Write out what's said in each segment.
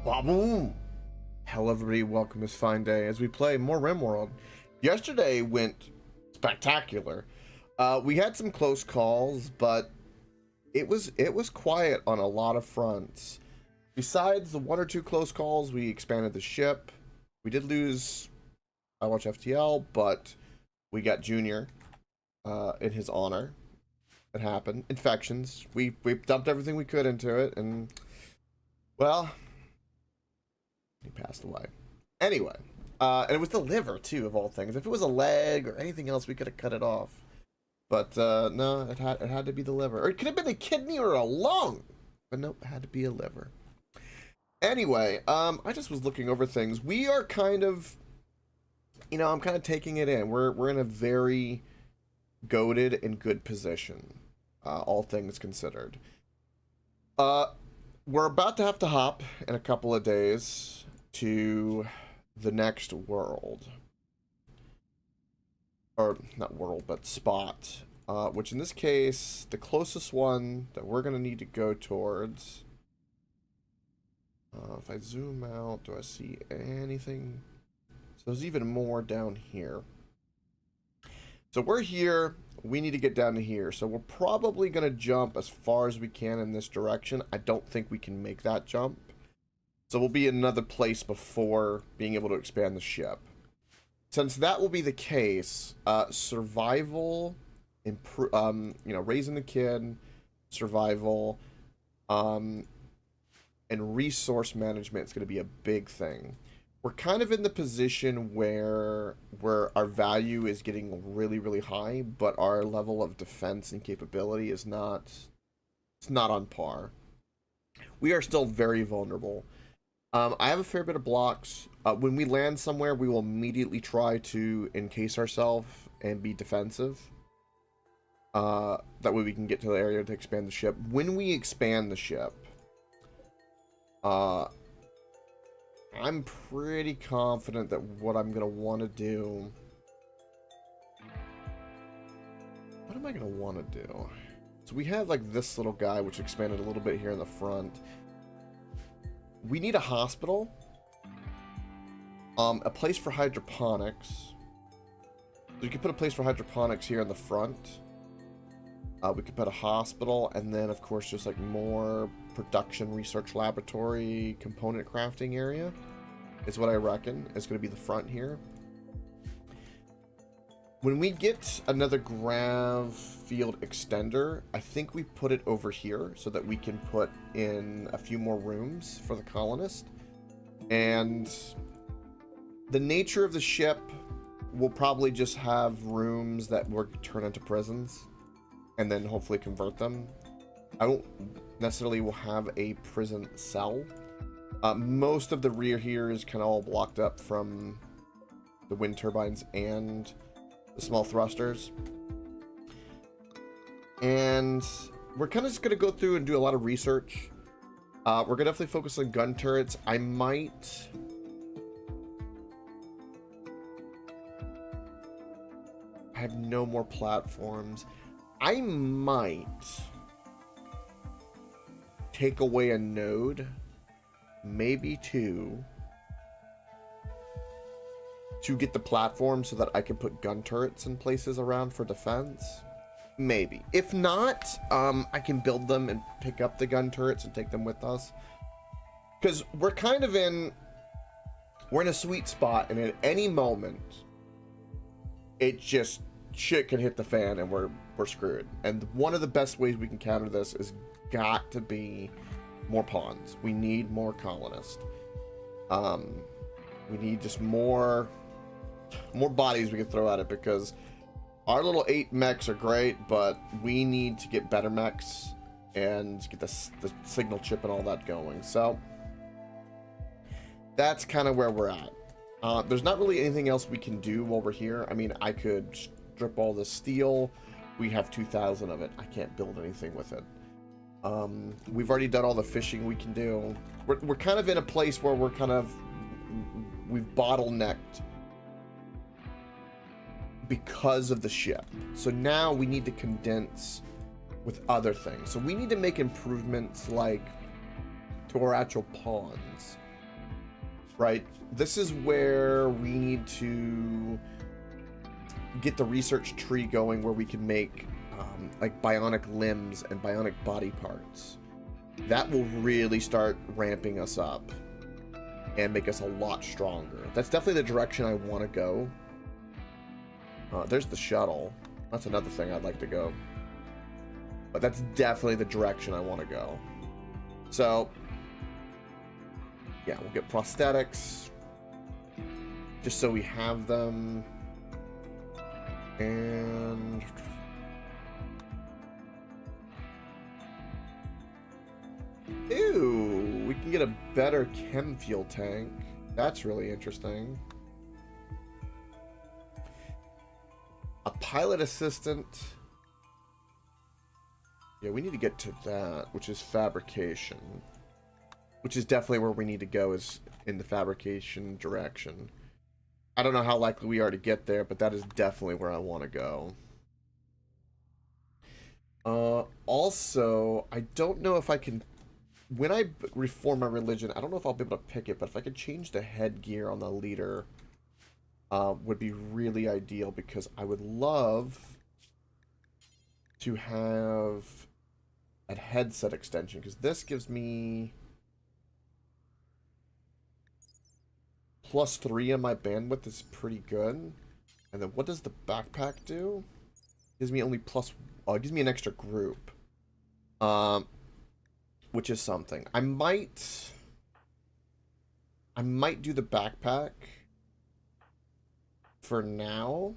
Baboom! Hello everybody, welcome this fine day as we play more RimWorld. Yesterday went spectacular. We had some close calls, but it was quiet on a lot of fronts. Besides the one or two close calls, we expanded the ship. We did lose I Watch FTL, but we got Junior in his honor. It happened. Infections. We dumped everything we could into it, and well, he passed away. Anyway, and it was the liver too, of all things. If it was a leg or anything else, we could have cut it off. But no, it had to be the liver, or it could have been a kidney or a lung. But nope, it had to be a liver. Anyway, I just was looking over things. We are kind of, I'm kind of taking it in. We're in a very goated and good position, all things considered. We're about to have to hop in a couple of days to the next world, or not world, but spot, which in this case, the closest one that we're going to need to go towards, if I zoom out, do I see anything? So there's even more down here. So we're here, we need to get down to here, so we're probably going to jump as far as we can in this direction. I don't think we can make that jump. So we'll be in another place before being able to expand the ship. Since that will be the case, survival, raising the kid, survival, and resource management is going to be a big thing. We're kind of in the position where our value is getting really, really high, but our level of defense and capability is not on par. We are still very vulnerable. I have a fair bit of blocks. When we land somewhere, we will immediately try to encase ourselves and be defensive. That way we can get to the area to expand the ship. When we expand the ship, I'm pretty confident that what I'm going to want to do... What am I going to want to do? So we have like this little guy, which expanded a little bit here in the front. We need a hospital, a place for hydroponics. So we could put a place for hydroponics here in the front. We could put a hospital, and then of course just like more production research laboratory component crafting area is what I reckon is going to be the front here. When we get another grav field extender, I think we put it over here so that we can put in a few more rooms for the colonist. And the nature of the ship will probably just have rooms that will turn into prisons and then hopefully convert them. I don't necessarily will have a prison cell. Most of the rear here is kind of all blocked up from the wind turbines and the small thrusters. And we're kind of just going to go through and do a lot of research. We're going to definitely focus on gun turrets. I have no more platforms. I might take away a node, maybe two, to get the platform so that I can put gun turrets in places around for defense. Maybe. If not, I can build them and pick up the gun turrets and take them with us. Because we're kind of we're in a sweet spot, and at any moment, shit can hit the fan and we're screwed. And one of the best ways we can counter this is got to be more pawns. We need more colonists. We need just more bodies we can throw at it, because our little 8 mechs are great, but we need to get better mechs and get the signal chip and all that going. So that's kind of where we're at. There's not really anything else we can do while we're here. I mean, I could strip all the steel. We have 2,000 of it. I can't build anything with it. We've already done all the fishing we can do. We're kind of in a place where we've bottlenecked because of the ship. So now we need to condense with other things. So we need to make improvements like to our actual pawns. right? This is where we need to get the research tree going where we can make like bionic limbs and bionic body parts. That will really start ramping us up and make us a lot stronger. That's definitely the direction I want to go. There's the shuttle. That's another thing I'd like to go. But that's definitely the direction I want to go. So, yeah, we'll get prosthetics. Just so we have them. And... Ew, we can get a better chem fuel tank. That's really interesting. A pilot assistant. Yeah, we need to get to that, which is fabrication. Which is definitely where we need to go, is in the fabrication direction. I don't know how likely we are to get there, but that is definitely where I want to go. Also, I don't know if I can... When I reform my religion, I don't know if I'll be able to pick it, but if I could change the headgear on the leader, would be really ideal, because I would love to have a headset extension, because this gives me +3 on my bandwidth. Is pretty good. And then what does the backpack do? Gives me only it gives me an extra group. Which is something. I might do the backpack for now.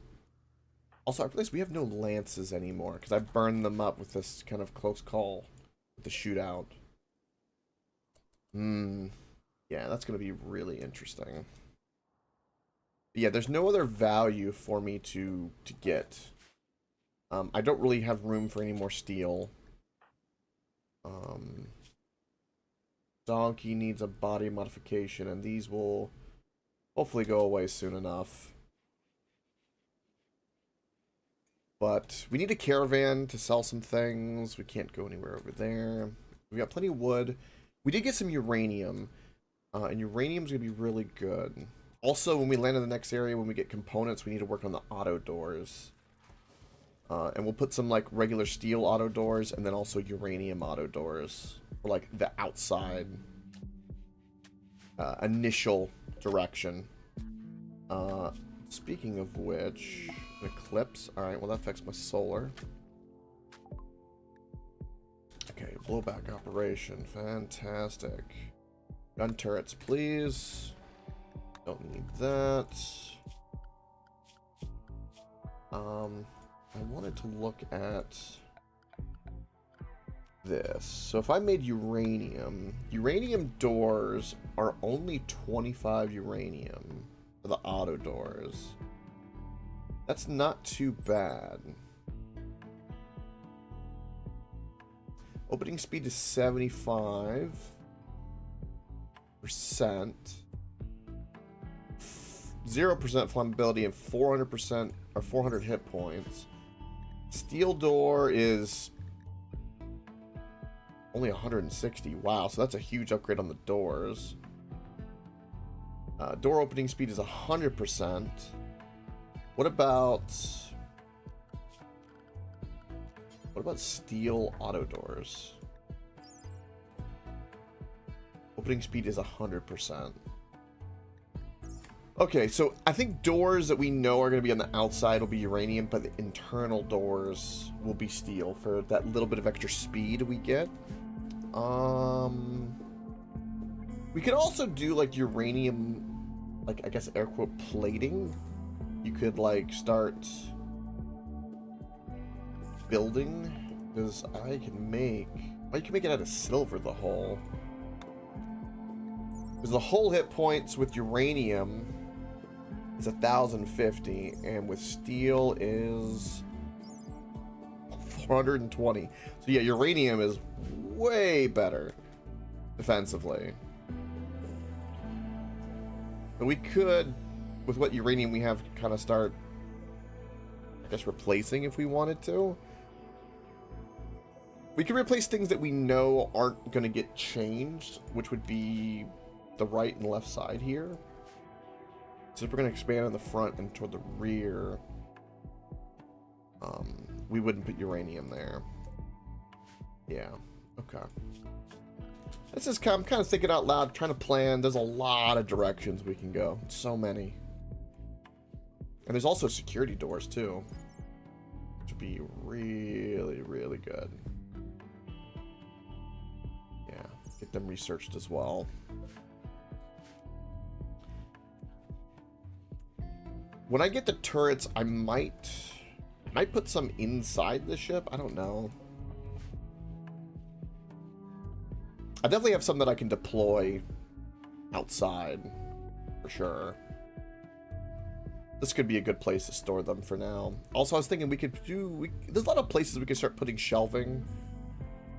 Also, I realize we have no lances anymore, because I burned them up with this kind of close call with the shootout. Yeah, that's going to be really interesting. But yeah, there's no other value for me to get. I don't really have room for any more steel. Donkey needs a body modification, and these will hopefully go away soon enough. But we need a caravan to sell some things. We can't go anywhere over there. We got plenty of wood. We did get some uranium, and uranium's gonna be really good. Also, when we land in the next area, when we get components, we need to work on the auto doors. And we'll put some, like, regular steel auto doors, and then also uranium auto doors. For, like, the outside initial direction. Speaking of which, eclipse. Alright, well, that affects my solar. Okay, blowback operation. Fantastic. Gun turrets, please. Don't need that. I wanted to look at this. So if I made uranium doors are only 25 uranium for the auto doors. That's not too bad. Opening speed is 75%. 0% flammability and 400% or 400 hit points. Steel door is only 160. Wow, so that's a huge upgrade on the doors. Door opening speed is 100%. What about steel auto doors? Opening speed is 100%. Okay, so I think doors that we know are going to be on the outside will be uranium, but the internal doors will be steel for that little bit of extra speed we get. We could also do, like, uranium, like, I guess, air quote, plating. You could, like, start building, because I can make... Well, you can make it out of silver, the hull. Because the hull hit points with uranium is 1,050, and with steel is 420. So yeah, uranium is way better defensively. But we could, with what uranium we have, kind of start, I guess, replacing if we wanted to. We could replace things that we know aren't going to get changed, which would be the right and left side here. So if we're going to expand on the front and toward the rear, we wouldn't put uranium there. Yeah, okay. This is I'm kind of thinking out loud, trying to plan. There's a lot of directions we can go. So many. And there's also security doors, too. Which would be really, really good. Yeah, get them researched as well. When I get the turrets, I might put some inside the ship. I don't know. I definitely have some that I can deploy outside, for sure. This could be a good place to store them for now. Also, I was thinking we could do... there's a lot of places we could start putting shelving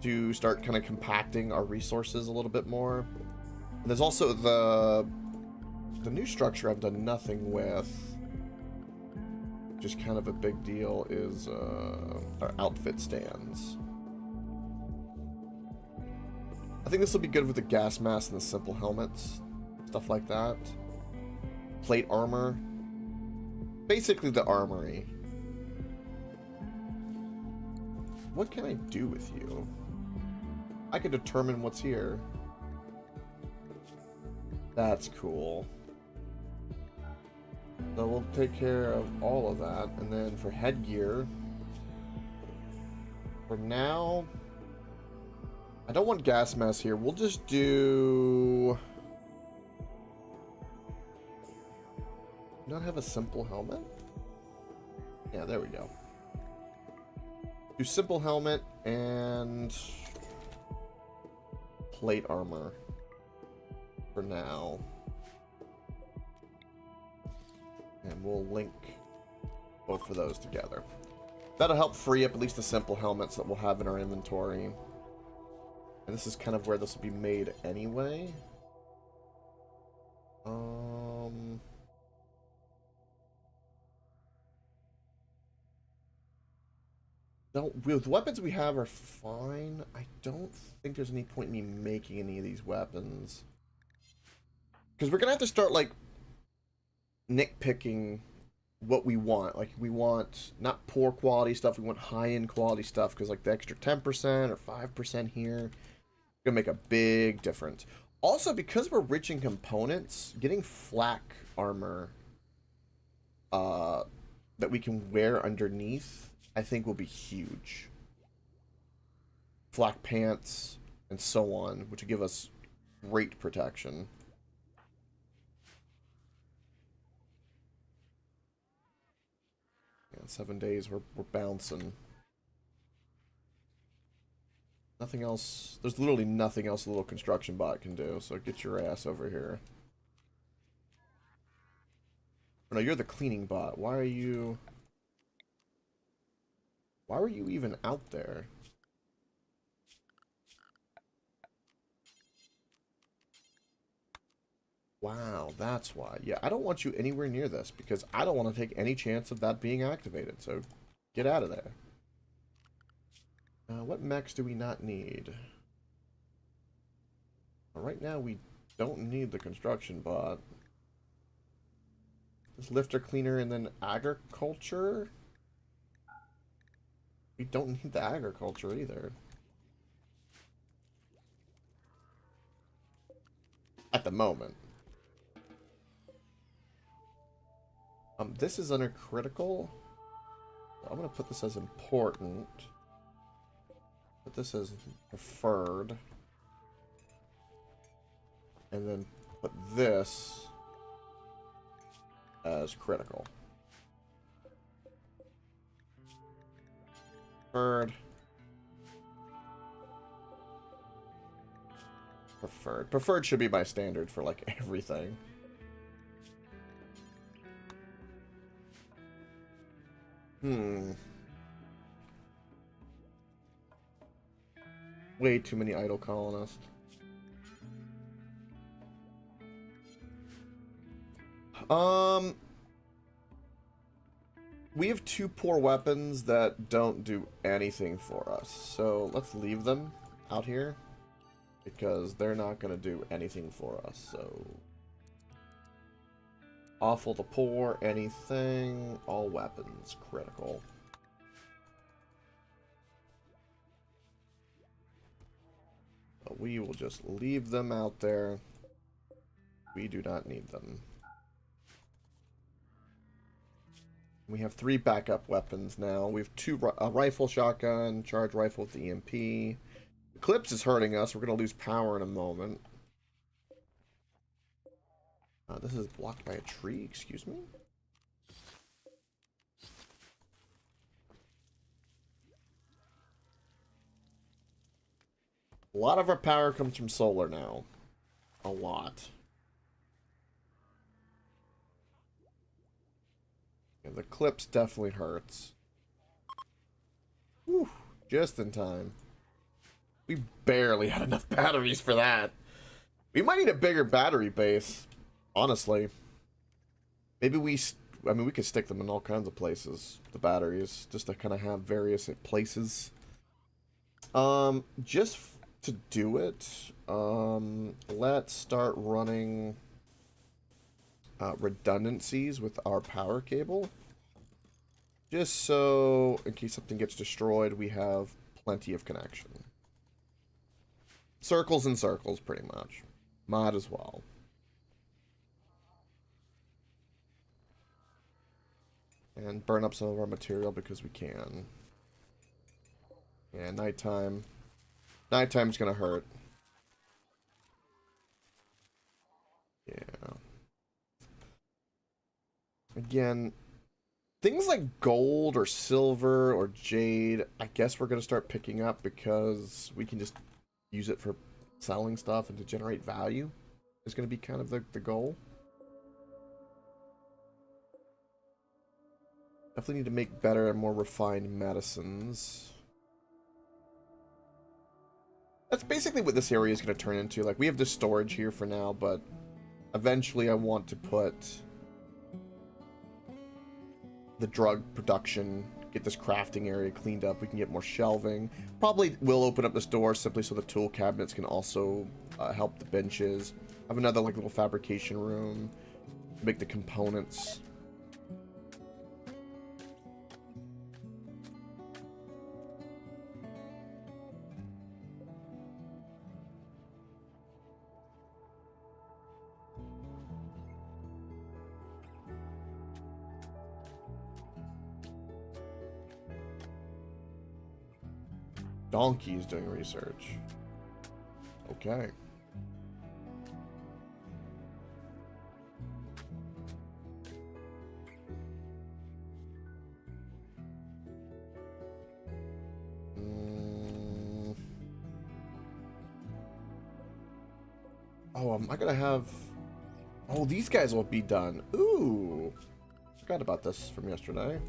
to start kind of compacting our resources a little bit more. And there's also the new structure I've done nothing with, which is kind of a big deal, is our outfit stands. I think this will be good with the gas mask and the simple helmets, stuff like that. Plate armor. Basically the armory. What can I do with you? I can determine what's here. That's cool. So we'll take care of all of that. And then for headgear, for now, I don't want gas mask here. We'll just do... not have a simple helmet? Yeah, there we go. Do simple helmet and plate armor for now. And we'll link both of those together. That'll help free up at least the simple helmets that we'll have in our inventory. And this is kind of where this will be made anyway. With weapons we have are fine. I don't think there's any point in me making any of these weapons. Because we're going to have to start, like, nitpicking what we want. Like, we want not poor quality stuff, we want high-end quality stuff. Because, like, the extra 10% or 5% here gonna make a big difference. Also, because we're rich in components, getting flak armor that we can wear underneath, I think, will be huge. Flak pants and so on, which will give us great protection. Yeah, 7 days we're bouncing. Nothing else. There's literally nothing else a little construction bot can do, so get your ass over here. Oh, no, you're the cleaning bot. Why are you... why were you even out there? Wow, that's why. Yeah, I don't want you anywhere near this, because I don't want to take any chance of that being activated, so get out of there. What mechs do we not need? Well, right now we don't need the construction bot. This lifter, cleaner, and then agriculture? We don't need the agriculture either. At the moment. This is under critical. I'm going to put this as important. Put this as preferred. And then put this as critical. Preferred. Preferred. Preferred should be my standard for, like, everything. Way too many idle colonists. We have 2 poor weapons that don't do anything for us. So let's leave them out here. because they're not going to do anything for us, so... Awful to poor, anything, all weapons, critical. But we will just leave them out there. We do not need them. We have 3 backup weapons now. We have 2, a rifle shotgun, charge rifle with the EMP. Eclipse is hurting us. We're going to lose power in a moment. This is blocked by a tree, excuse me? A lot of our power comes from solar now. A lot. Yeah, the Eclipse definitely hurts. Whew, just in time. We barely had enough batteries for that. We might need a bigger battery base, honestly. Maybe we could stick them in all kinds of places, the batteries, just to kind of have various places. Just to do it, let's start running redundancies with our power cable. Just so, in case something gets destroyed, we have plenty of connection. Circles and circles, pretty much. Might as well. And burn up some of our material because we can. Yeah, nighttime. Nighttime's gonna hurt. Yeah. Again, things like gold or silver or jade, I guess we're gonna start picking up because we can just use it for selling stuff and to generate value. Is gonna be kind of the goal. Definitely need to make better and more refined medicines. That's basically what this area is going to turn into. Like, we have this storage here for now, but eventually I want to put the drug production, get this crafting area cleaned up. We can get more shelving. Probably will open up this door simply so the tool cabinets can also help the benches. Have another like little fabrication room to make the components. Donkey's doing research. Okay. Oh, am I gonna have... Oh, these guys will be done. Ooh. Forgot about this from yesterday.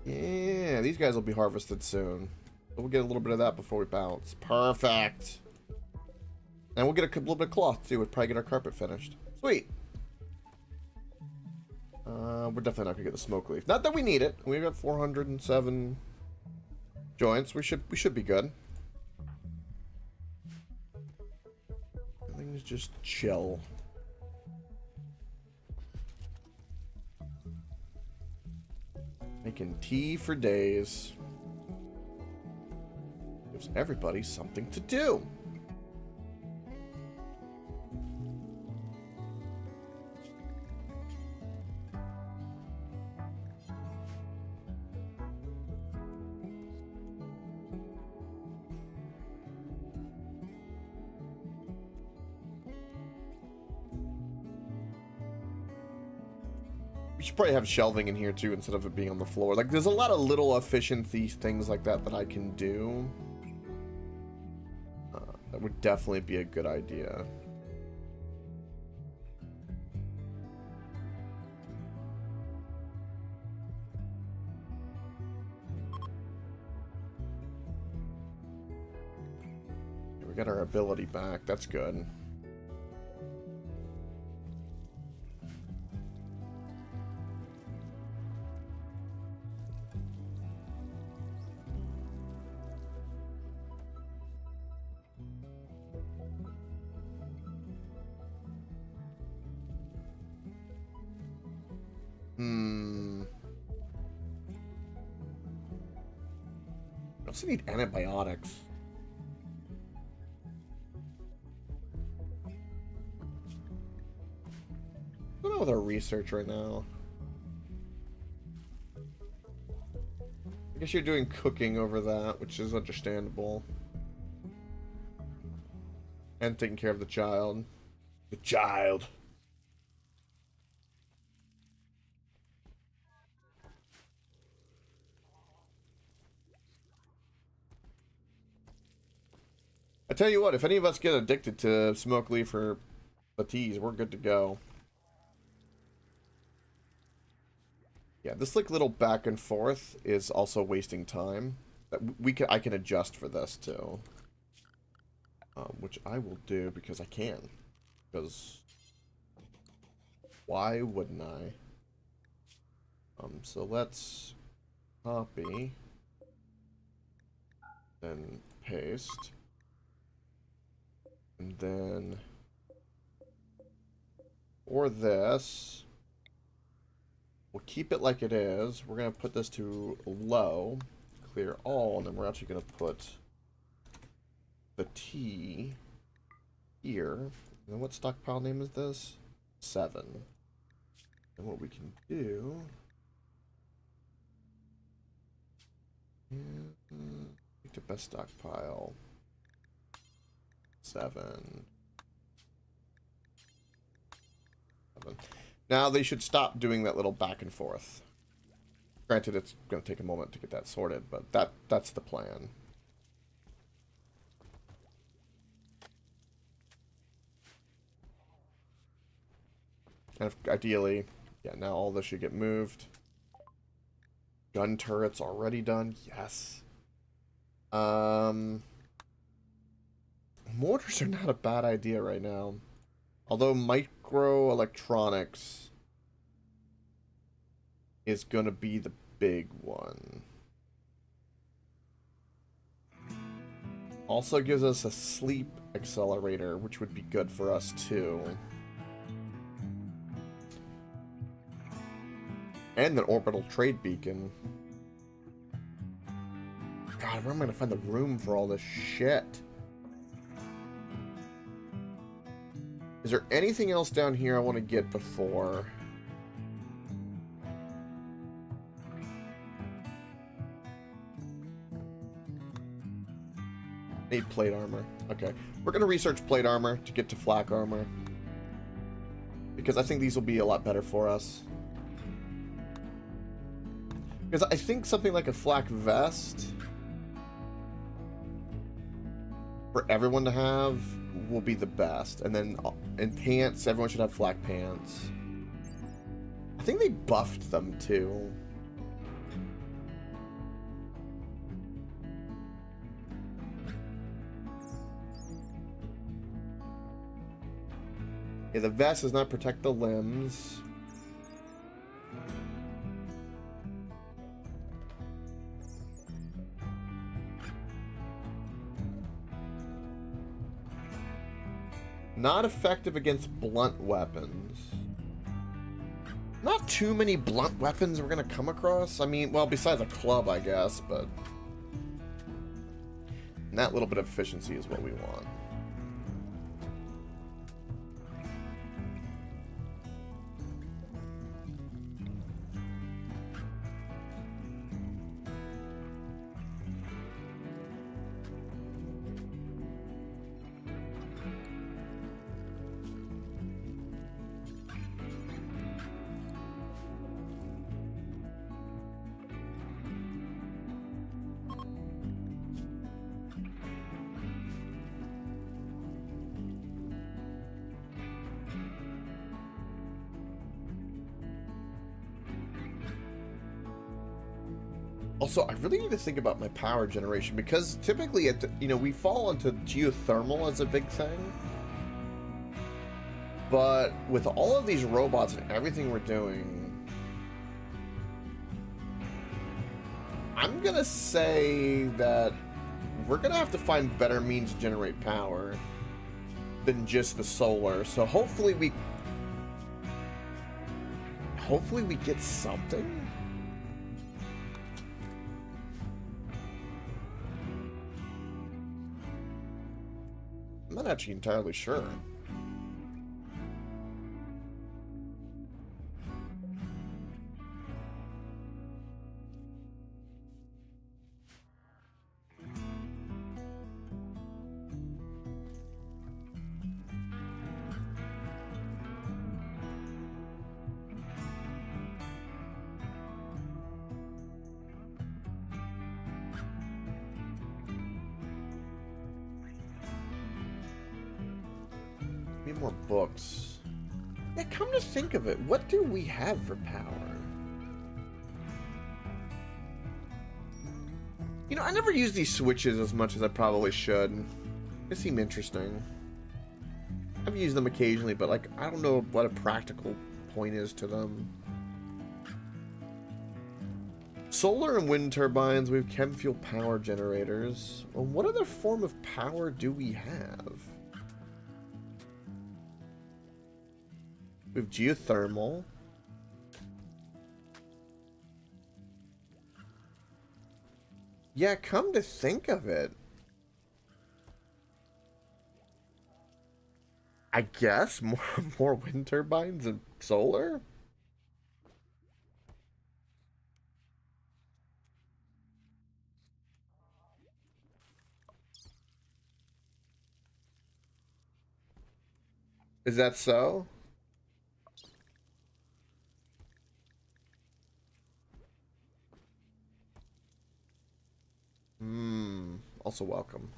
Yeah, these guys will be harvested soon. We'll get a little bit of that before we bounce. Perfect. And we'll get a little bit of cloth, too. We'll probably get our carpet finished. Sweet. We're definitely not going to get the smoke leaf. Not that we need it. We've got 407 joints. We should be good. Everything's just chill. Making tea for days. Gives everybody something to do. We should probably have shelving in here too instead of it being on the floor. Like, there's a lot of little efficiency things like that that I can do. That would definitely be a good idea. We got our ability back. That's good. Hmm. I also need antibiotics. I don't know with our research right now. I guess you're doing cooking over that, which is understandable. And taking care of the child. The child. I tell you what, if any of us get addicted to smoke leaf or the teas, we're good to go. Yeah, this like little back and forth is also wasting time. I can adjust for this too, which I will do because I can. Because why wouldn't I? So let's copy, then paste, and then for this, we'll keep it like it is. We're gonna put this to low, clear all, and then we're actually gonna put the T here. And then what stockpile name is this? 7. And what we can do is the best stockpile 7. Now they should stop doing that little back and forth. Granted, it's going to take a moment to get that sorted, but that's the plan. And ideally, yeah, now all this should get moved. Gun turrets already done. Yes. Mortars are not a bad idea right now. Although microelectronics is gonna be the big one. Also gives us a sleep accelerator, which would be good for us too. And an orbital trade beacon. God, where am I gonna find the room for all this shit? Is there anything else down here I want to get before? Need plate armor. Okay. We're going to research plate armor to get to flak armor. Because I think these will be a lot better for us. Because I think something like a flak vest for everyone to have will be the best. And then in pants, everyone should have flak pants. I think they buffed them too. Yeah, the vest does not protect the limbs. Not effective against blunt weapons. Not too many blunt weapons we're gonna come across. I mean, well, besides a club, I guess, but... And that little bit of efficiency is what we want. Also, I really need to think about my power generation because typically, we fall into geothermal as a big thing. But with all of these robots and everything we're doing, I'm gonna say that we're gonna have to find better means to generate power than just the solar. So hopefully hopefully we get something. I'm not actually entirely sure. Need more books. Yeah, come to think of it, what do we have for power? You know, I never use these switches as much as I probably should. They seem interesting. I've used them occasionally, but like, I don't know what a practical point is to them. Solar and wind turbines, we have chem fuel power generators. Well, what other form of power do we have? We have geothermal. Yeah, come to think of it, I guess more wind turbines and solar? Is that so? Also welcome.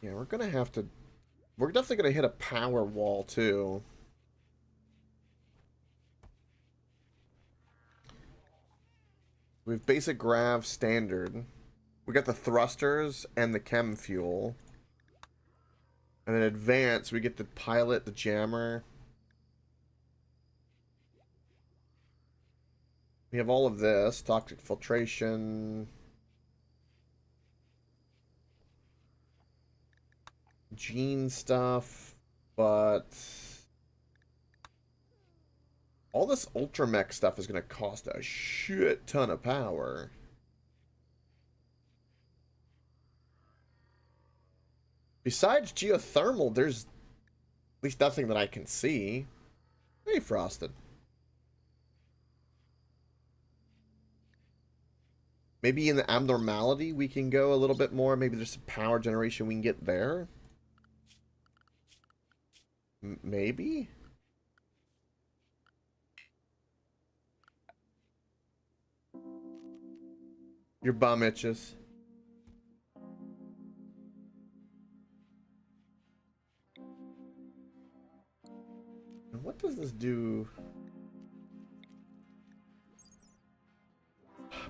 Yeah, we're gonna have to... We're definitely gonna hit a power wall, too. We have basic grav standard. We got the thrusters and the chem fuel. And then advanced, we get the pilot, the jammer. We have all of this. Toxic filtration. Gene stuff. But... all this ultramech stuff is going to cost a shit ton of power. Besides geothermal, there's at least nothing that I can see. Hey, Frosted. Maybe in the abnormality we can go a little bit more. Maybe there's some power generation we can get there. Maybe? Your bum itches. And what does this do?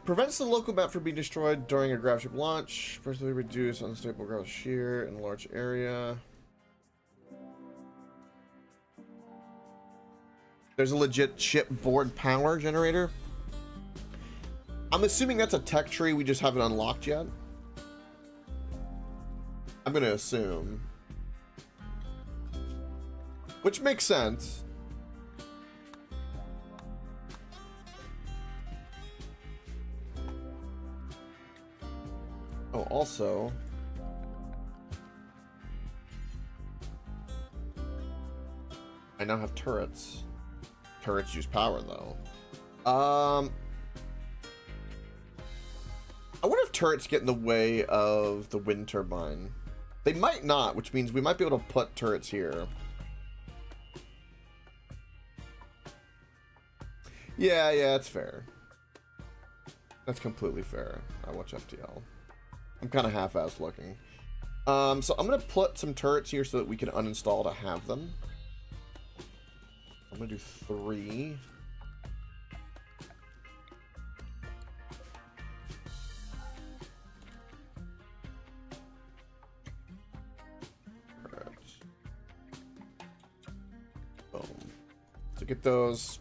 Prevents the local map from being destroyed during a gravship launch. Personally reduce unstable ground shear in a large area. There's a legit shipboard power generator. I'm assuming that's a tech tree we just haven't unlocked yet. I'm gonna assume. Which makes sense. Oh, also... I now have turrets. Turrets use power, though. I wonder if turrets get in the way of the wind turbine. They might not, which means we might be able to put turrets here. Yeah, that's fair. That's completely fair. I watch FTL. I'm kind of half-assed looking. So I'm going to put some turrets here so that we can uninstall to have them. I'm going to do 3. Alright. Boom. So get those,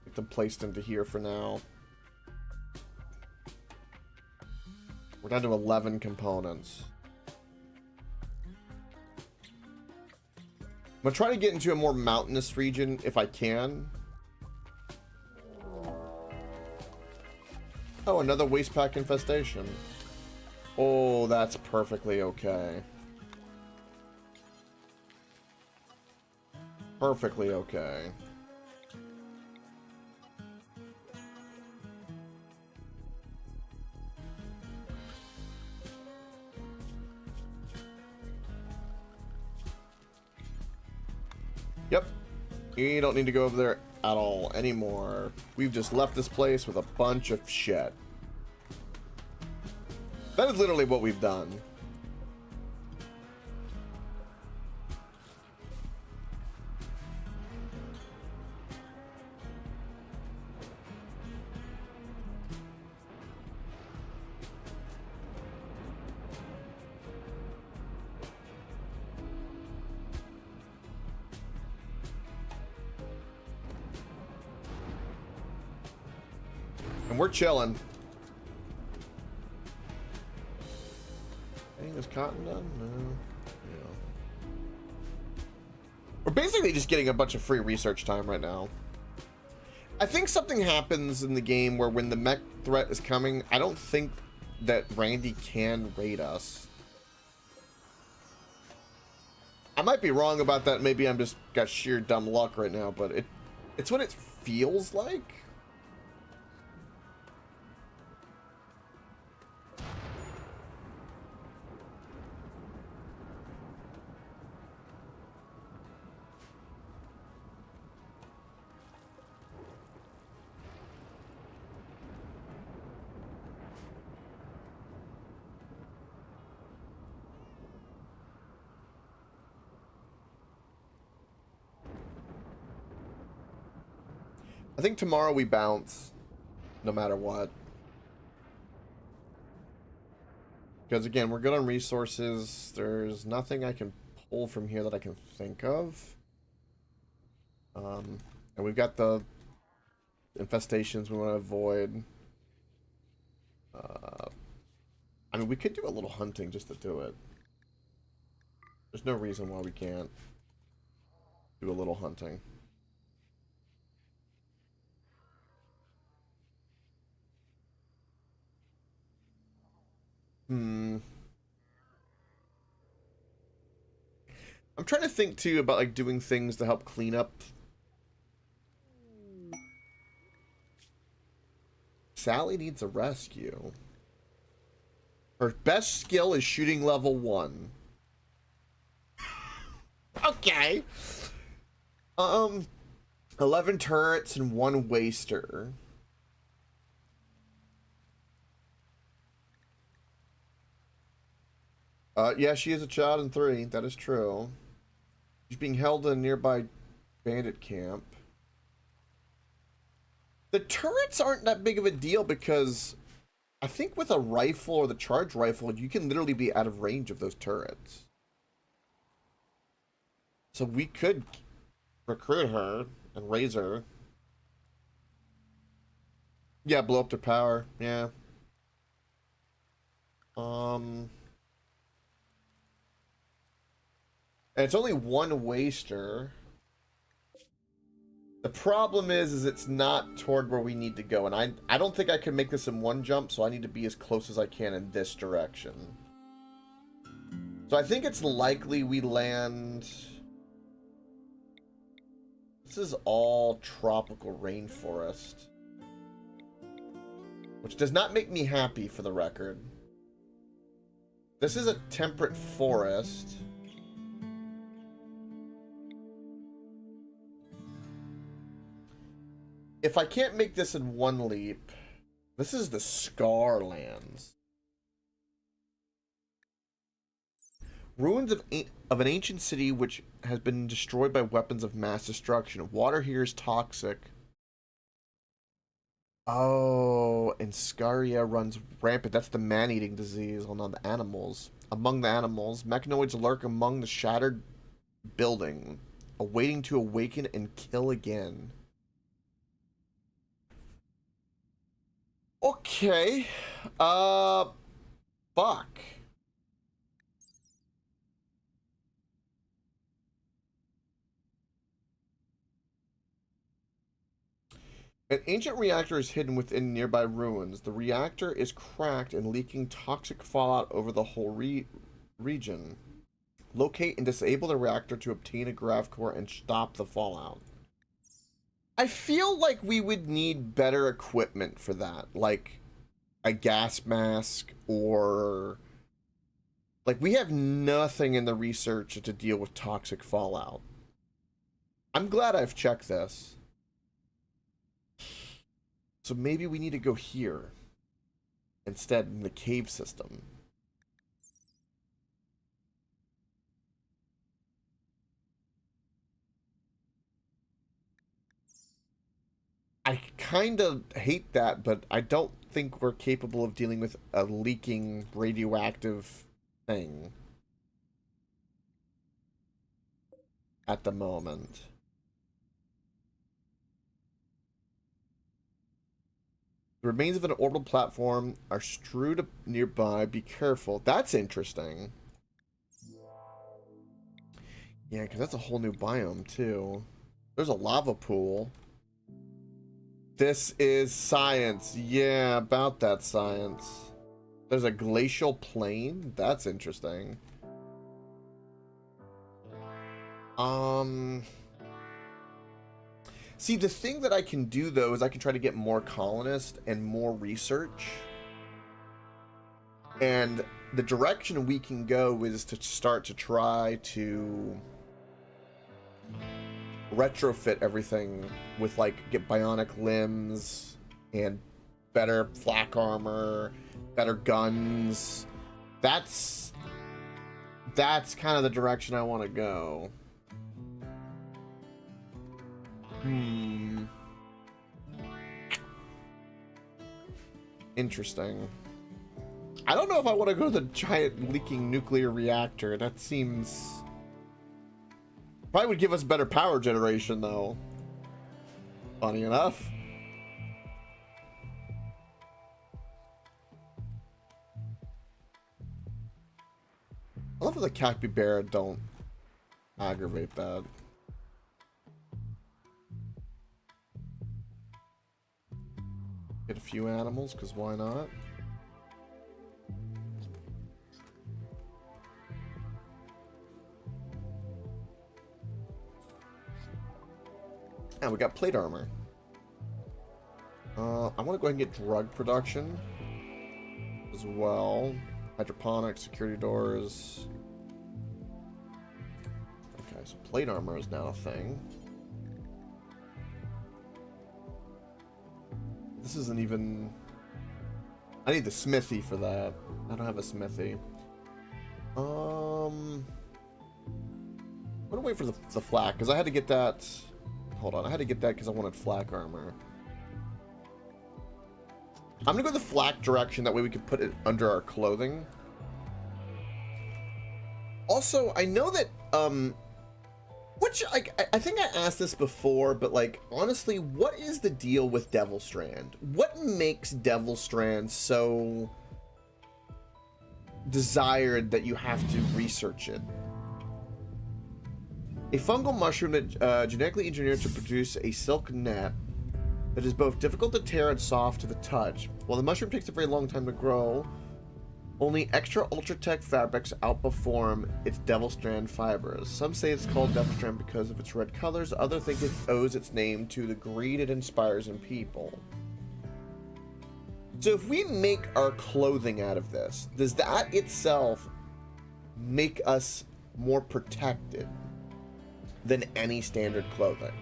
get them placed into here for now. We're down to 11 components. I'm gonna try to get into a more mountainous region if I can. Oh, another waste pack infestation. Oh, that's perfectly okay. Perfectly okay. Yep. You don't need to go over there at all anymore. We've just left this place with a bunch of shit. That is literally what we've done. And we're chilling. Anything this cotton done? No. Yeah. We're basically just getting a bunch of free research time right now. I think something happens in the game where when the mech threat is coming, I don't think that Randy can raid us. I might be wrong about that. Maybe I'm just got sheer dumb luck right now, but it's what it feels like. I think tomorrow we bounce, no matter what. Because again, we're good on resources. There's nothing I can pull from here that I can think of. And we've got the infestations we want to avoid. I mean, we could do a little hunting just to do it. There's no reason why we can't do a little hunting. I'm trying to think too about like doing things to help clean up. Sally needs a rescue. Her best skill is shooting level 1. Okay. 11 turrets and 1 waster. Yeah, she is a child in 3. That is true. She's being held in a nearby bandit camp. The turrets aren't that big of a deal because I think with a rifle or the charge rifle, you can literally be out of range of those turrets. So we could recruit her and raise her. Yeah, blow up their power. Yeah. And it's only 1 waster. The problem is it's not toward where we need to go. And I don't think I can make this in 1 jump, so I need to be as close as I can in this direction. So I think it's likely we land... This is all tropical rainforest. Which does not make me happy, for the record. This is a temperate forest. If I can't make this in 1 leap, this is the Scar Lands. Ruins of an ancient city which has been destroyed by weapons of mass destruction. Water here is toxic. Oh, and Scaria runs rampant. That's the man-eating disease on the animals. Among the animals, mechanoids lurk among the shattered building, awaiting to awaken and kill again. Okay. fuck? An ancient reactor is hidden within nearby ruins. The reactor is cracked and leaking toxic fallout over the whole region. Locate and disable the reactor to obtain a grav core and stop the fallout. I feel like we would need better equipment for that, like a gas mask, or like we have nothing in the research to deal with toxic fallout. I'm glad I've checked this. So maybe we need to go here instead, in the cave system. I kind of hate that, but I don't think we're capable of dealing with a leaking radioactive thing at the moment. The remains of an orbital platform are strewed nearby. Be careful. That's interesting. Yeah, because that's a whole new biome, too. There's a lava pool. This is science. Yeah, about that science. There's a glacial plain. That's interesting. See, the thing that I can do, though, is I can try to get more colonists and more research. And the direction we can go is to start to try to retrofit everything with, like, get bionic limbs and better flak armor, better guns. That's kind of the direction I want to go. Interesting. I don't know if I want to go to the giant leaking nuclear reactor. That seems... probably would give us better power generation, though. Funny enough. I love how the capybara don't aggravate that. Get a few animals, because why not? And we got plate armor. I want to go ahead and get drug production as well. Hydroponics, security doors. Okay, so plate armor is now a thing. This isn't even... I need the smithy for that. I don't have a smithy. I'm gonna wait for the flak, because I had to get that... Hold on, I had to get that because I wanted flak armor. I'm gonna go the flak direction, that way we can put it under our clothing. Also, I know that, which, I think I asked this before, but, like, honestly, what is the deal with Devil Strand? What makes Devil Strand so desired that you have to research it? A fungal mushroom that genetically engineered to produce a silk net that is both difficult to tear and soft to the touch. While the mushroom takes a very long time to grow, only extra ultra-tech fabrics outperform its Devil Strand fibers. Some say it's called Devil Strand because of its red colors. Others think it owes its name to the greed it inspires in people. So if we make our clothing out of this, does that itself make us more protected than any standard clothing?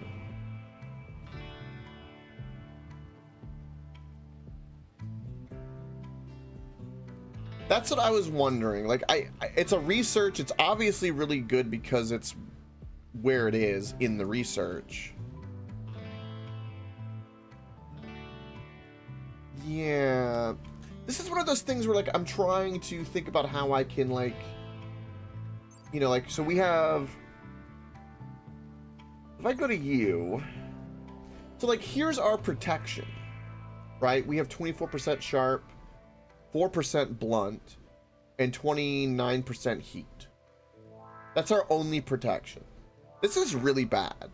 That's what I was wondering. Like, it's a research. It's obviously really good because it's where it is in the research. Yeah. This is one of those things where, like, I'm trying to think about how I can, like, you know, like, so we have... If I go to you... So, like, here's our protection, right? We have 24% sharp, 4% blunt, and 29% heat. That's our only protection. This is really bad.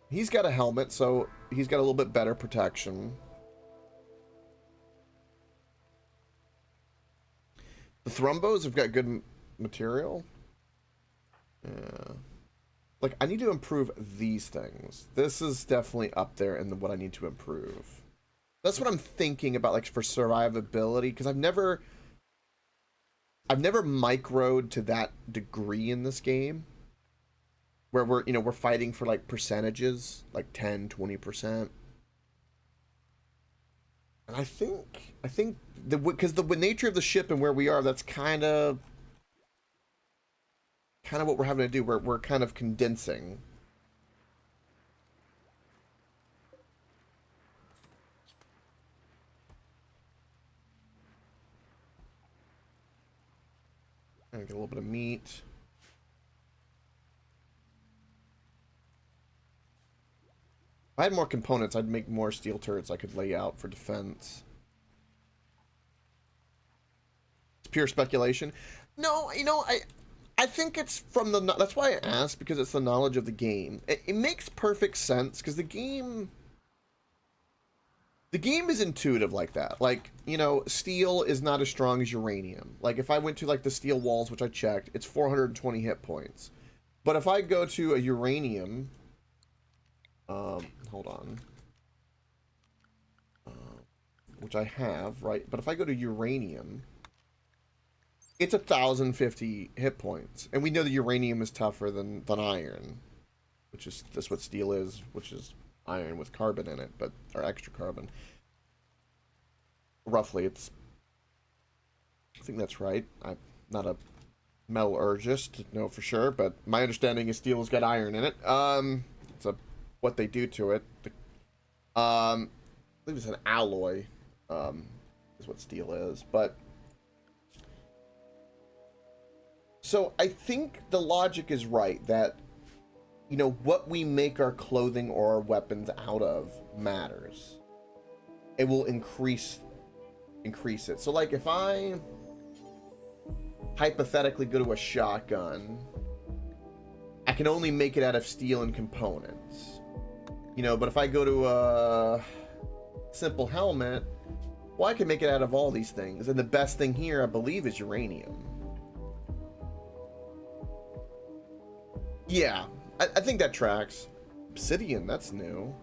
He's got a helmet, so he's got a little bit better protection. The Thrumbos have got good material. Yeah. Like, I need to improve these things. This is definitely up there in what I need to improve. That's what I'm thinking about, like, for survivability, because I've never microed to that degree in this game. Where we're fighting for, like, percentages, like 10, 20%. And I think because the nature of the ship and where we are, that's kind of what we're having to do. We're kind of condensing. And get a little bit of meat. If I had more components, I'd make more steel turrets I could lay out for defense. It's pure speculation. No, I think it's from the... That's why I asked, because it's the knowledge of the game. It makes perfect sense, because the game is intuitive like that. Like, steel is not as strong as uranium. Like, if I went to, like, the steel walls, which I checked, it's 420 hit points. But if I go to a uranium... hold on. Which I have, right? But if I go to uranium... It's 1,050 hit points. And we know that uranium is tougher than iron. That's what steel is, which is iron with carbon in it, or extra carbon. Roughly, I think that's right. I'm not a metallurgist to know for sure, but my understanding is steel has got iron in it. It's what they do to it. I believe it's an alloy, is what steel is, but... So I think the logic is right that, what we make our clothing or our weapons out of matters. It will increase it. So, like, if I hypothetically go to a shotgun, I can only make it out of steel and components. But if I go to a simple helmet, well, I can make it out of all these things. And the best thing here, I believe, is uranium. Yeah, I think that tracks. Obsidian, that's new.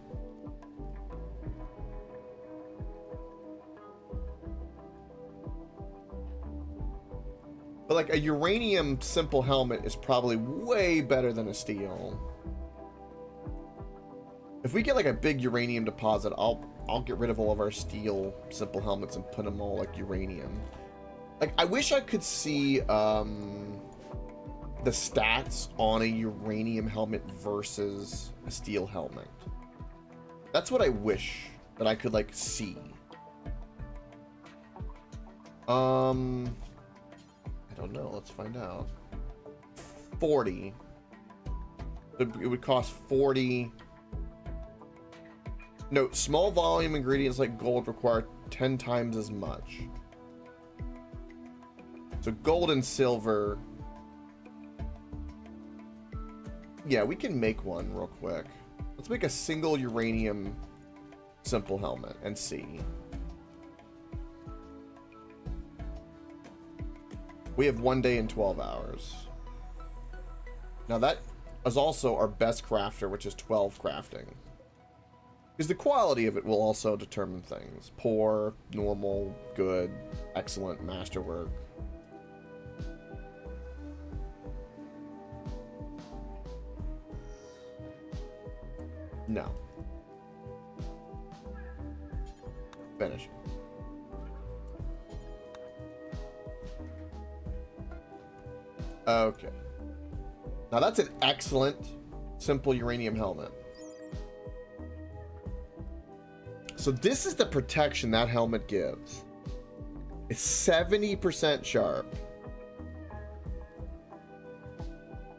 But like a uranium simple helmet is probably way better than a steel. If we get like a big uranium deposit, I'll get rid of all of our steel simple helmets and put them all like uranium. Like, I wish I could see the stats on a uranium helmet versus a steel helmet. That's what I wish that I could, like, see. I don't know. Let's find out. 40. It would cost 40. No, small volume ingredients like gold require 10 times as much. So gold and silver... Yeah, we can make one real quick. Let's make a single uranium simple helmet and see. We have 1 day and 12 hours. Now that is also our best crafter, which is 12 crafting. Because the quality of it will also determine things. Poor, normal, good, excellent, masterwork. No. Finish. Okay. Now that's an excellent, simple uranium helmet. So this is the protection that helmet gives. It's 70% sharp.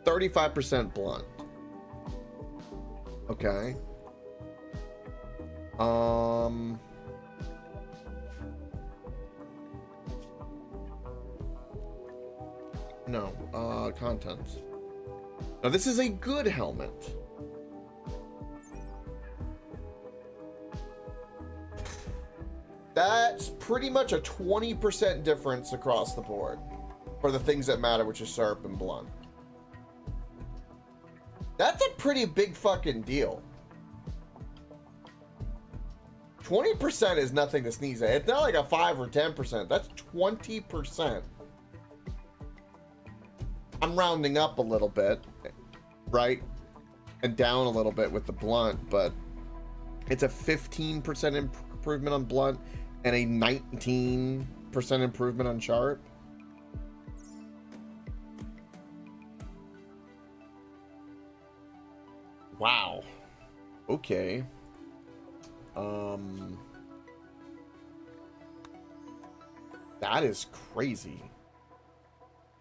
35% blunt. Okay. No, contents. Now this is a good helmet. That's pretty much a 20% difference across the board for the things that matter, which is sharp and blunt. That's a pretty big fucking deal. 20% is nothing to sneeze at. It's not like a 5 or 10%. That's 20%. I'm rounding up a little bit, right? And down a little bit with the blunt, but it's a 15% improvement on blunt and a 19% improvement on sharp. Wow. Okay. That is crazy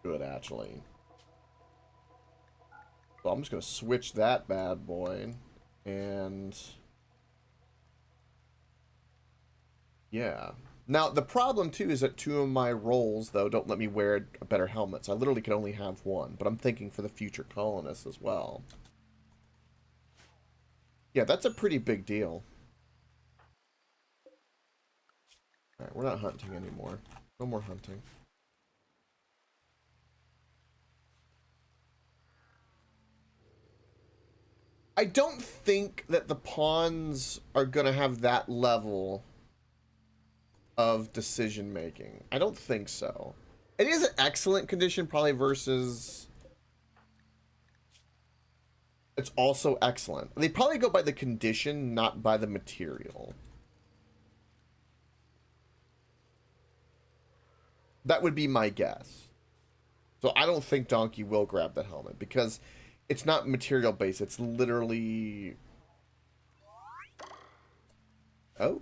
good, actually. So I'm just gonna switch that bad boy, and yeah. Now the problem too is that 2 of my roles though don't let me wear a better helmet, so I literally can only have 1. But I'm thinking for the future colonists as well. Yeah, that's a pretty big deal. Alright, we're not hunting anymore. No more hunting. I don't think that the pawns are gonna have that level of decision making. I don't think so. It is an excellent condition, probably, versus... It's also excellent. They probably go by the condition, not by the material. That would be my guess. So I don't think Donkey will grab that helmet, because it's not material based. It's literally... Oh.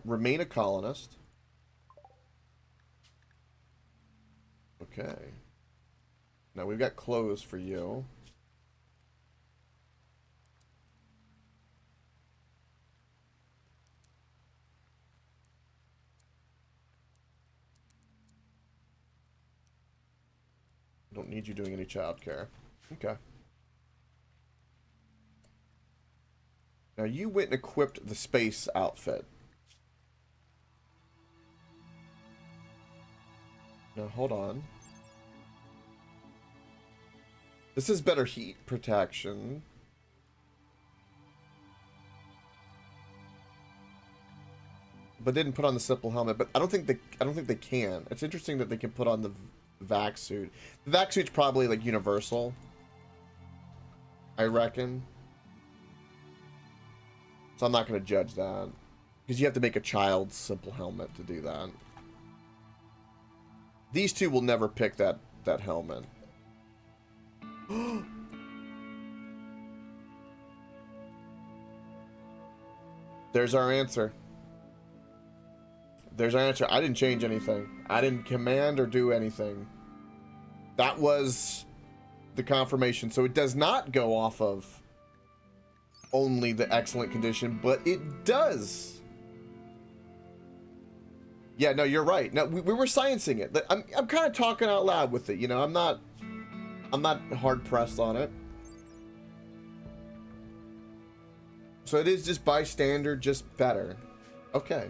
Remain a colonist. Okay. Now we've got clothes for you. Don't need you doing any childcare. Okay. Now you went and equipped the space outfit. Now hold on. This is better heat protection. But didn't put on the simple helmet. But I don't think they can. It's interesting that they can put on the vac suit. The vac suit's probably like universal, I reckon. So I'm not going to judge that, because you have to make a child's simple helmet to do that. These 2 will never pick that helmet. There's our answer. There's our answer. I didn't change anything. I didn't command or do anything. That was the confirmation. So it does not go off of only the excellent condition, but it does. Yeah, no, you're right. No, we were sciencing it. I'm kind of talking out loud with it, you know. I'm not hard pressed on it. So it is just by standard, just better. Okay.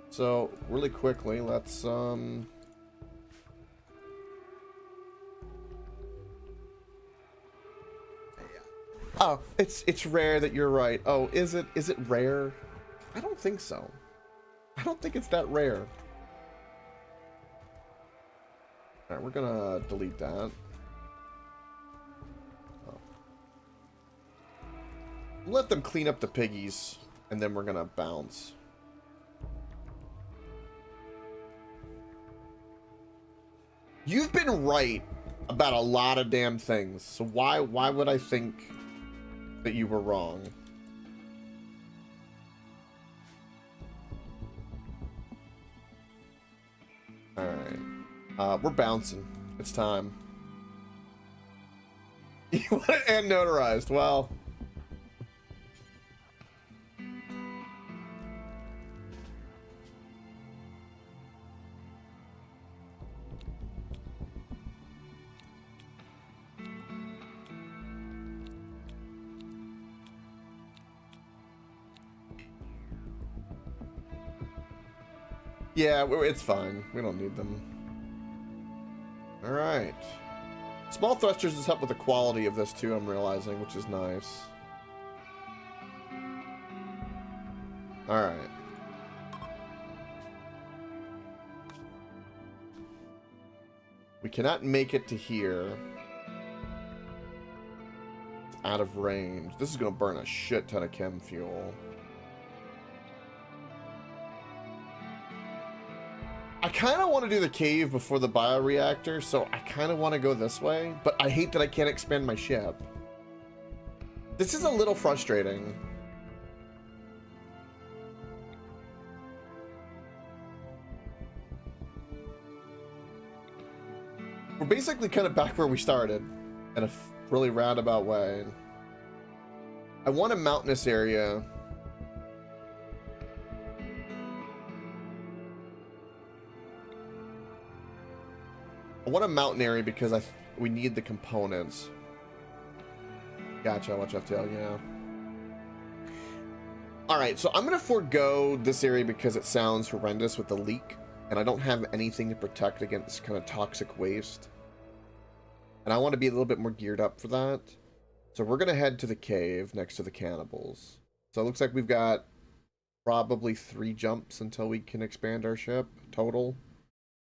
So really quickly, let's Oh, it's rare that you're right. Oh, is it rare? I don't think so. I don't think it's that rare. Alright, we're gonna delete that. Oh. Let them clean up the piggies, and then we're gonna bounce. You've been right about a lot of damn things, so why would I think that you were wrong? Alright. We're bouncing. It's time. You want it and notarized. Well, Yeah, it's fine. We don't need them. Alright. Small thrusters just help with the quality of this too, I'm realizing, which is nice. Alright. We cannot make it to here. It's out of range. This is going to burn a shit ton of chem fuel. I kind of want to do the cave before the bioreactor, so I kind of want to go this way, but I hate that I can't expand my ship. This is a little frustrating. We're basically kind of back where we started in a really roundabout way. I want a mountainous area. I want a mountain area because we need the components. Gotcha, watch FTL, yeah. Alright, so I'm going to forego this area because it sounds horrendous with the leak. And I don't have anything to protect against kind of toxic waste. And I want to be a little bit more geared up for that. So we're going to head to the cave next to the cannibals. So it looks like we've got probably 3 jumps until we can expand our ship total.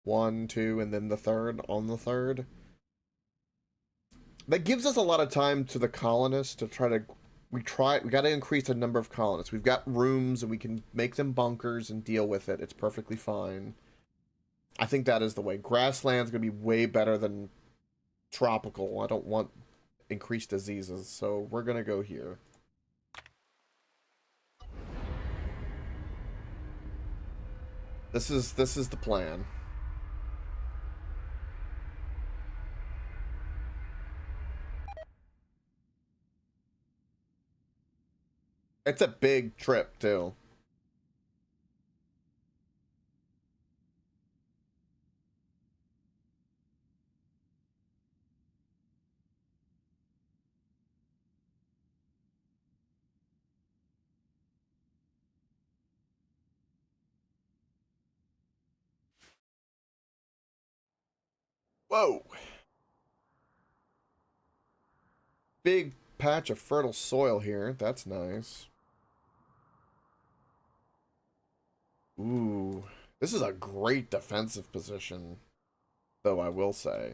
1, 2, and then the third on the third. That gives us a lot of time to the colonists to try to... We got to increase the number of colonists. We've got rooms and we can make them bunkers and deal with it. It's perfectly fine. I think that is the way. Grassland's going to be way better than tropical. I don't want increased diseases, so we're going to go here. This is the plan. It's a big trip, too. Whoa! Big patch of fertile soil here. That's nice. Ooh. This is a great defensive position, though I will say.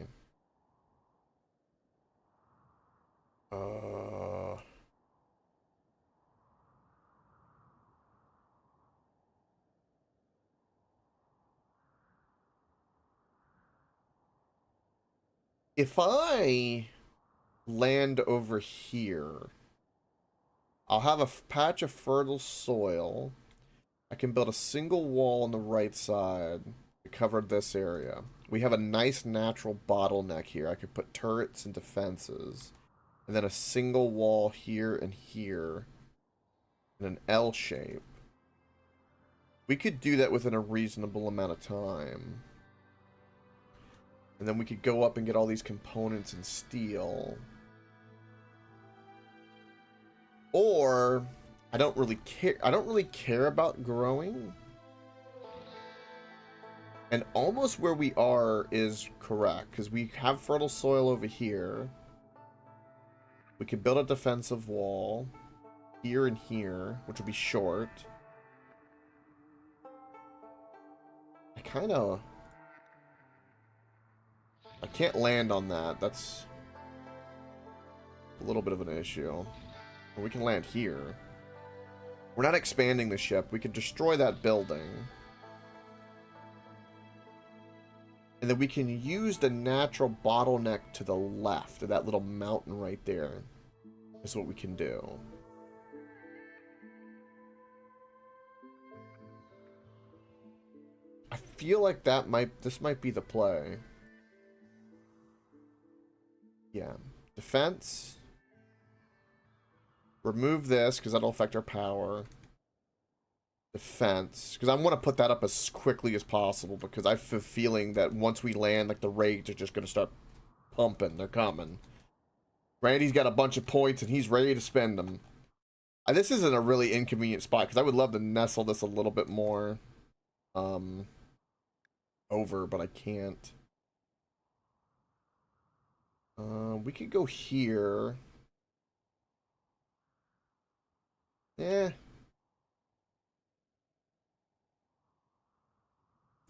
If I land over here, I'll have a patch of fertile soil. I can build a single wall on the right side to cover this area. We have a nice natural bottleneck here. I could put turrets and defenses. And then a single wall here and here. In an L shape. We could do that within a reasonable amount of time. And then we could go up and get all these components and steel. Or I don't really care about growing. And almost where we are is correct, because we have fertile soil over here. We could build a defensive wall here and here, which will be short. I can't land on that. That's a little bit of an issue. Or we can land here. We're not expanding the ship. We could destroy that building. And then we can use the natural bottleneck to the left of that little mountain right there. Is what we can do. I feel like this might be the play. Yeah. Defense. Remove this, because that'll affect our power. Defense. Because I want to put that up as quickly as possible, because I have a feeling that once we land, like, the raids are just going to start pumping. They're coming. Randy's got a bunch of points, and he's ready to spend them. This isn't a really inconvenient spot, because I would love to nestle this a little bit more. over, but I can't. We could go here. Yeah.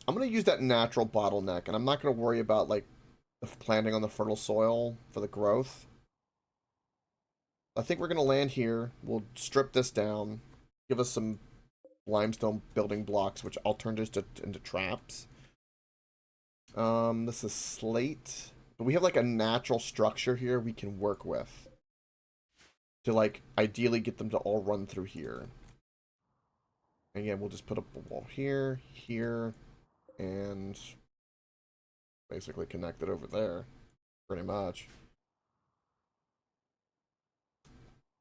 I'm going to use that natural bottleneck, and I'm not going to worry about, like, the planting on the fertile soil for the growth. I think we're going to land here. We'll strip this down. Give us some limestone building blocks, which I'll turn just into traps. This is slate. But we have, like, a natural structure here we can work with. To, like, ideally get them to all run through here. And yeah, we'll just put up a wall here, here, and basically connect it over there. Pretty much.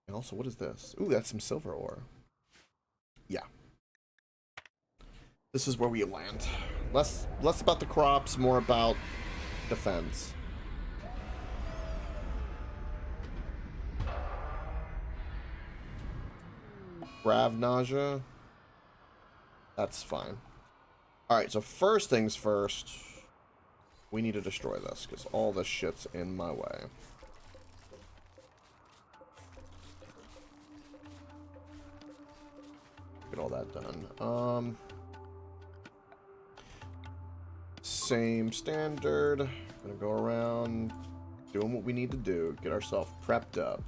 And also, what is this? Ooh, that's some silver ore. Yeah. This is where we land. Less about the crops, more about defense. Grav nausea. That's fine. Alright, so first things first. We need to destroy this, because all this shit's in my way. Get all that done. Same standard. Gonna go around doing what we need to do. Get ourselves prepped up.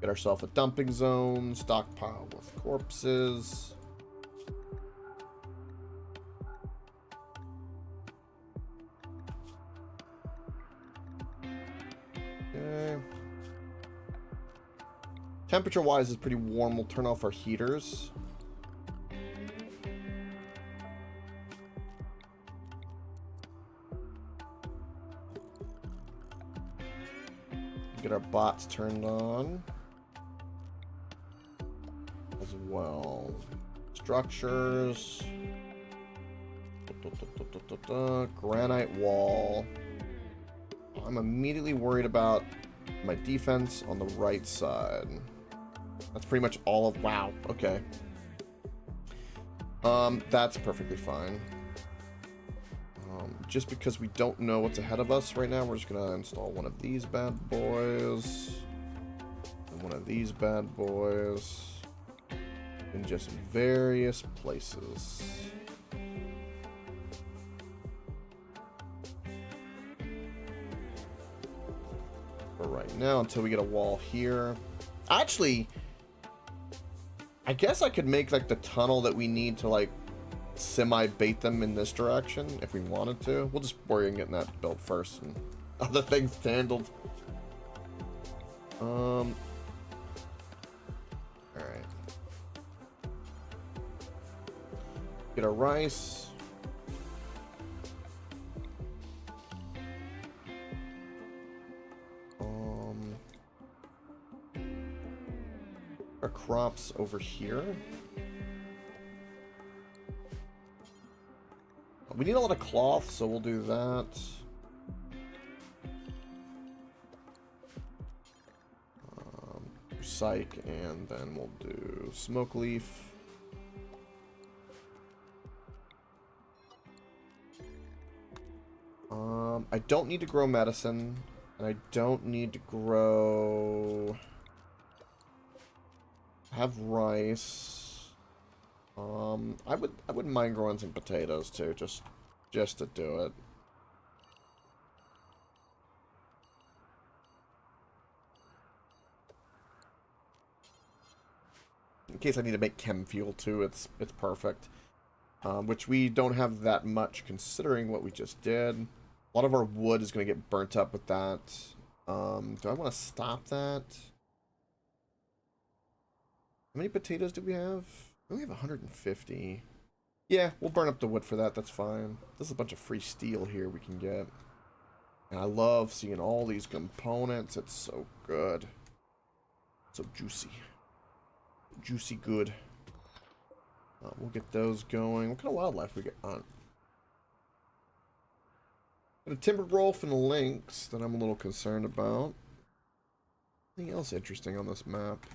Get ourselves a dumping zone. Stockpile with corpses. Okay. Temperature-wise, is pretty warm. We'll turn off our heaters. Get our bots turned on as well. Structures. Granite wall. I'm immediately worried about my defense on the right side. That's pretty much all of... Wow, okay. That's perfectly fine. Just because we don't know what's ahead of us right now, we're just gonna install one of these bad boys. And one of these bad boys. In just various places. For right now, until we get a wall here. Actually, I guess I could make, like, the tunnel that we need to, like, semi-bait them in this direction if we wanted to. We'll just worry on getting that built first and other things handled. Alright. Get our rice. Our crops over here. We need a lot of cloth, so we'll do that. Psych, and then we'll do smoke leaf. I don't need to grow medicine, and I don't need to grow... have rice. I wouldn't mind growing some potatoes too, just to do it. In case I need to make chem fuel too, it's perfect. Which we don't have that much considering what we just did. A lot of our wood is going to get burnt up with that. Do I want to stop that? How many potatoes do we have? We only have 150. Yeah, we'll burn up the wood for that. That's fine. There's a bunch of free steel here we can get. And I love seeing all these components. It's so good. So juicy. Juicy good. We'll get those going. What kind of wildlife we get on? Got a timber wolf and a lynx that I'm a little concerned about. Anything else interesting on this map?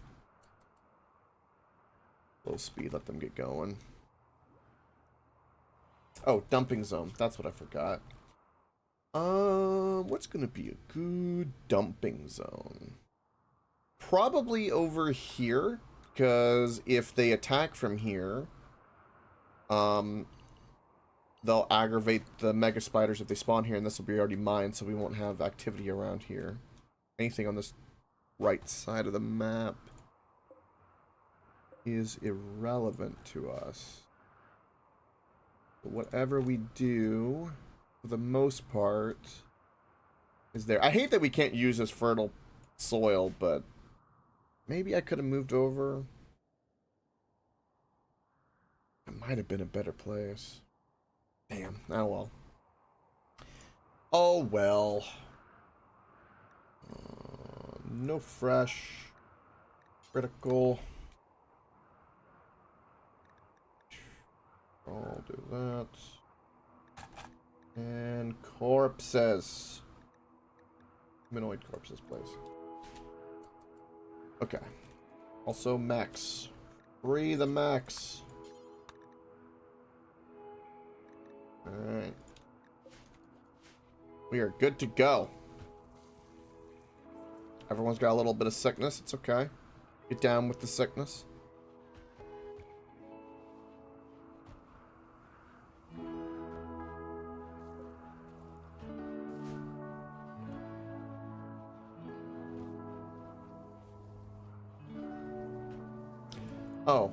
Low speed, let them get going. Oh, dumping zone. That's what I forgot. What's gonna be a good dumping zone? Probably over here, because if they attack from here, they'll aggravate the mega spiders if they spawn here, and this will be already mined, so we won't have activity around here. Anything on this right side of the map is irrelevant to us. But whatever we do, for the most part, is there. I hate that we can't use this fertile soil, but maybe I could have moved over. It might have been a better place. Damn. Oh well. Oh well. No fresh. Critical. I'll do that. And corpses. Humanoid corpses, please. Okay. Also mechs. Free the mechs. Alright. We are good to go. Everyone's got a little bit of sickness. It's okay. Get down with the sickness. Oh,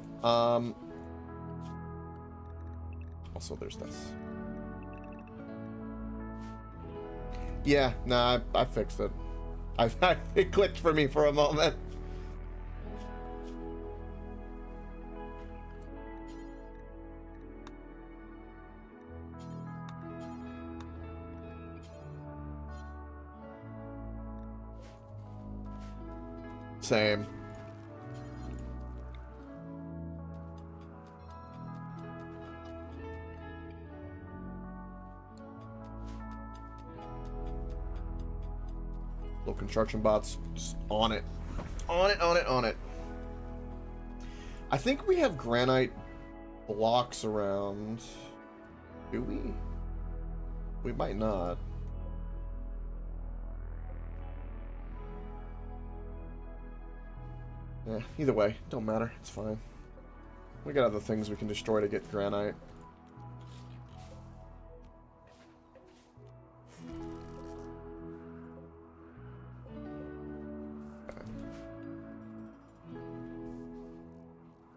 also there's this. Yeah, nah, I fixed it. It clicked for me for a moment. Same. Little construction bots just on it. On it, on it, on it. I think we have granite blocks around. Do we? We might not. Yeah, either way, don't matter. It's fine. We got other things we can destroy to get granite.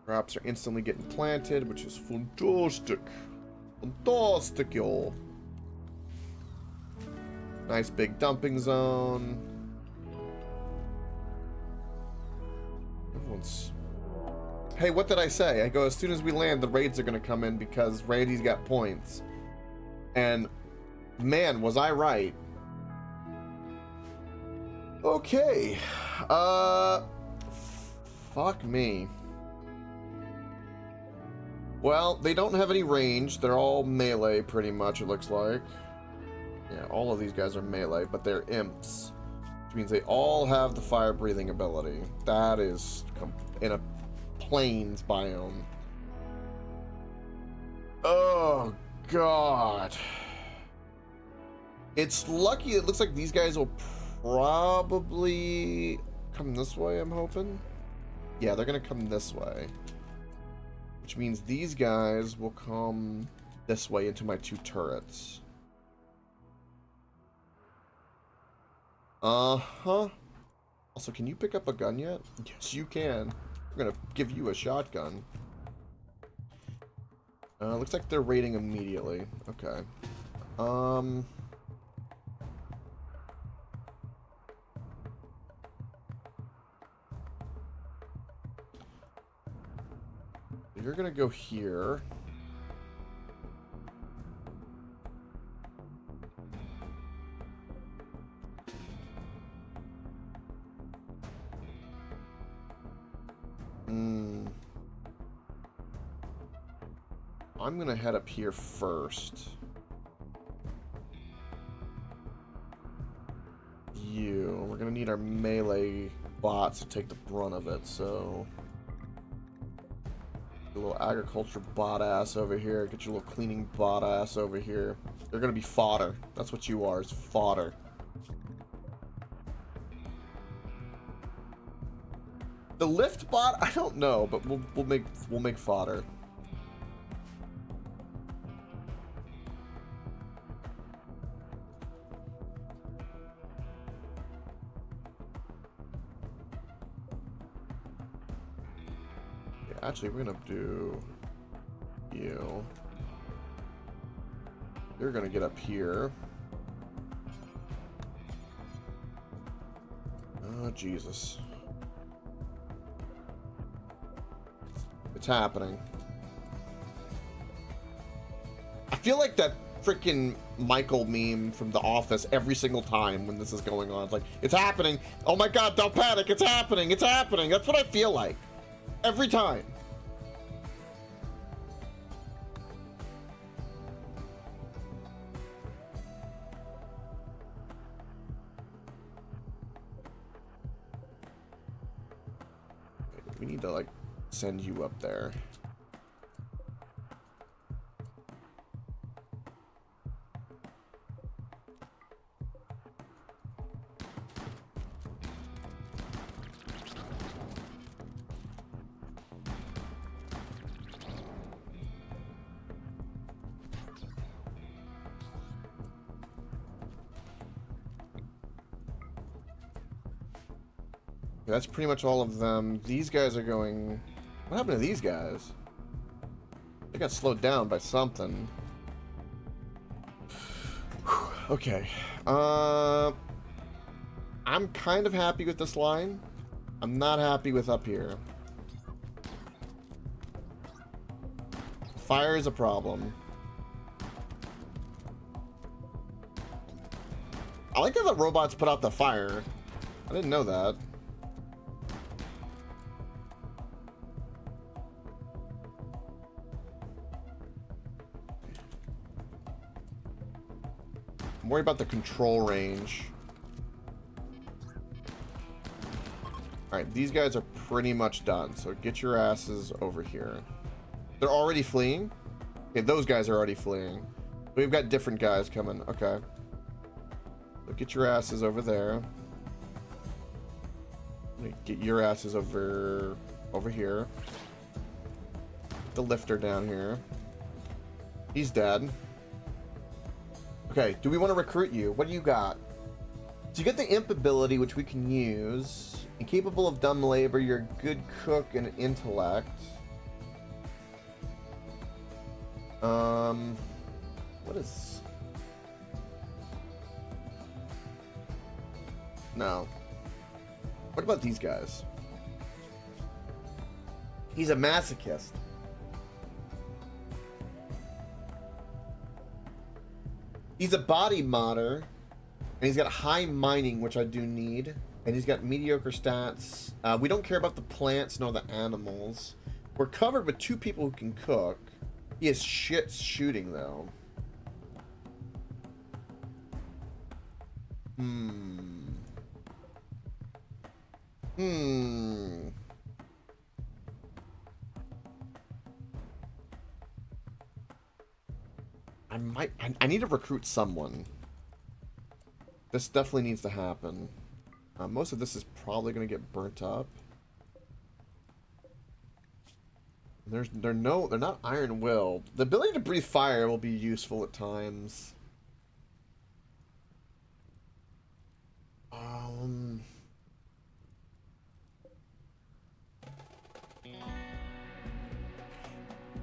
Crops are instantly getting planted, which is fantastic. Fantastic, y'all. Nice big dumping zone. Everyone's... Hey, what did I say? I go, as soon as we land, the raids are going to come in because Randy's got points. And, man, was I right. Okay. Fuck me. Well, they don't have any range. They're all melee, pretty much, it looks like. Yeah, all of these guys are melee, but they're imps. Which means they all have the fire-breathing ability. That is in a plains biome. Oh, God. It's lucky. It looks like these guys will probably come this way, I'm hoping. Yeah, they're going to come this way. Which means these guys will come this way into my two turrets. Uh-huh. Also, can you pick up a gun yet? Yes, you can. I'm gonna give you a shotgun. Looks like they're raiding immediately. Okay. You're gonna go here. I'm gonna head up here first. We're gonna need our melee bots to take the brunt of it, so... Your little agriculture bot ass over here. Get your little cleaning bot ass over here. You're gonna be fodder. That's what you are, is fodder. The lift bot, I don't know, but we'll make fodder. Yeah, actually, we're gonna do you. You're gonna get up here. Oh, Jesus. It's happening. I feel like that freaking Michael meme from The Office every single time when this is going on. It's like, it's happening. Oh my God, don't panic. It's happening. It's happening. That's what I feel like. Every time. We need to, like, send you up there. That's pretty much all of them. These guys are going... What happened to these guys? They got slowed down by something. Okay. I'm kind of happy with this line. I'm not happy with up here. Fire is a problem. I like how the robots put out the fire. I didn't know that. I'm worried about the control range. Alright, these guys are pretty much done, so get your asses over here. They're already fleeing? Okay, those guys are already fleeing. We've got different guys coming. Okay. So get your asses over there. Get your asses over here. The lifter down here. He's dead. Okay, do we want to recruit you? What do you got? So you get the imp ability, which we can use. Incapable of dumb labor, you're a good cook and intellect. What is... No. What about these guys? He's a masochist. He's a body modder, and he's got high mining, which I do need, and he's got mediocre stats. We don't care about the plants nor the animals. We're covered with 2 people who can cook. He has shit shooting, though. I need to recruit someone. This definitely needs to happen. Most of this is probably going to get burnt up. They're not iron-willed. The ability to breathe fire will be useful at times.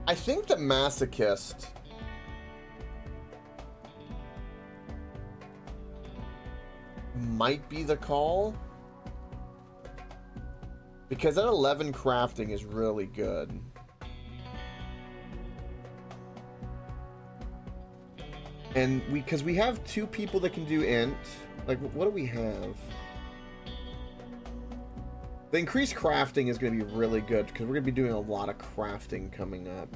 I think the masochist might be the call, because that 11 crafting is really good. And because we have 2 people that can do int. Like, what do we have? The increased crafting is going to be really good, because we're going to be doing a lot of crafting coming up.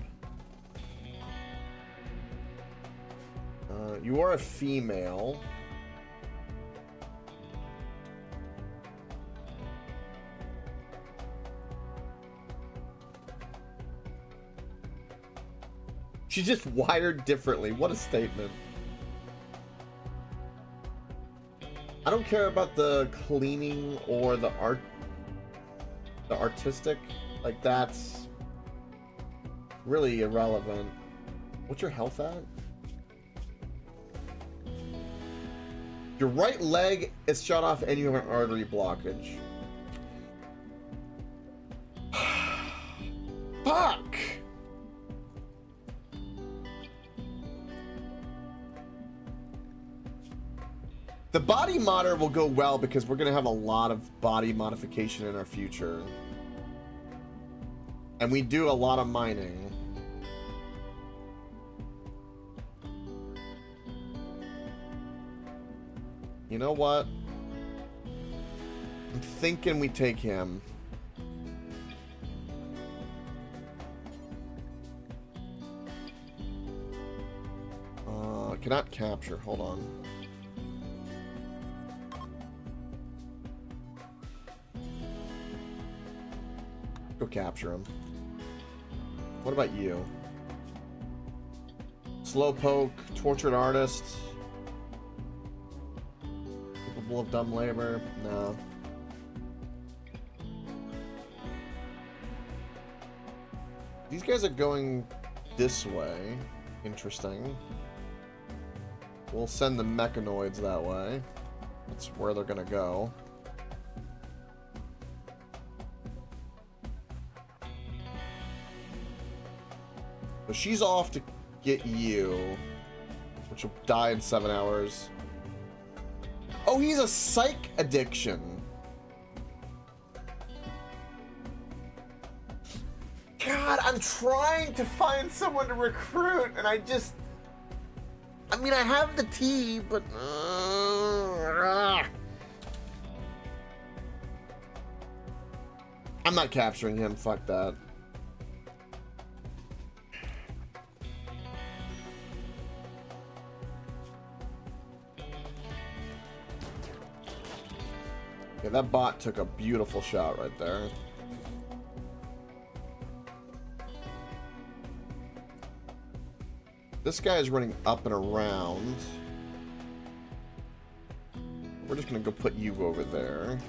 You are a female. She's just wired differently. What a statement. I don't care about the cleaning or the artistic. Like, that's really irrelevant. What's your health at? Your right leg is shut off and you have an artery blockage. Fuck! The body modder will go well because we're going to have a lot of body modification in our future. And we do a lot of mining. You know what? I'm thinking we take him. Cannot capture. Hold on. Go capture him. What about you? Slowpoke, tortured artist. Capable of dumb labor. No. These guys are going this way. Interesting. We'll send the mechanoids that way. That's where they're gonna go. So she's off to get you, which will die in 7 hours. Oh, he's a psych addiction. God, I'm trying to find someone to recruit, and I mean, I have the tea, but... I'm not capturing him, fuck that. Yeah, that bot took a beautiful shot right there. This guy is running up and around. We're just gonna go put you over there.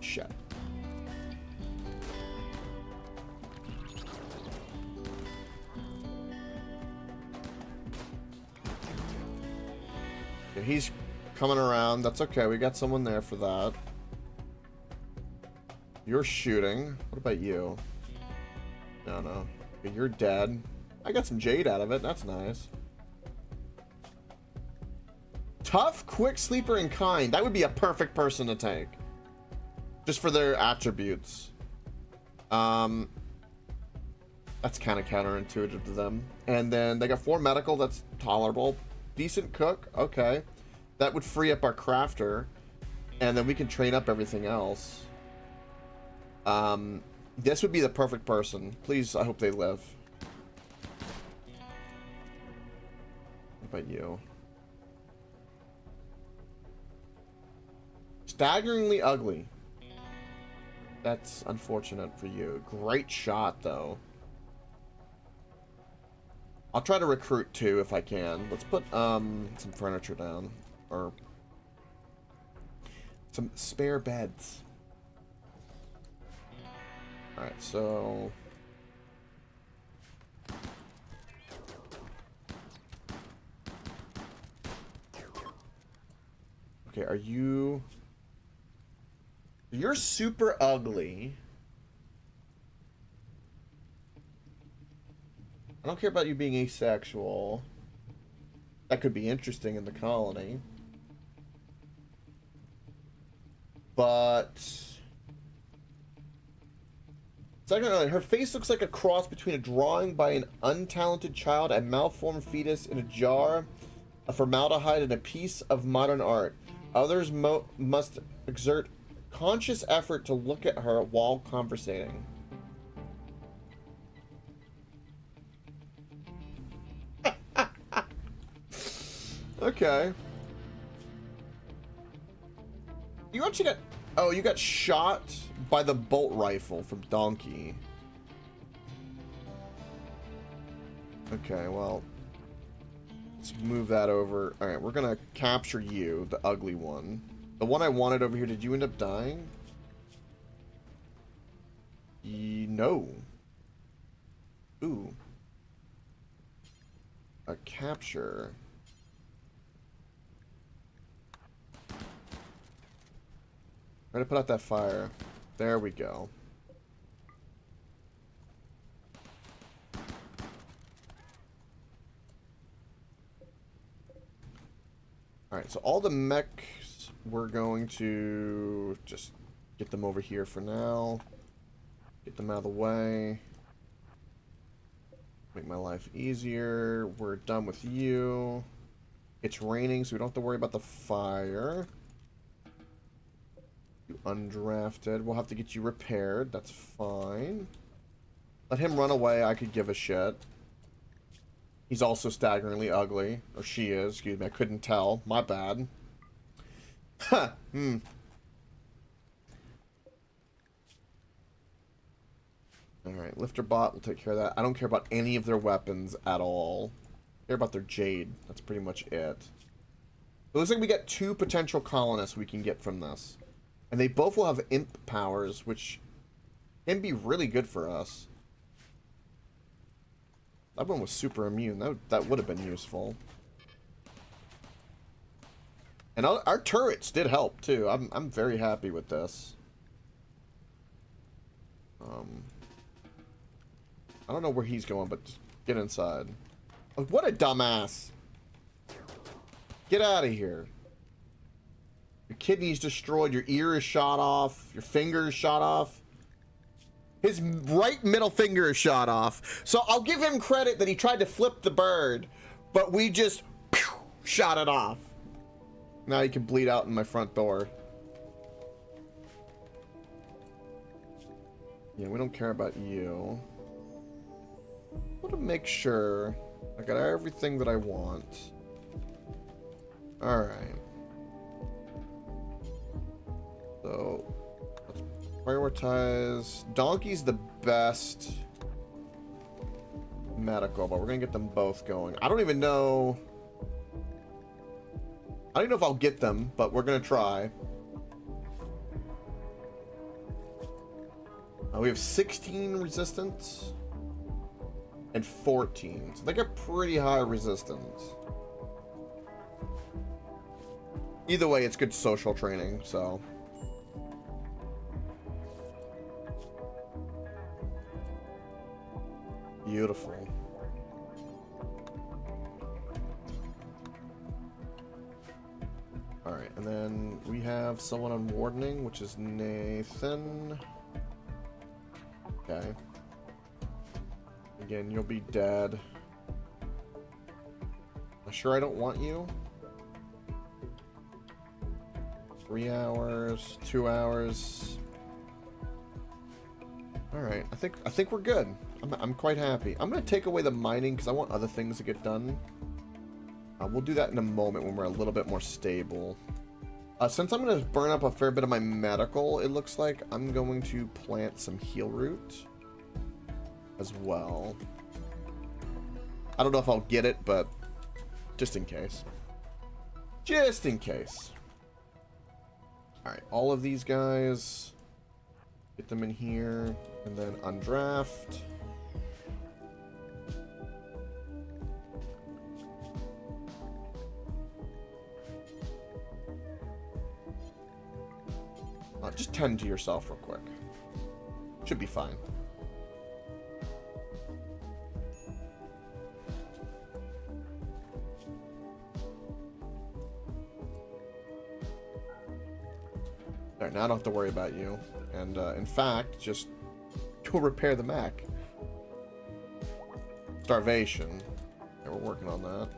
Shit. He's coming around. That's okay. We got someone there for that. You're shooting. What about you? No. Okay, you're dead. I got some jade out of it. That's nice. Tough, quick sleeper, and kind. That would be a perfect person to take. Just for their attributes. That's kind of counterintuitive to them. And then they got 4 medical. That's tolerable. Decent cook. Okay. That would free up our crafter. And then we can train up everything else. This would be the perfect person. Please, I hope they live. What about you? Staggeringly ugly. That's unfortunate for you. Great shot, though. I'll try to recruit too if I can. Let's put some furniture down. Or some spare beds. Alright, so... Okay, are you... You're super ugly. I don't care about you being asexual. That could be interesting in the colony. But... Secondly, her face looks like a cross between a drawing by an untalented child, a malformed fetus in a jar of formaldehyde, and a piece of modern art. Others must exert conscious effort to look at her while conversating. Okay. You actually got... Oh, you got shot by the bolt rifle from Donkey. Okay, well... Let's move that over. Alright, we're gonna capture you, the ugly one. The one I wanted over here, did you end up dying? No. Ooh. A capture. Try to put out that fire. There we go. Alright, so all the mechs, we're going to just get them over here for now. Get them out of the way. Make my life easier. We're done with you. It's raining, so we don't have to worry about the fire. You undrafted. We'll have to get you repaired. That's fine. Let him run away. I could give a shit. He's also staggeringly ugly. Or she is. Excuse me. I couldn't tell. My bad. Huh. Alright. Lifter bot will take care of that. I don't care about any of their weapons at all. I care about their jade. That's pretty much it. It looks like we got 2 potential colonists we can get from this. And they both will have imp powers, which can be really good for us. That one was super immune. That would have been useful. And our turrets did help too. I'm very happy with this. I don't know where he's going, but just get inside. Oh, what a dumbass! Get out of here. Your kidney's destroyed. Your ear is shot off. Your finger is shot off. His right middle finger is shot off. So I'll give him credit that he tried to flip the bird, but we just shot it off. Now he can bleed out in my front door. Yeah, we don't care about you. I want to make sure I got everything that I want. Alright. So, let's prioritize. Donkey's the best medical, but we're gonna get them both going. I don't even know if I'll get them, but we're gonna try. We have 16 resistance and 14, so they got pretty high resistance. Either way, it's good social training, so. Beautiful. Alright, and then we have someone on wardening, which is Nathan. Okay. Again, you'll be dead. I'm sure I don't want you. 3 hours, 2 hours. Alright, I think we're good. I'm quite happy. I'm going to take away the mining because I want other things to get done. We'll do that in a moment when we're a little bit more stable. Since I'm going to burn up a fair bit of my medical, it looks like I'm going to plant some heal root as well. I don't know if I'll get it, but just in case. Just in case. Alright, all of these guys, get them in here, and then undraft. Just tend to yourself real quick. Should be fine. Alright, now I don't have to worry about you. And, in fact, just go repair the mech. Starvation. Yeah, we're working on that.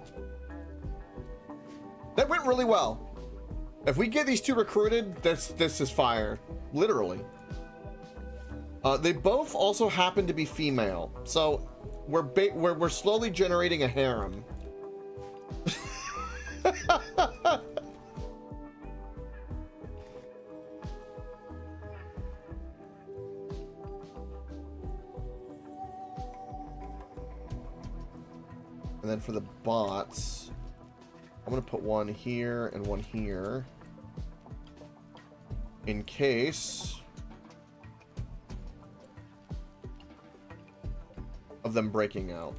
That went really well. If we get these 2 recruited, this is fire. Literally. They both also happen to be female. So, we're slowly generating a harem. And then for the bots, I'm going to put one here and one here. In case of them breaking out.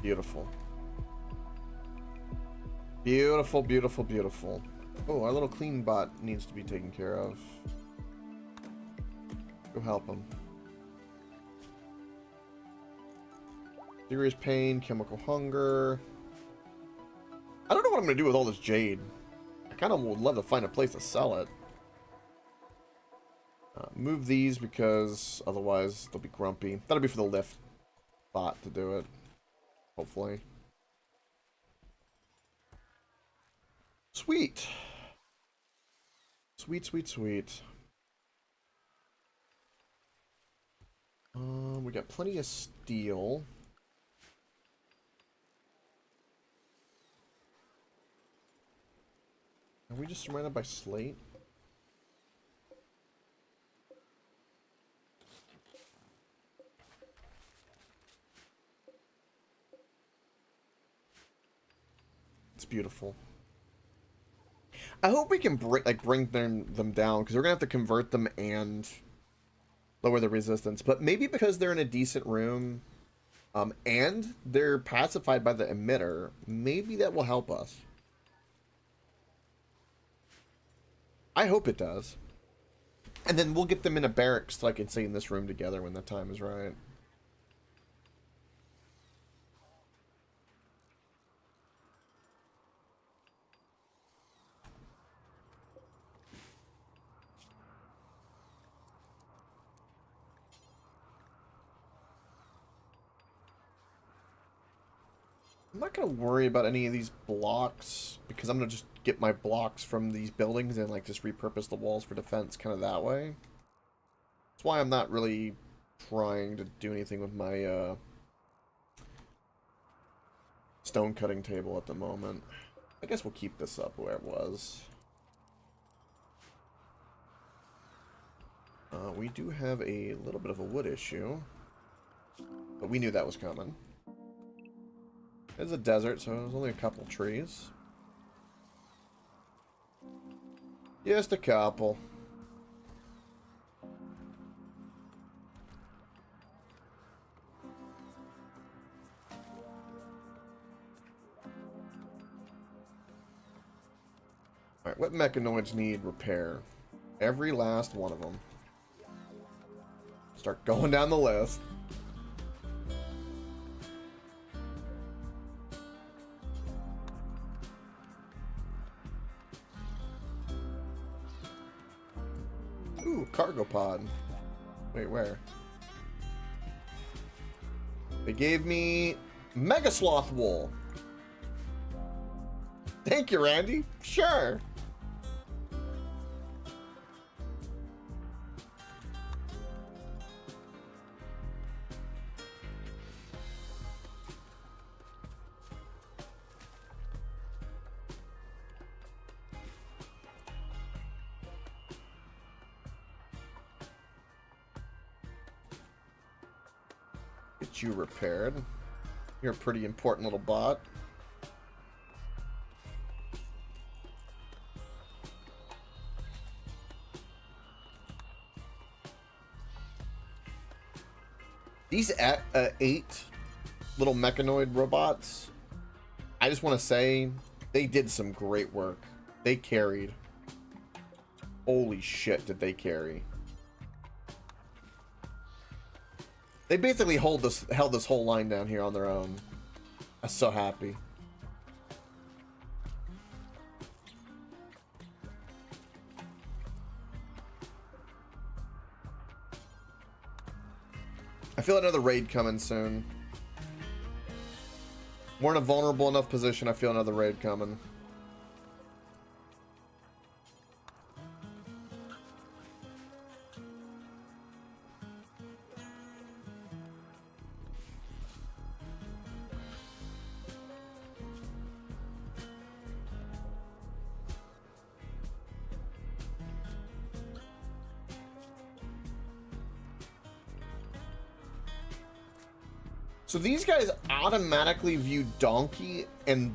Beautiful. Beautiful, beautiful, beautiful. Oh, our little clean bot needs to be taken care of. Go help him. Serious pain, chemical hunger. I don't know what I'm going to do with all this jade. I kind of would love to find a place to sell it. Move these because otherwise they'll be grumpy. That'll be for the lift bot to do it. Hopefully. Sweet. Sweet, sweet, sweet. We got plenty of steel. Are we just surrounded by slate? It's beautiful. I hope we can bring them down, because we're gonna have to convert them and lower the resistance. But maybe because they're in a decent room, and they're pacified by the emitter, maybe that will help us. I hope it does. And then we'll get them in a barracks so I can stay in this room together when the time is right. I'm not going to worry about any of these blocks, because I'm going to just get my blocks from these buildings and like just repurpose the walls for defense kind of that way. That's why I'm not really trying to do anything with my stone cutting table at the moment. I guess we'll keep this up where it was. We do have a little bit of a wood issue, but we knew that was coming. It's a desert, so there's only a couple trees. Just a couple. Alright, what mechanoids need repair? Every last one of them. Start going down the list. Ooh, cargo pod. Wait, where? They gave me Mega Sloth wool. Thank you, Randy. Sure. Get you repaired. You're a pretty important little bot. These 8 little mechanoid robots, I just want to say, they did some great work. They carried. Holy shit, did they carry. They basically held this whole line down here on their own. I'm so happy. I feel another raid coming soon. We're in a vulnerable enough position, I feel another raid coming. So these guys automatically view Donkey and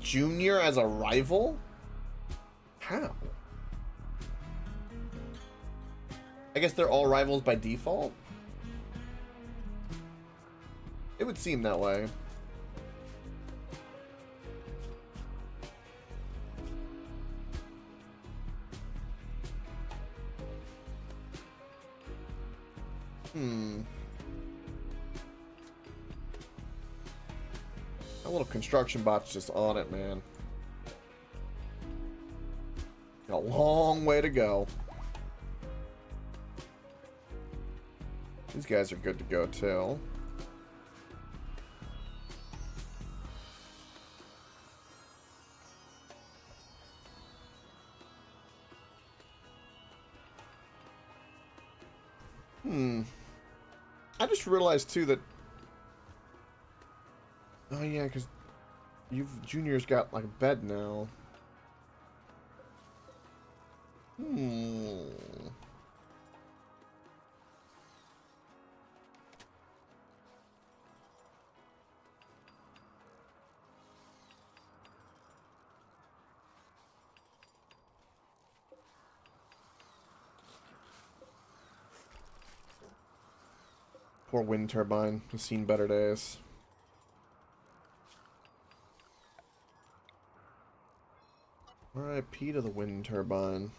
Junior as a rival? How? I guess they're all rivals by default? It would seem that way. That little construction bot's just on it, man. Got a long way to go. These guys are good to go, too. I just realized, too, that... Oh, yeah, because Junior's got, like, a bed now. Poor wind turbine has seen better days. RIP to the wind turbine.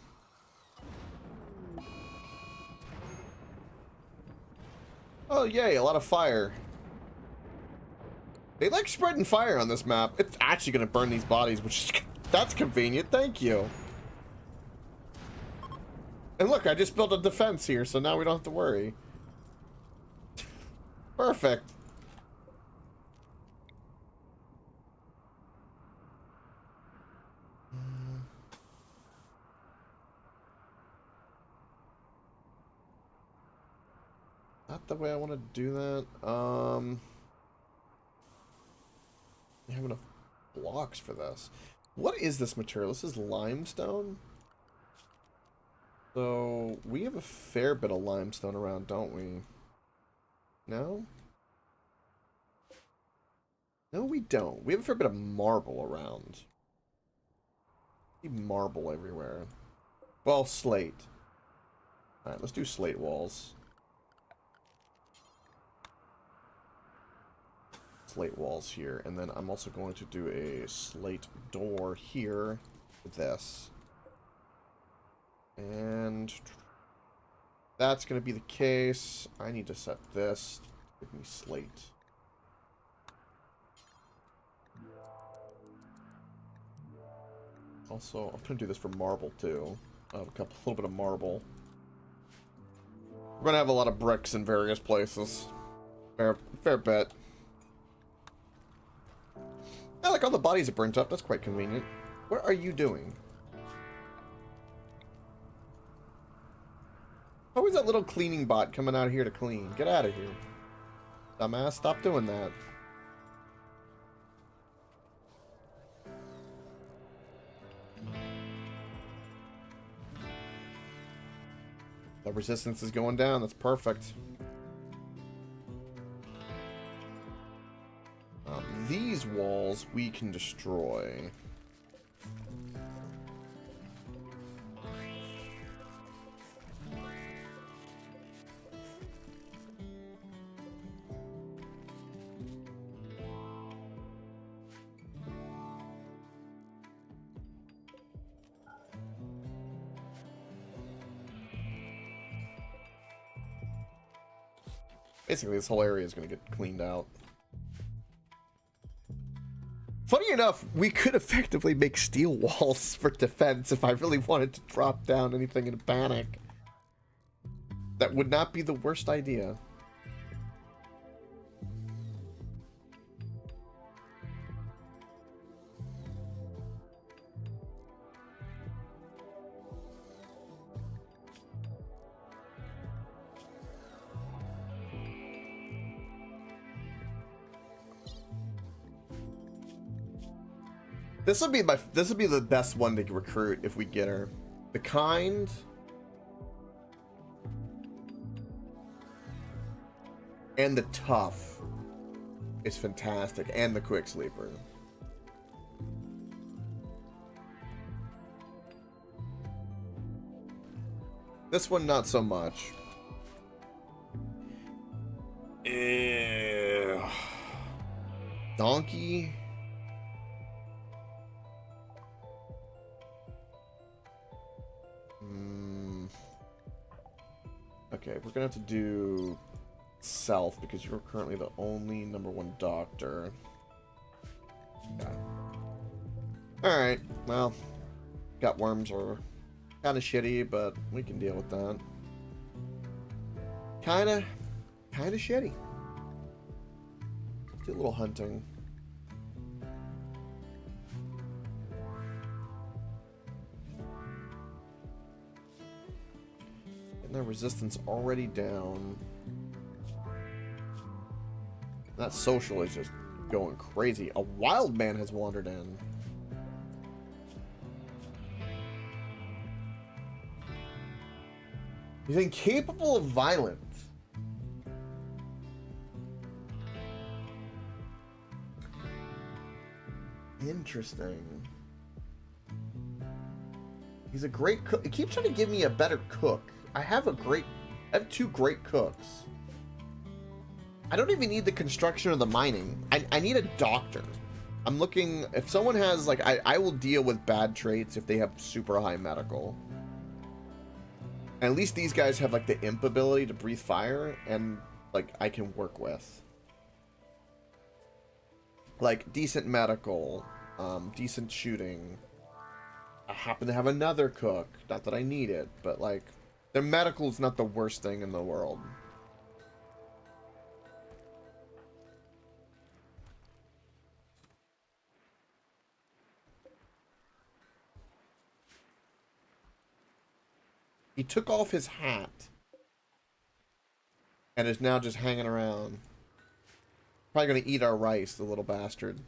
Oh, yay, a lot of fire. They like spreading fire on this map. It's actually going to burn these bodies, which is... That's convenient, thank you. And look, I just built a defense here, so now we don't have to worry. Perfect. Not the way I want to do that. I have enough blocks for this. What is this material? This is limestone? So, we have a fair bit of limestone around, don't we? No? No, we don't. We have a fair bit of marble around. We have marble everywhere. Well, slate. Alright, let's do slate walls. Slate walls here. And then I'm also going to do a slate door here with this. And that's going to be the case. I need to set this. Give me slate. Also, I'm going to do this for marble too. I have a little bit of marble. We're going to have a lot of bricks in various places. Fair bet. Yeah, like all the bodies are burnt up. That's quite convenient. What are you doing? How is that little cleaning bot coming out here to clean? Get out of here. Dumbass, stop doing that. The resistance is going down. That's perfect. These walls we can destroy. Basically, this whole area is going to get cleaned out. Funny enough, we could effectively make steel walls for defense if I really wanted to drop down anything in a panic. That would not be the worst idea. This would be the best one to recruit if we get her. The kind. And the tough. is fantastic, and the quick sleeper. This one, not so much. Donkey. Okay, we're gonna have to do Self because you're currently the only #1 doctor. Yeah. Alright, well, gut worms are kind of shitty, but we can deal with that. Kind of shitty. Let's do a little hunting. And their resistance already down. That social is just going crazy. A wild man has wandered in. He's incapable of violence. Interesting. He's a great cook. He keeps trying to give me a better cook. I have 2 great cooks. I don't even need the construction or the mining. I need a doctor. I'm looking, if someone has, like, I will deal with bad traits if they have super high medical. And at least these guys have, like, the imp ability to breathe fire, and, like, I can work with. Like, decent medical, decent shooting. I happen to have another cook. Not that I need it, but, like, their medical is not the worst thing in the world. He took off his hat and is now just hanging around. Probably going to eat our rice, the little bastard.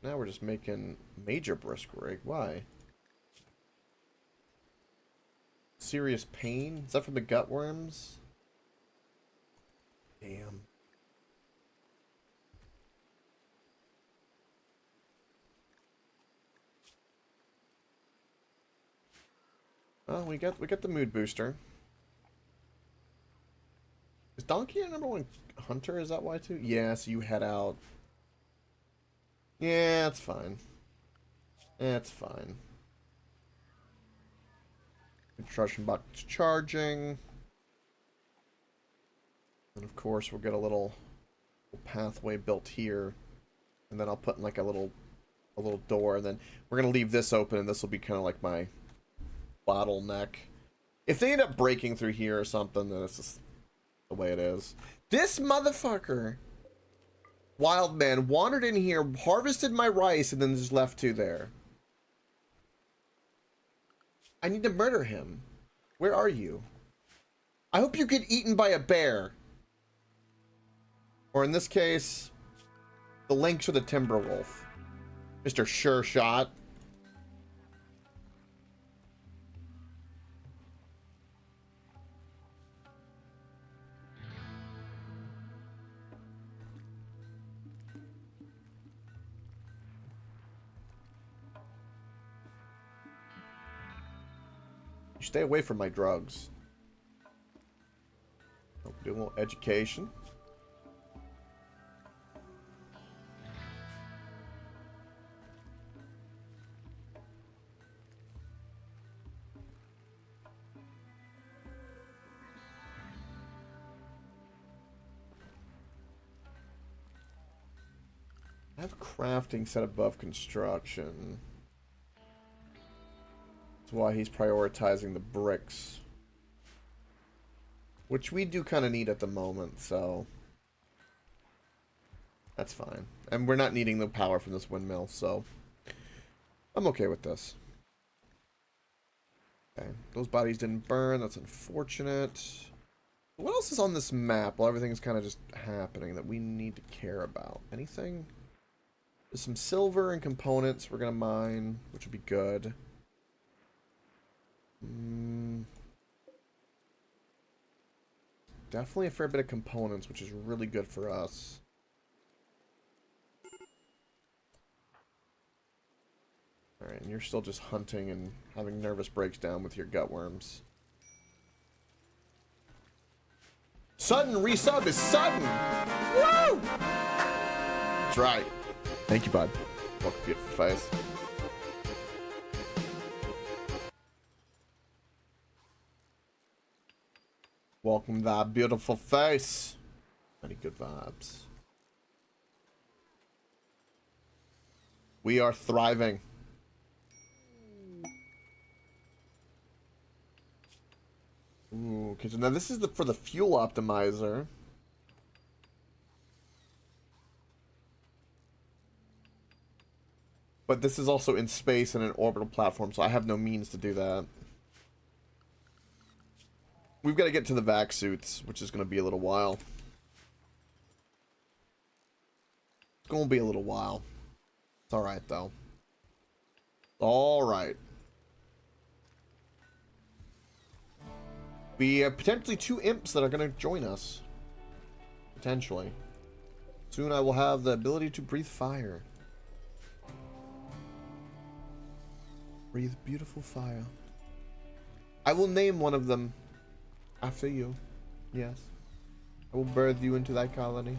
Now we're just making major brisk rig. Why? Serious pain? Is that from the gut worms? Damn. Well, we got the mood booster. Is Donkey our #1 hunter? Is that why too? Yeah, so you head out. Yeah, it's fine. It's fine. Construction box charging. And of course we'll get a little pathway built here. And then I'll put in like a little door, and then we're gonna leave this open, and this will be kind of like my bottleneck. If they end up breaking through here or something, then it's just the way it is. This motherfucker, wild man, wandered in here, harvested my rice, and then just left 2 there. I need to murder him. Where are you? I hope you get eaten by a bear. Or in this case, the lynx or the timber wolf. Mr. Sure Shot. You stay away from my drugs. I'll do a little education. I have crafting set above construction. That's why he's prioritizing the bricks. Which we do kind of need at the moment, so that's fine. And we're not needing the power from this windmill, so I'm okay with this. Okay, those bodies didn't burn. That's unfortunate. What else is on this map while everything is kind of just happening that we need to care about? Anything? There's some silver and components we're going to mine, which would be good. Definitely a fair bit of components, which is really good for us. Alright, and you're still just hunting and having nervous breakdown with your gutworms. Sudden resub is sudden! Woo! That's right. Thank you, bud. Welcome, beautiful face. Welcome, that beautiful face. Many good vibes. We are thriving. Ooh, okay, so now this is for the fuel optimizer. But this is also in space and an orbital platform, so I have no means to do that. We've got to get to the vac suits, which is going to be a little while. It's going to be a little while. It's alright, though. Alright. We have potentially 2 imps that are going to join us. Potentially. Soon I will have the ability to breathe fire. Breathe beautiful fire. I will name one of them after you. Yes. I will birth you into thy colony.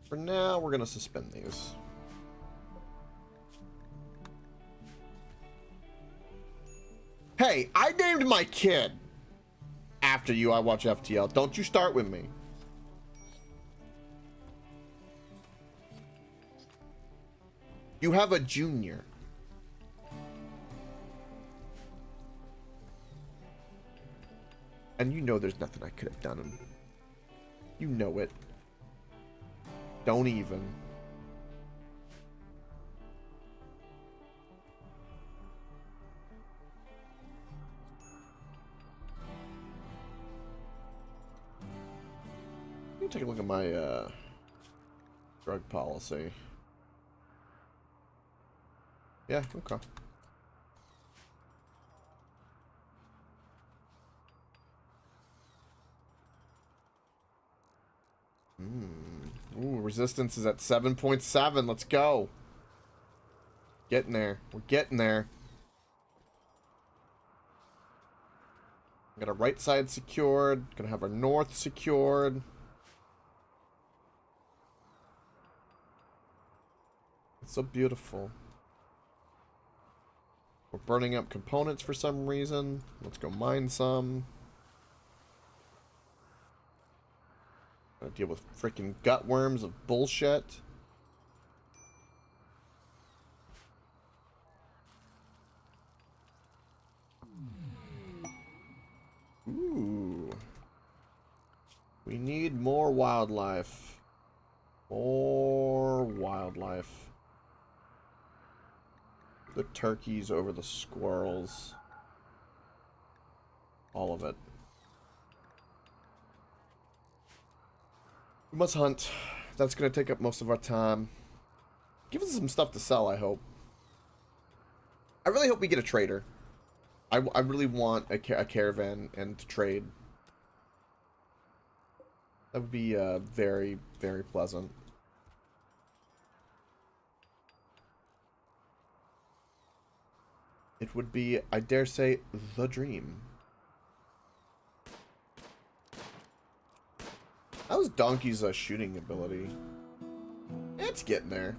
For now, we're going to suspend these. Hey, I named my kid after you. I watch FTL. Don't you start with me. You have a junior. And you know there's nothing I could have done. You know it. Don't even. Let me take a look at my drug policy. Yeah, okay. Ooh, resistance is at 7.7. Let's go. Getting there. We're getting there. Got our right side secured. Gonna have our north secured. It's so beautiful. We're burning up components for some reason. Let's go mine some. Gotta deal with freaking gutworms of bullshit. Ooh. We need more wildlife. More wildlife. The turkeys over the squirrels. All of it. We must hunt. That's going to take up most of our time. Give us some stuff to sell, I hope. I really hope we get a trader. I really want a caravan and to trade. That would be very, very pleasant. It would be, I dare say, the dream. How's Donkey's shooting ability? It's getting there.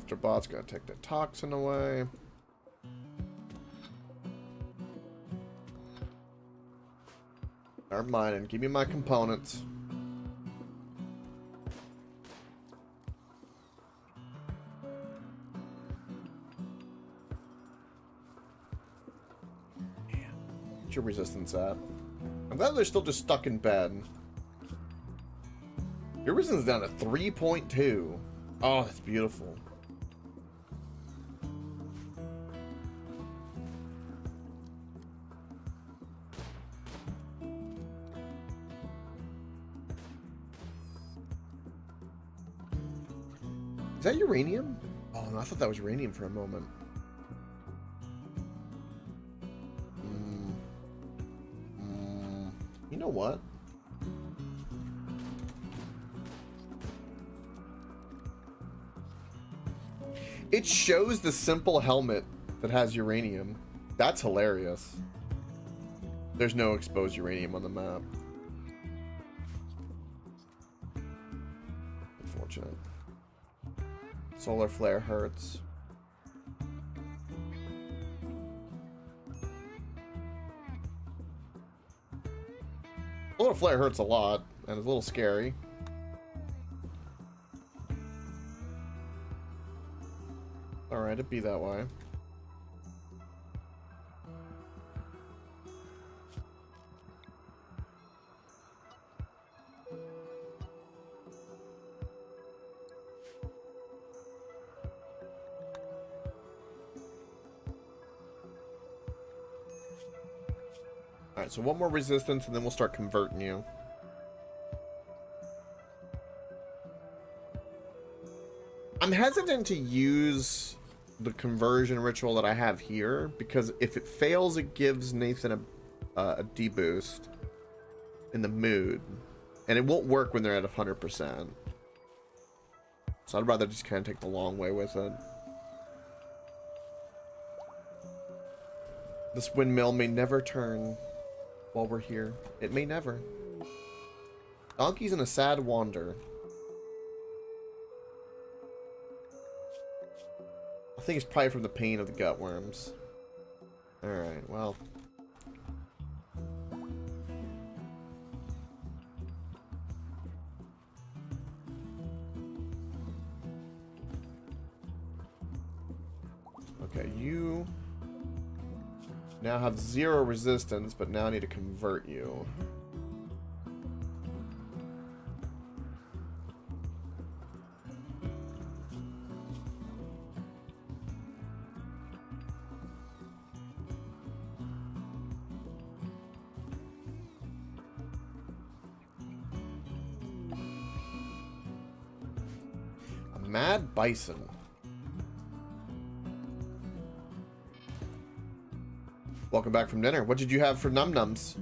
Booster bot's gonna take the toxin away. Start mining. Give me my components. What's your resistance at? I'm glad they're still just stuck in bed. Your resistance is down to 3.2. Oh, that's beautiful. Is that uranium? Oh, no, I thought that was uranium for a moment. You know what? It shows the simple helmet that has uranium. That's hilarious. There's no exposed uranium on the map. Unfortunate. Solar flare hurts. Solar flare hurts a lot, and it's a little scary. Alright, it'd be that way. Alright, so one more resistance and then we'll start converting you. I'm hesitant to use the conversion ritual that I have here because if it fails, it gives Nathan a deboost in the mood, and it won't work when they're at 100%. So I'd rather just kind of take the long way with it. This windmill may never turn while we're here. It may never. Donkey's in a sad wander. I think it's probably from the pain of the gut worms. Alright, well. Okay, you now have 0 resistance, but now I need to convert you. A mad bison. Welcome back from dinner. What did you have for num-nums?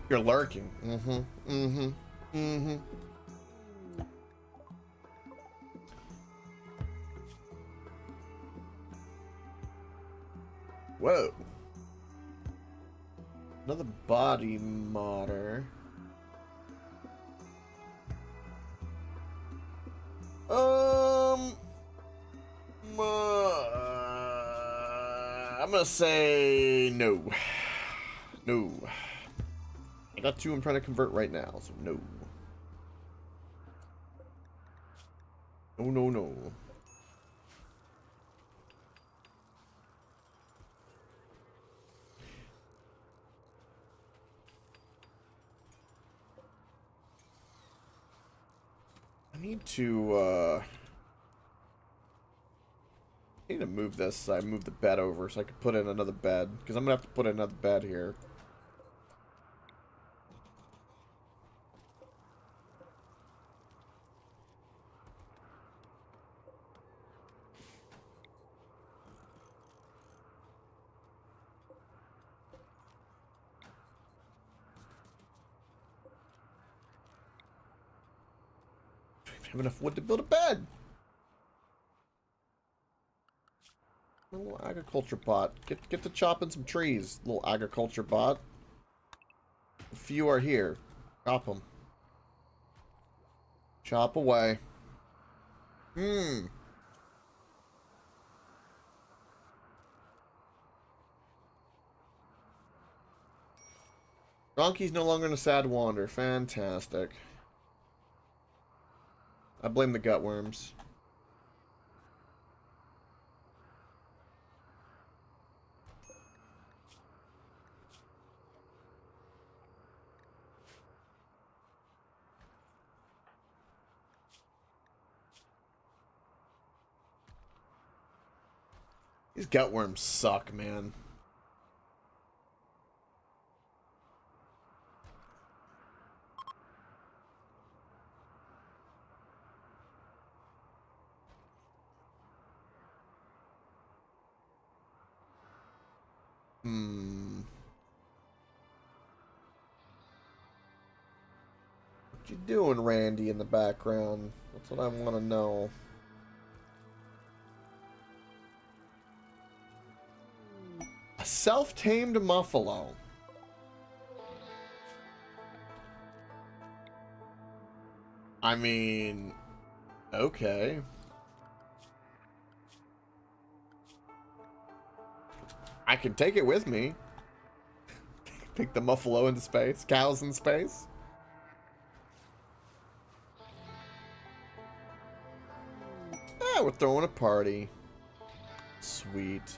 You're lurking. Whoa. Another body modder. I'm gonna say no. No. I got 2 I'm trying to convert right now, so no. No, no, no. I need to move this. So I move the bed over so I can put in another bed, because I'm gonna have to put in another bed here. have enough wood to build a bed. A little agriculture bot. Get to chopping some trees, little agriculture bot. A few are here. Chop them. Chop away. Donkey's no longer in a sad wander. Fantastic. I blame the gutworms. These gutworms suck, man. What you doing, Randy, in the background? That's what I want to know. A self-tamed muffalo. I mean, okay. I can take it with me. Take the muffalo into space. Cows in space. Ah, we're throwing a party. Sweet.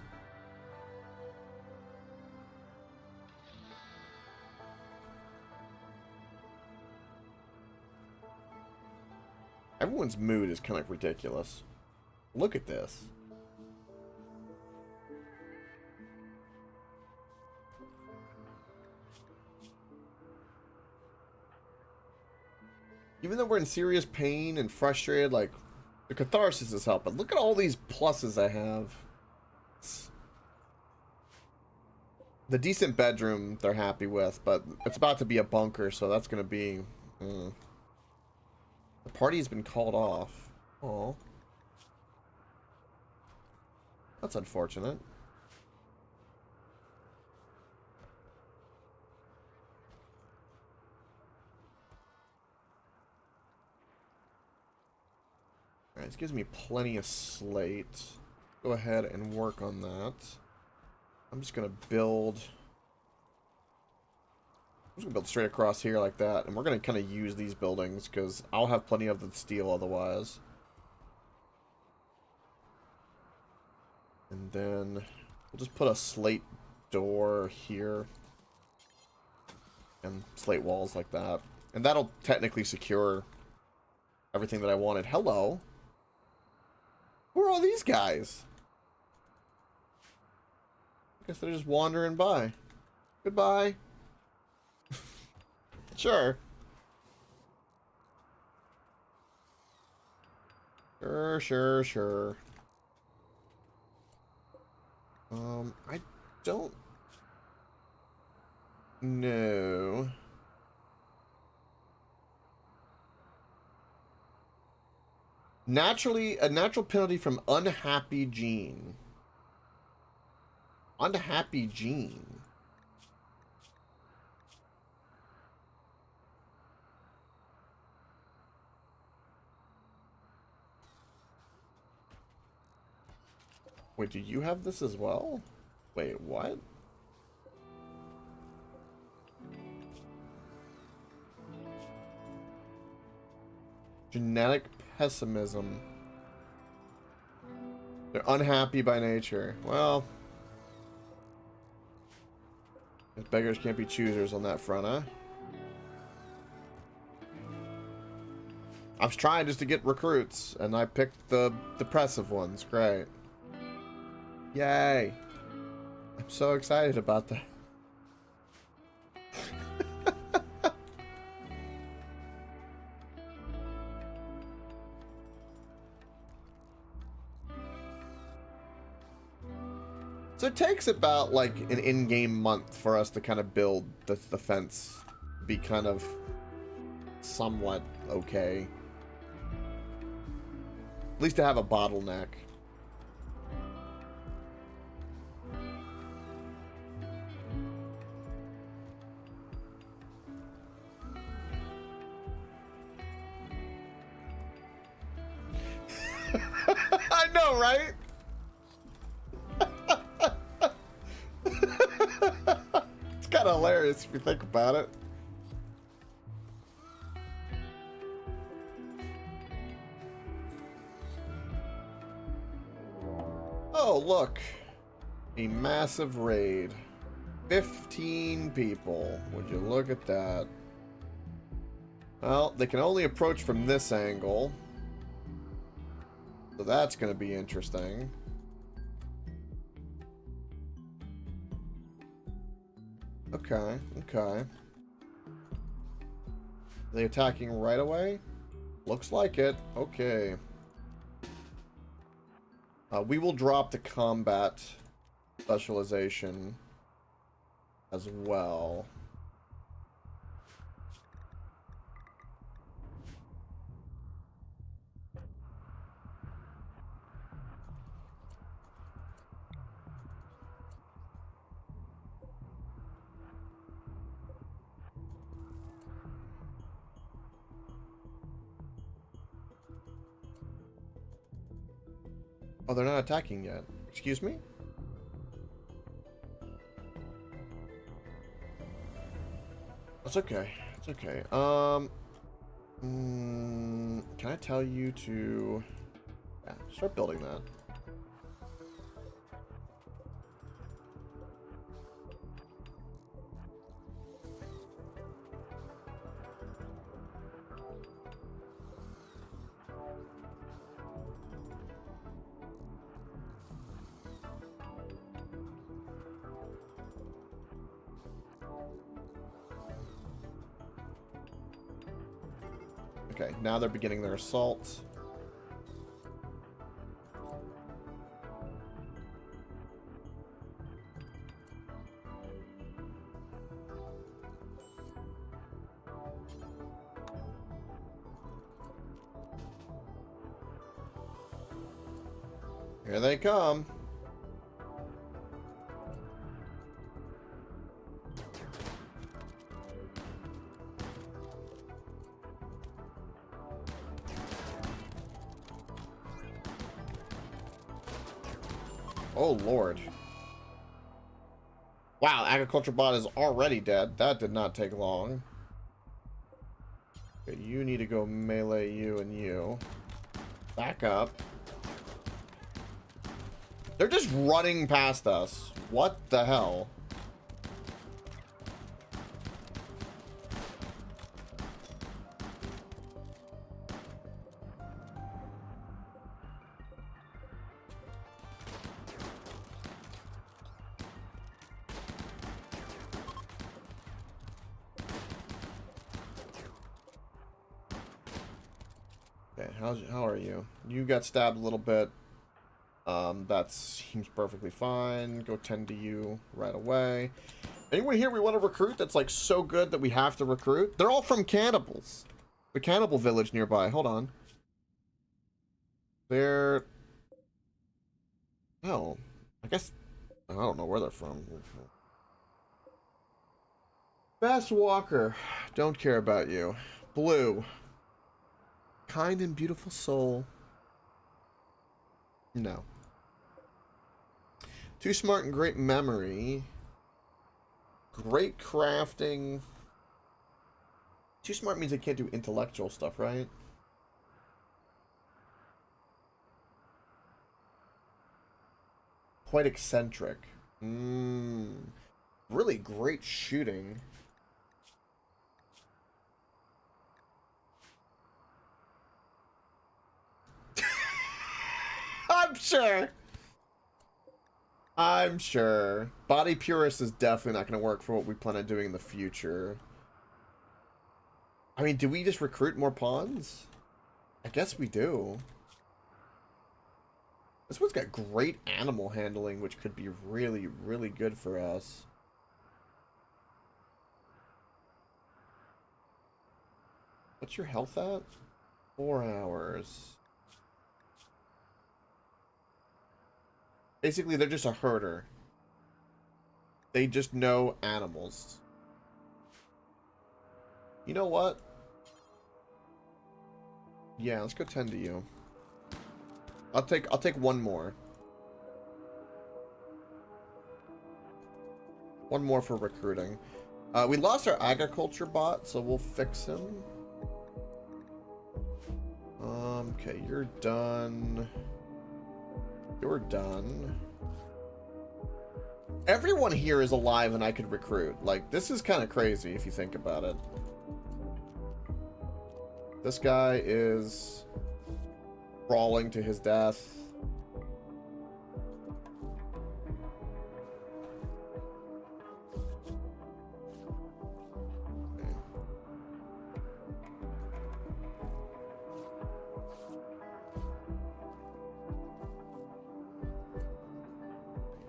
Everyone's mood is kind of ridiculous. Look at this. Even though we're in serious pain and frustrated, like, the catharsis is helping. Look at all these pluses I have. The decent bedroom they're happy with, but it's about to be a bunker, so that's going to be... The party's been called off. Oh, that's unfortunate. Alright, this gives me plenty of slate. Go ahead and work on that. I'm just gonna build... I'm just gonna build straight across here like that, and we're gonna kind of use these buildings because I'll have plenty of the steel otherwise. And then we'll just put a slate door here and slate walls like that, and that'll technically secure everything that I wanted. Hello, who are all these guys? I guess they're just wandering by. Goodbye. Sure. Sure. I don't know. Naturally, a natural penalty from unhappy gene. Unhappy gene. Wait, do you have this as well? Wait, what? Genetic pessimism. They're unhappy by nature. Well, beggars can't be choosers on that front, huh? I was trying just to get recruits, and I picked the depressive ones. Great. Yay. I'm so excited about that. So it takes about like an in-game month for us to kind of build the fence, be kind of somewhat okay. At least to have a bottleneck. I know, right? It's kind of hilarious if you think about it. Oh, look. A massive raid. 15 people. Would you look at that? Well, they can only approach from this angle. So that's going to be interesting. Okay, okay. Are they attacking right away? Looks like it. Okay. We will drop the combat specialization as well. Oh, they're not attacking yet. Excuse me? That's okay. It's okay. Can I tell you to... Yeah, start building that. Okay, now they're beginning their assault. Here they come. Oh, Lord. Wow, agriculture bot is already dead. That did not take long. Okay, you need to go melee you and you. Back up. They're just running past us. What the hell? Okay, how are you? You got stabbed a little bit. That seems perfectly fine. Go tend to you right away. Anyone here we want to recruit that's like so good that we have to recruit? They're all from cannibals. The cannibal village nearby. Hold on. They're... Oh, I guess... I don't know where they're from. Fast Walker. Don't care about you. Blue. Kind and beautiful soul. No. Too smart and great memory. Great crafting. Too smart means they can't do intellectual stuff, right? Quite eccentric. Really great shooting. I'm sure. I'm sure. Body Purist is definitely not going to work for what we plan on doing in the future. I mean, do we just recruit more pawns? I guess we do. This one's got great animal handling, which could be really, really good for us. What's your health at? 4 hours. Basically, they're just a herder. They just know animals. You know what? Yeah, let's go tend to you. I'll take one more. One more for recruiting. We lost our agriculture bot, so we'll fix him. Okay, you're done. You're done. Everyone here is alive and I could recruit. Like, this is kind of crazy if you think about it. This guy is crawling to his death.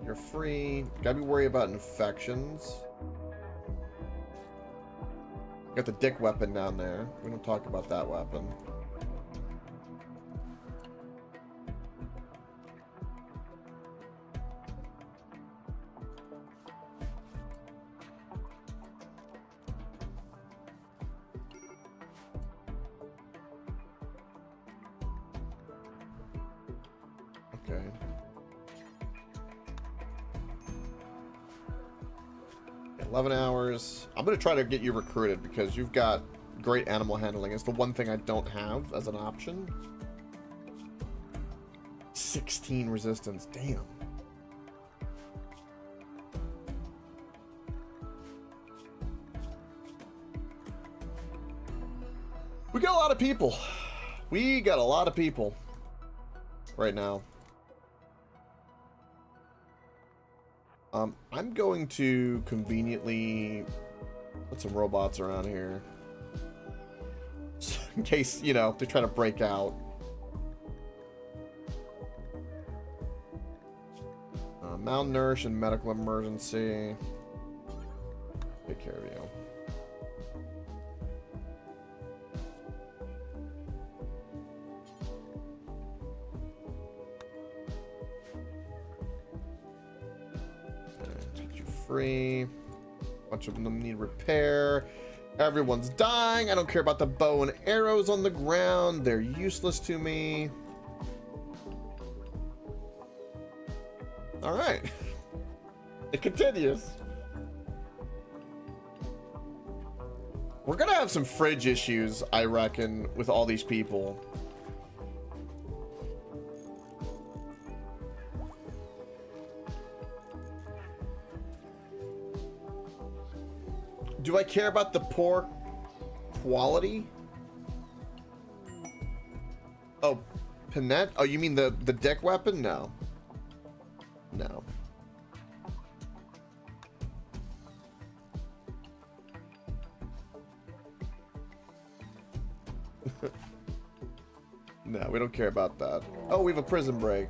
You're free. Gotta be worried about infections. Got the dick weapon down there. We don't talk about that weapon. Okay. Okay, 11 hours. I'm going to try to get you recruited because you've got great animal handling. It's the one thing I don't have as an option. 16 resistance. Damn. We got a lot of people. We got a lot of people right now. I'm going to conveniently put some robots around here. In case, you know, they try to break out. Malnourished and medical emergency. Take care of you. Free. A bunch of them need repair. Everyone's dying. I don't care about the bow and arrows on the ground. They're useless to me. All right. It continues. We're gonna have some fridge issues, I reckon, with all these people. Do I care about the poor quality? Oh, Pinette? Oh, you mean the deck weapon? No. No. No, we don't care about that. Oh, we have a prison break.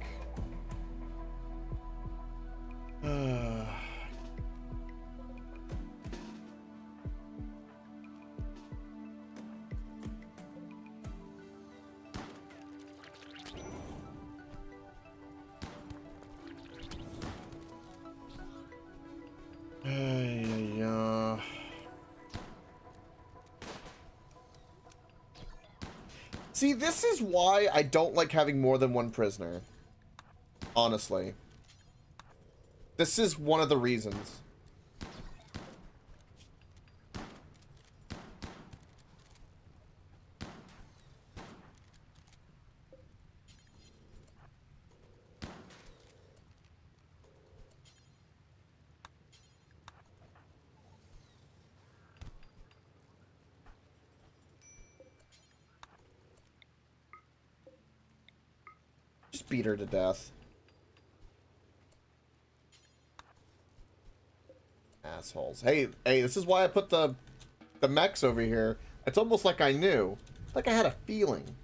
See, this is why I don't like having more than one prisoner. Honestly. This is one of the reasons. Beat her to death. Assholes. Hey, this is why I put the mechs over here. It's almost like I knew. Like I had a feeling. It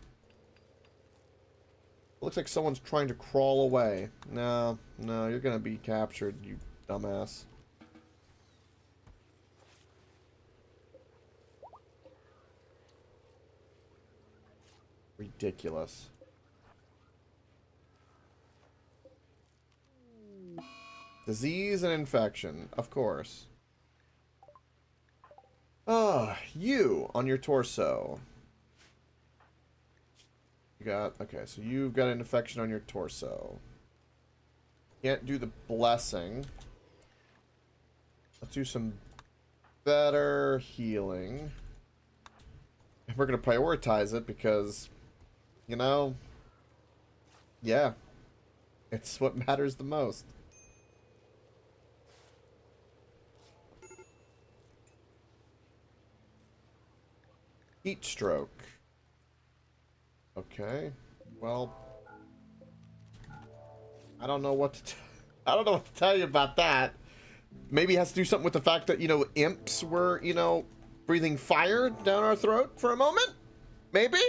looks like someone's trying to crawl away. No, you're gonna be captured, you dumbass. Ridiculous. Disease and infection, of course. Ah, you on your torso. You got, okay, so you've got an infection on your torso. Can't do the blessing. Let's do some better healing. And we're going to prioritize it because, you know, yeah, it's what matters the most. Heat stroke. Okay, well, I don't know what to I don't know what to tell you about that. Maybe it has to do something with the fact that, you know, imps were, you know, breathing fire down our throat for a moment? Maybe?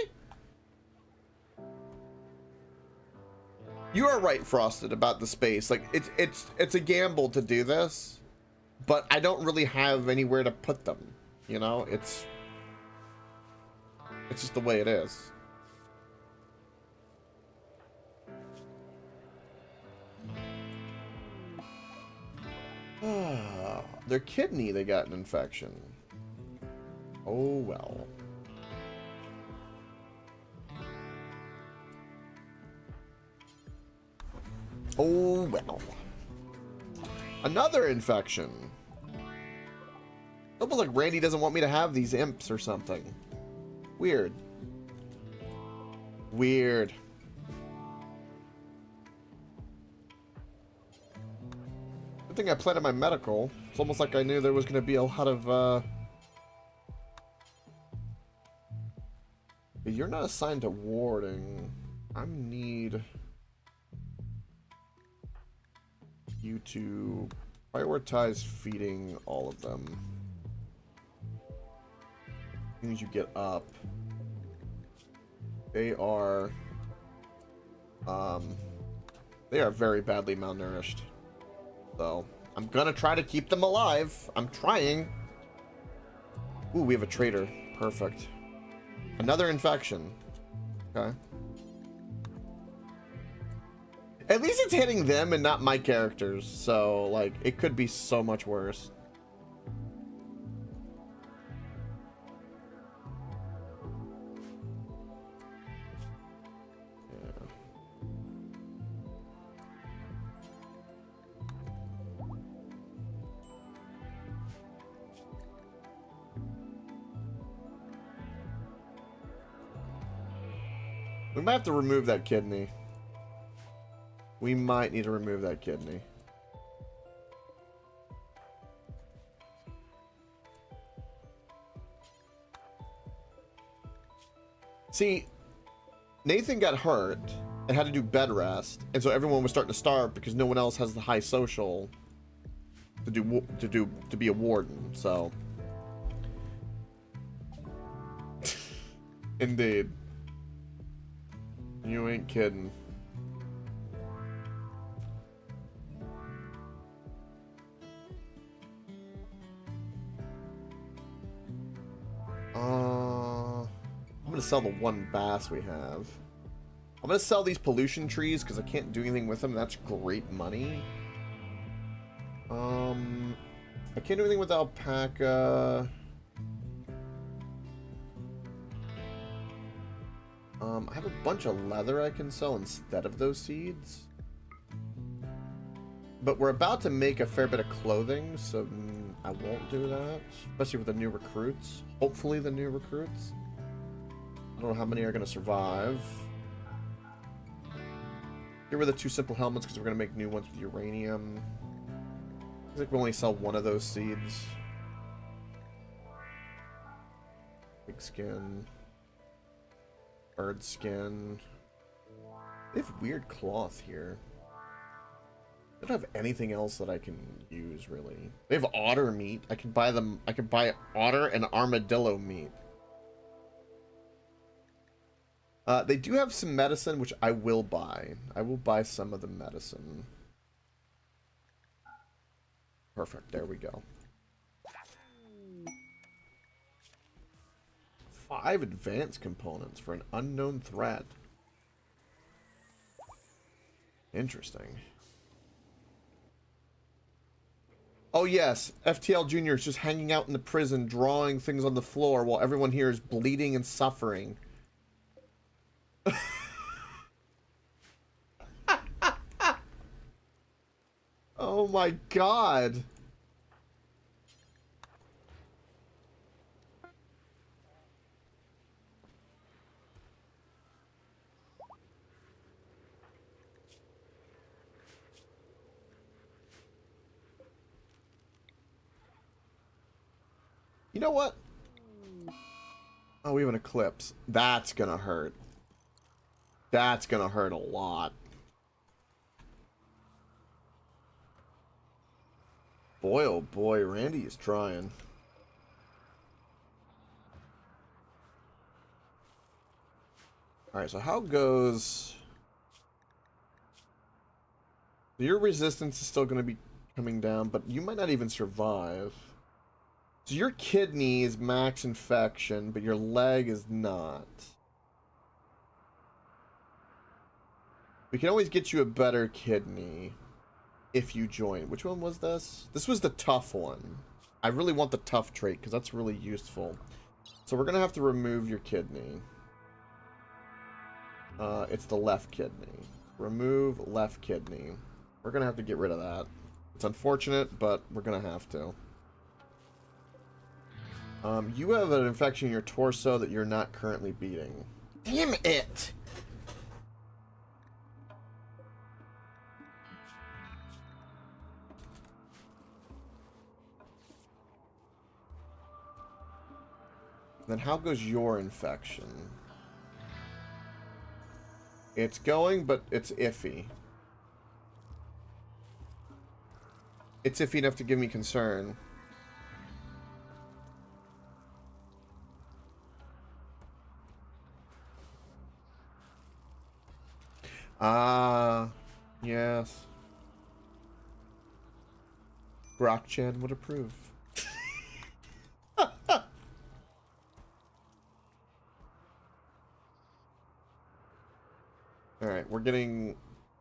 You are right, Frosted, about the space. Like, it's a gamble to do this, but I don't really have anywhere to put them. You know, it's just the way it is. Their kidney, they got an infection. Oh well. Oh well. Another infection. Almost like Randy doesn't want me to have these imps or something. Weird. Weird. Good thing I planted my medical. It's almost like I knew there was going to be a lot of, You're not assigned to warding. I need you to prioritize feeding all of them. As soon as you get up. They are very badly malnourished. So, I'm gonna try to keep them alive. I'm trying. Ooh, we have a traitor. Perfect. Another infection. Okay. At least it's hitting them and not my characters. So, like, it could be so much worse. We might have to remove that kidney. We might need to remove that kidney. See, Nathan got hurt and had to do bed rest, and so everyone was starting to starve because no one else has the high social to be a warden. So, indeed. You ain't kidding. I'm gonna sell the one bass we have. I'm gonna sell these pollution trees because I can't do anything with them. That's great money. I can't do anything with alpaca. I have a bunch of leather I can sell instead of those seeds. But we're about to make a fair bit of clothing, so I won't do that. Especially with the new recruits. Hopefully the new recruits. I don't know how many are going to survive. Here were the 2 simple helmets because we're going to make new ones with uranium. I think we only sell one of those seeds. Big skin. Bird skin. They have weird cloth here. They don't have anything else that I can use, really. They have otter meat. I can buy them. I can buy otter and armadillo meat. They do have some medicine, which I will buy. I will buy some of the medicine. Perfect. There we go. 5 advanced components for an unknown threat. Interesting. Oh yes, FTL Jr. is just hanging out in the prison, drawing things on the floor while everyone here is bleeding and suffering. Oh my god. You know what? Oh, we have an eclipse. That's gonna hurt. That's gonna hurt a lot. Boy, oh boy, Randy is trying. Alright, so how goes... Your resistance is still going to be coming down, but you might not even survive. So your kidney is max infection, but your leg is not. We can always get you a better kidney if you join. Which one was this? This was the tough one. I really want the tough trait because that's really useful. So we're going to have to remove your kidney. It's the left kidney. Remove left kidney. We're going to have to get rid of that. It's unfortunate, but we're going to have to. You have an infection in your torso that you're not currently beating. Damn it! Then how goes your infection? It's going, but it's iffy. It's iffy enough to give me concern. Ah, yes. Brock-chan would approve. Alright, we're getting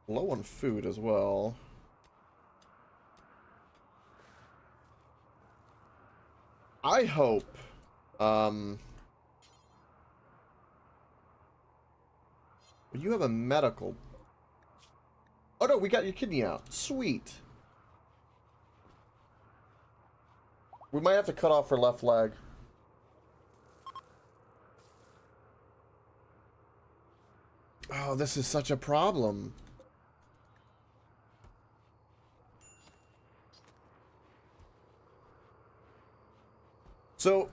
low on food as well. I hope, you have a medical... Oh no, we got your kidney out. Sweet. We might have to cut off her left leg. Oh, this is such a problem. So...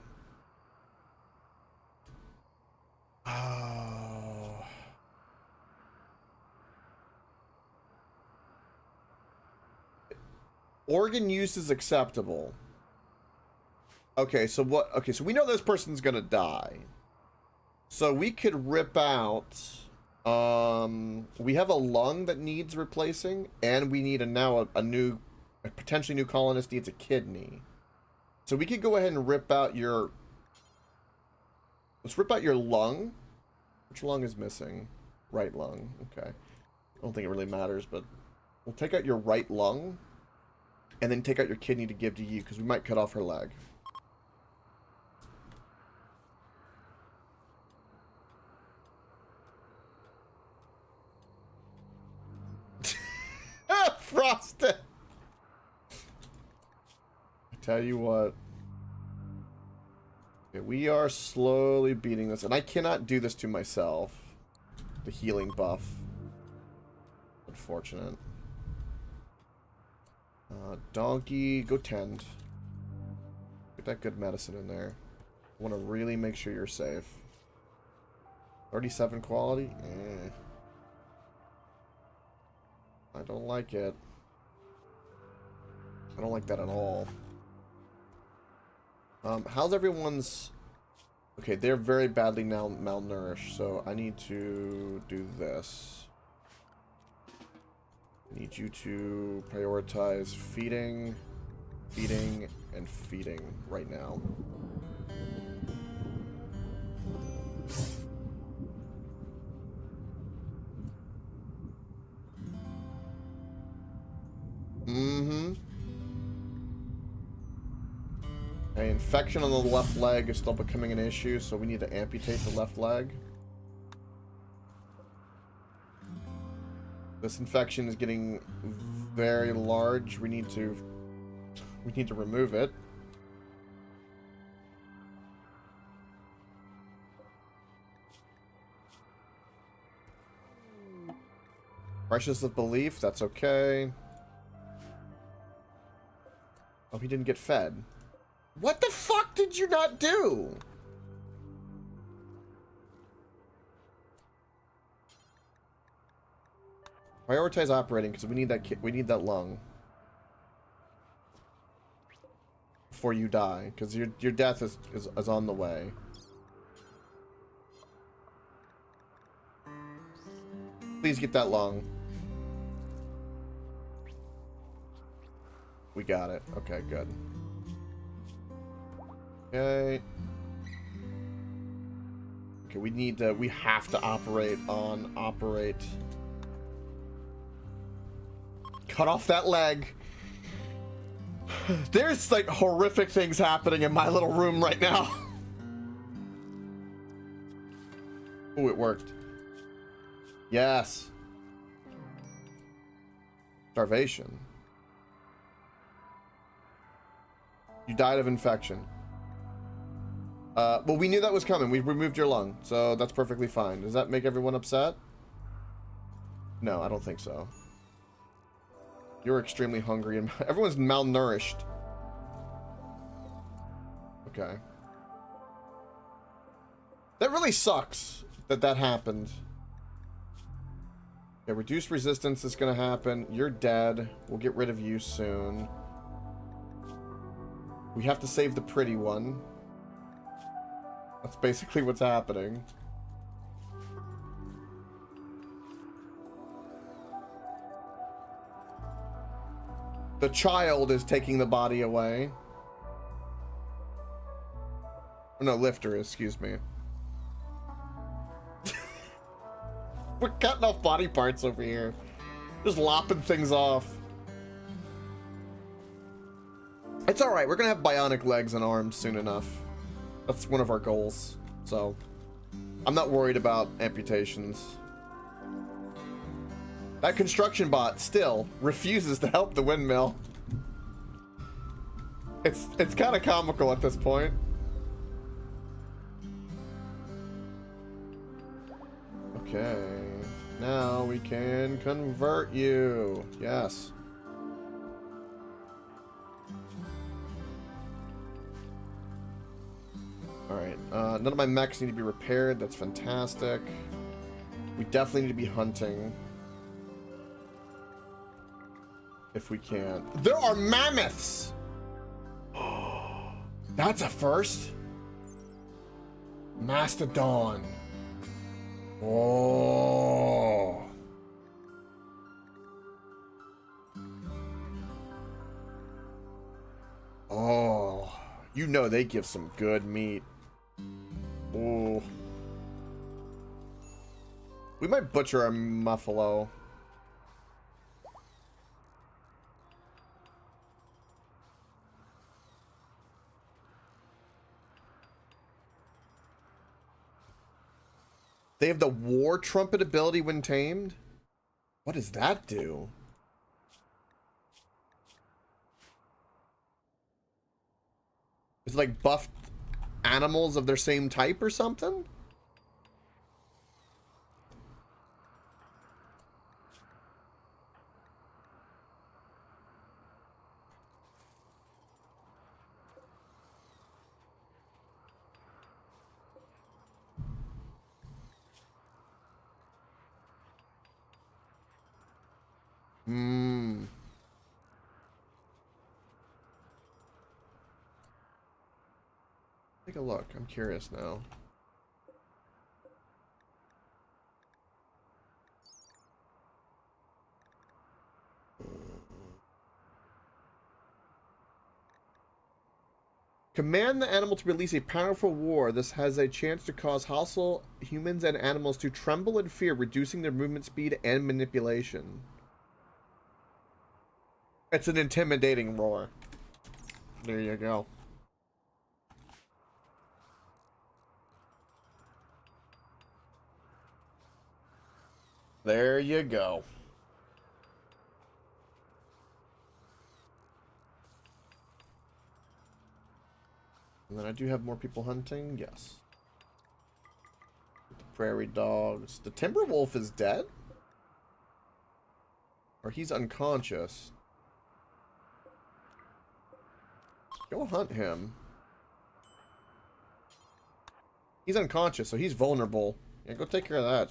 Oh... Organ use is acceptable. Okay, so what... Okay, so we know this person's gonna die. So we could rip out... we have a lung that needs replacing, and we need a potentially new colonist needs a kidney. So we could go ahead and rip out your... Let's rip out your lung. Which lung is missing? Right lung. Okay. I don't think it really matters, but we'll take out your right lung, and then take out your kidney to give to you, because we might cut off her leg. Frosted! I tell you what. Okay, we are slowly beating this, and I cannot do this to myself. The healing buff. Unfortunate. Donkey, go tend. Get that good medicine in there. I want to really make sure you're safe. 37 quality? Eh. I don't like it. I don't like that at all. How's everyone's... Okay, they're very badly now malnourished, so I need to do this. I need you to prioritize feeding, feeding, and feeding right now. Mm-hmm. infection on the left leg is still becoming an issue, so we need to amputate the left leg. This infection is getting very large. We need to remove it. Crisis of belief, that's okay. Oh, he didn't get fed. What the fuck did you not do? Prioritize operating because we need that lung before you die, because your death is on the way. Please get that lung. We got it. Okay, good. Okay. Okay, we have to operate. Cut off that leg. There's like horrific things happening in my little room right now. Oh, it worked. Yes. Starvation. You died of infection. Well, we knew that was coming. We removed your lung, so that's perfectly fine. Does that make everyone upset? No, I don't think so. You're extremely hungry and everyone's malnourished. Okay. That really sucks that happened. Yeah, reduced resistance is gonna happen. You're dead. We'll get rid of you soon. We have to save the pretty one. That's basically what's happening. The child is taking the body away. Oh, no, lifter, excuse me. We're cutting off body parts over here. Just lopping things off. It's alright, we're gonna have bionic legs and arms soon enough. That's one of our goals. So, I'm not worried about amputations. That construction bot still refuses to help the windmill. It's kind of comical at this point. Okay, now we can convert you. Yes. Alright, none of my mechs need to be repaired. That's fantastic. We definitely need to be hunting. If we can. There are mammoths! That's a first. Mastodon. Oh. Oh. You know they give some good meat. Oh. We might butcher a muffalo. They have the war trumpet ability when tamed. What does that do? Is it like buffed animals of their same type or something? Hmm. Take a look. I'm curious now. Command the animal to release a powerful war. This has a chance to cause hostile humans and animals to tremble in fear, reducing their movement speed and manipulation. It's an intimidating roar. There you go. There you go. And then I do have more people hunting. Yes. The prairie dogs. The timber wolf is dead? Or he's unconscious. Go hunt him. He's unconscious, so he's vulnerable. Yeah, go take care of that.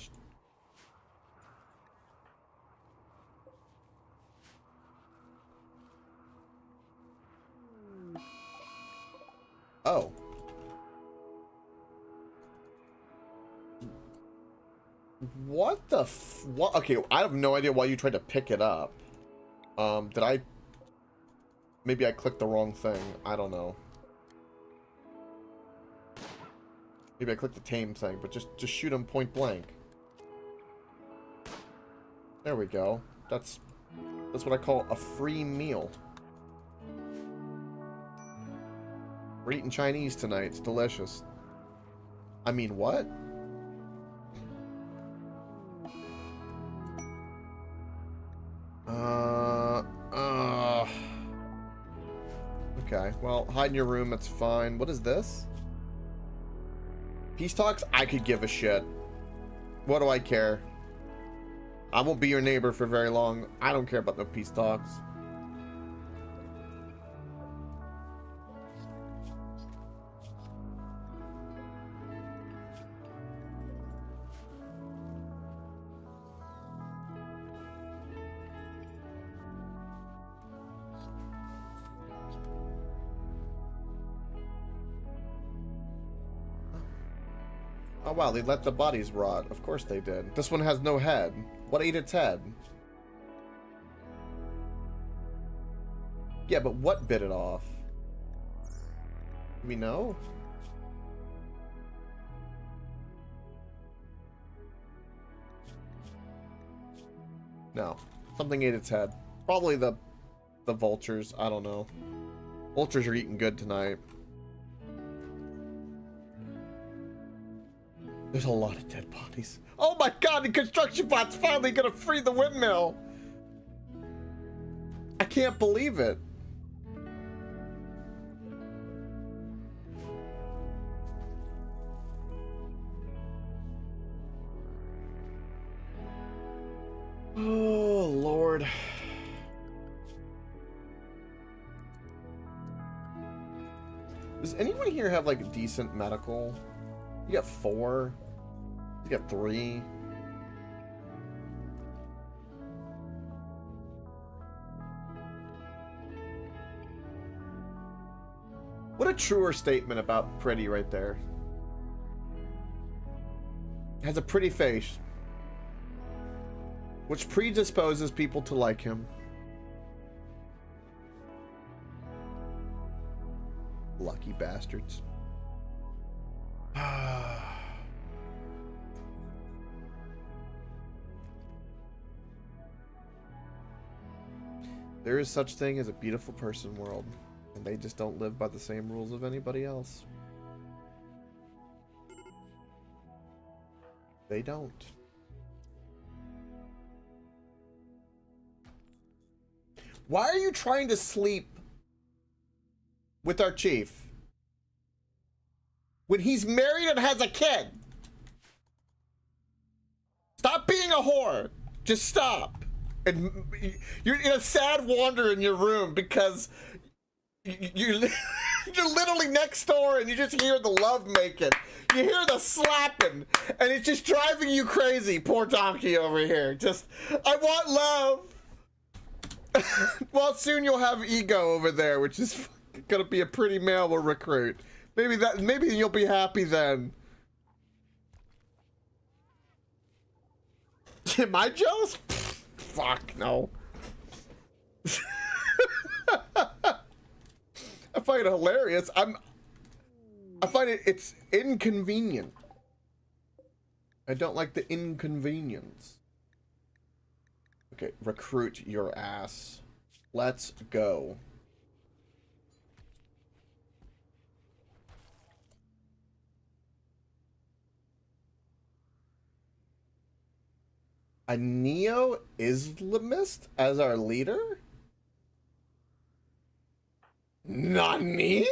Oh. What the what? Okay, I have no idea why you tried to pick it up. Did I... Maybe I clicked the wrong thing. I don't know. Maybe I clicked the tame thing, but just shoot him point blank. There we go. That's what I call a free meal. We're eating Chinese tonight. It's delicious. I mean, what? Okay, well, hide in your room, that's fine. What is this? Peace talks? I could give a shit. What do I care? I won't be your neighbor for very long. I don't care about no peace talks. Oh wow, they let the bodies rot. Of course they did. This one has no head. What ate its head? Yeah, but what bit it off? Do we know? No. Something ate its head. Probably the vultures. I don't know. Vultures are eating good tonight. There's a lot of dead bodies. Oh my god, the construction bot's finally gonna free the windmill! I can't believe it. Oh, Lord. Does anyone here have, like, a decent medical? You got 4. You got 3. What a truer statement about pretty right there. Has a pretty face, which predisposes people to like him. Lucky bastards. There is such thing as a beautiful person world, and they just don't live by the same rules of anybody else. They don't. Why are you trying to sleep with our chief when he's married and has a kid? Stop being a whore. Just stop. And you're in a sad wander in your room because you're literally next door and you just hear the love making. You hear the slapping and it's just driving you crazy. Poor donkey over here. Just, I want love. Well, soon you'll have ego over there, which is gonna be a pretty male we'll recruit. Maybe you'll be happy then. Am I jealous? Fuck, no. I find it hilarious. I find it's inconvenient. I don't like the inconvenience. Okay, recruit your ass. Let's go. A neo-Islamist as our leader? Nani?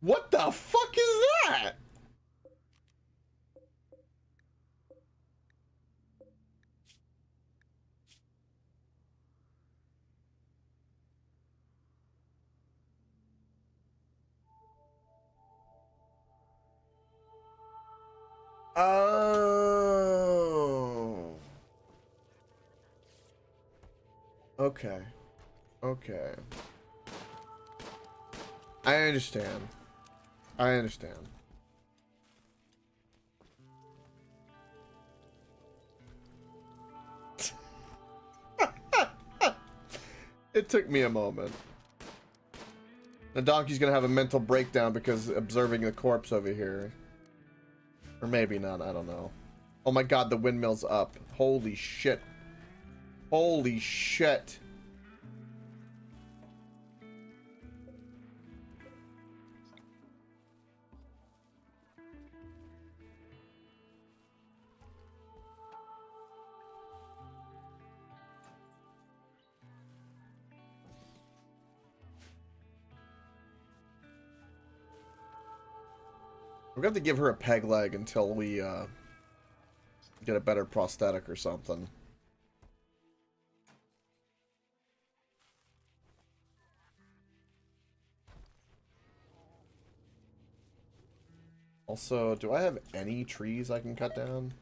What the fuck is that? Oh. Okay. Okay. I understand. I understand. It took me a moment. The donkey's gonna have a mental breakdown because observing the corpse over here. Or maybe not, I don't know. Oh my god, the windmill's up. Holy shit. Holy shit. We're gonna have to give her a peg leg until we get a better prosthetic or something. Also, do I have any trees I can cut down?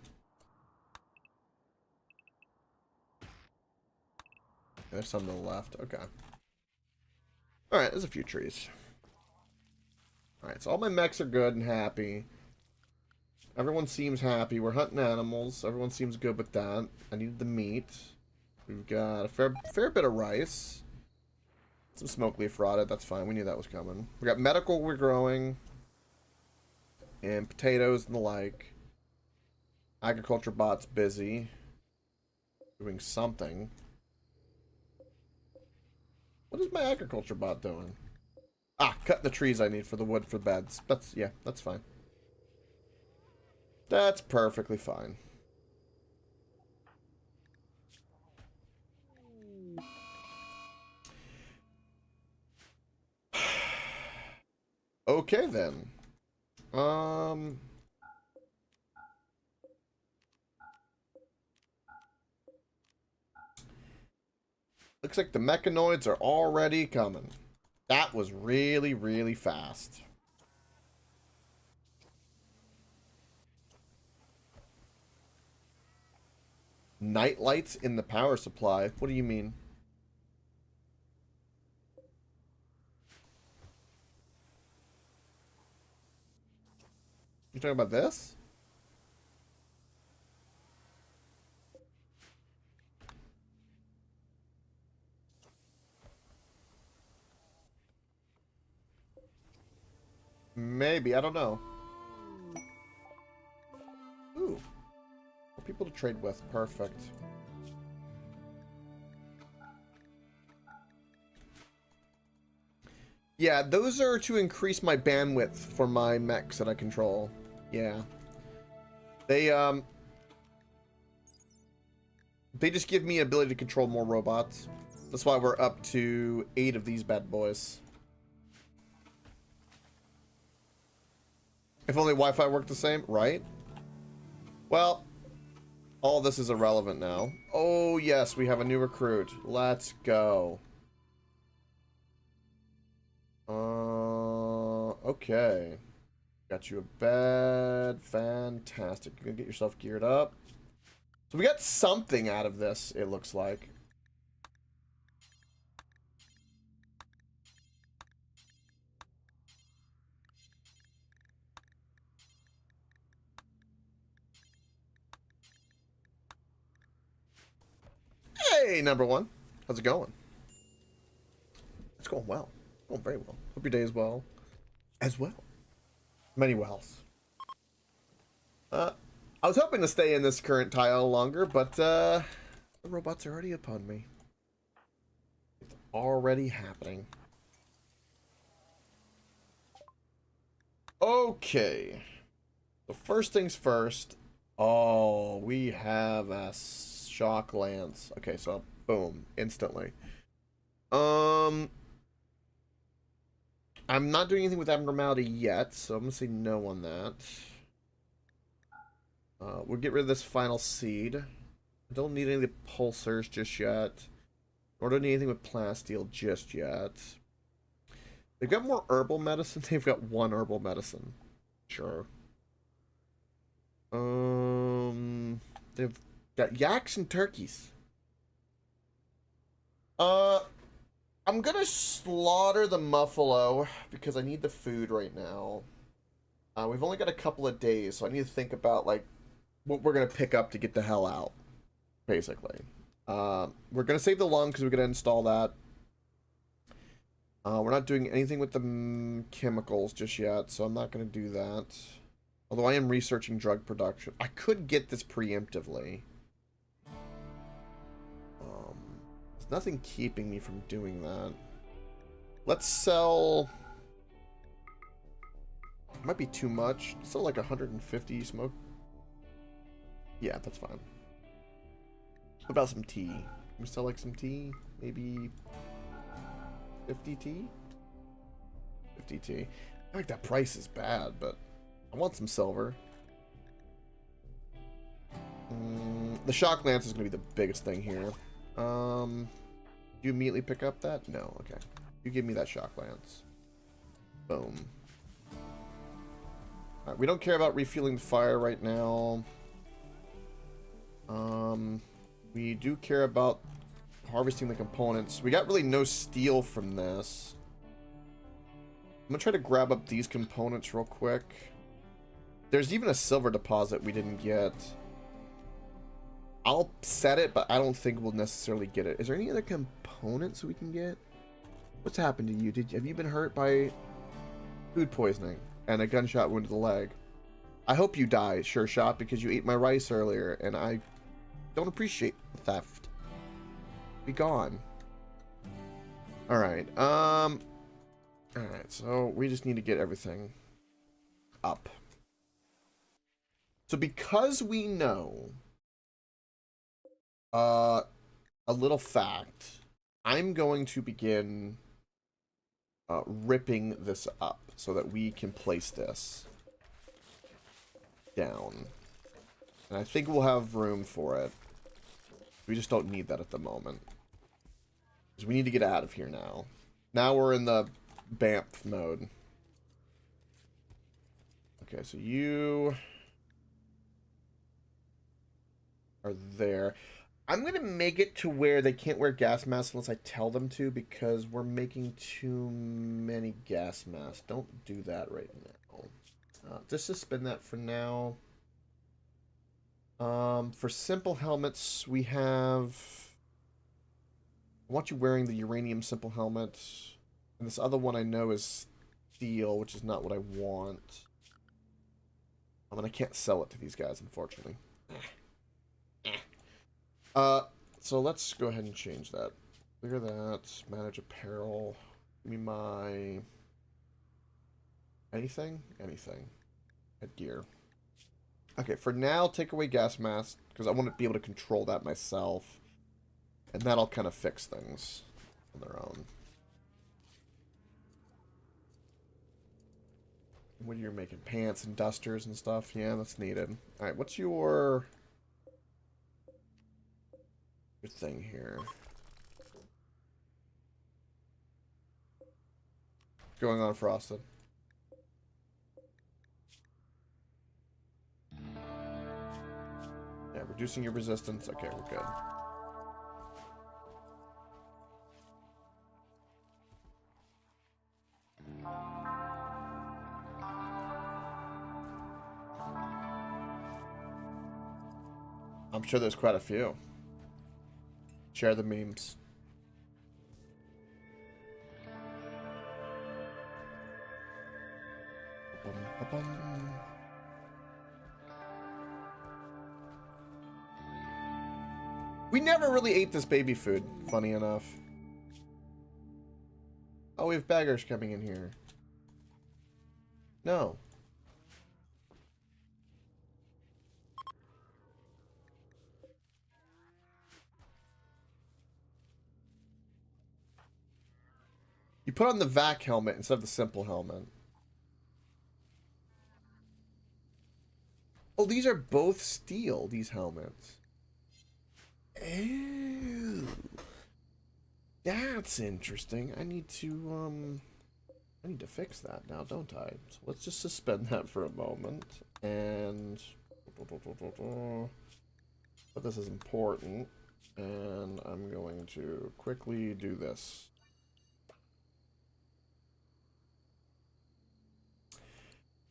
There's some to the left. Okay. Alright, there's a few trees. Alright, so all my mechs are good and happy. Everyone seems happy. We're hunting animals. Everyone seems good with that. I needed the meat. We've got a fair bit of rice. Some smoke leaf rotted. That's fine. We knew that was coming. We got medical we're growing. And potatoes and the like. Agriculture bot's busy. Doing something. What is my agriculture bot doing? Ah, cut the trees I need for the wood for beds. Yeah, that's fine. That's perfectly fine. Okay then. Looks like the mechanoids are already coming. That was really, really fast. Night lights in the power supply? What do you mean? You talking about this? Maybe, I don't know. Ooh. More people to trade with. Perfect. Yeah, those are to increase my bandwidth for my mechs that I control. Yeah. They just give me ability to control more robots. That's why we're up to 8 of these bad boys. If only Wi-Fi worked the same, right? Well, all this is irrelevant now. Oh, yes, we have a new recruit. Let's go. Okay. Got you a bed. Fantastic. You're gonna get yourself geared up. So we got something out of this, it looks like. Hey, number one. How's it going? It's going well. Going very well. Hope your day is well. As well. Many wells. I was hoping to stay in this current tile longer, but the robots are already upon me. It's already happening. Okay. So first things first. Oh, we have a shock lance. Okay, so boom, instantly. I'm not doing anything with abnormality yet, so I'm gonna say no on that. We'll get rid of this final seed. I don't need any of the pulsars just yet. Nor do I need anything with plasteel just yet. They've got more herbal medicine. They've got one herbal medicine. Sure. They've got yaks and turkeys. I'm gonna slaughter the muffalo because I need the food right now. We've only got a couple of days, so I need to think about like what we're gonna pick up to get the hell out, basically. We're gonna save the lung because we're gonna install that. We're not doing anything with the chemicals just yet, so I'm not gonna do that. Although I am researching drug production. I could get this preemptively. There's nothing keeping me from doing that. Let's sell... It might be too much. Sell like 150 smoke. Yeah, that's fine. What about some tea? Can we sell like some tea? Maybe 50 tea? 50 tea. I feel like that price is bad, but I want some silver. The shock lance is going to be the biggest thing here. You immediately pick up that? No, okay. You give me that shock lance. Boom. Alright, we don't care about refueling the fire right now. We do care about harvesting the components. We got really no steel from this. I'm gonna try to grab up these components real quick. There's even a silver deposit we didn't get. I'll set it, but I don't think we'll necessarily get it. Is there any other components we can get? What's happened to you? Have you been hurt by food poisoning and a gunshot wound to the leg? I hope you die, sure shot, because you ate my rice earlier, and I don't appreciate theft. Be gone. Alright, alright, so we just need to get everything up. So because we know a little fact, I'm going to begin ripping this up so that we can place this down. And I think we'll have room for it. We just don't need that at the moment. Because we need to get out of here now. Now we're in the BAMF mode. Okay, so you are there. I'm going to make it to where they can't wear gas masks unless I tell them to, because we're making too many gas masks. Don't do that right now. Just suspend that for now. For simple helmets, we have... I want you wearing the uranium simple helmet. And this other one I know is steel, which is not what I want. And I can't sell it to these guys, unfortunately. So let's go ahead and change that. Clear that. Manage apparel. Give me my... Anything? Anything. Headgear. Okay, for now, take away gas mask, because I want to be able to control that myself. And that'll kind of fix things on their own. What are you making? Pants and dusters and stuff? Yeah, that's needed. Alright, what's your thing here? What's going on, Frosted? Yeah, reducing your resistance. Okay, we're good. I'm sure there's quite a few. Share the memes. We never really ate this baby food, funny enough. Oh, we have baggers coming in here. No. You put on the vac helmet instead of the simple helmet. Oh, these are both steel, these helmets. Ew. That's interesting. I need to fix that now, don't I? So let's just suspend that for a moment. And but this is important. And I'm going to quickly do this.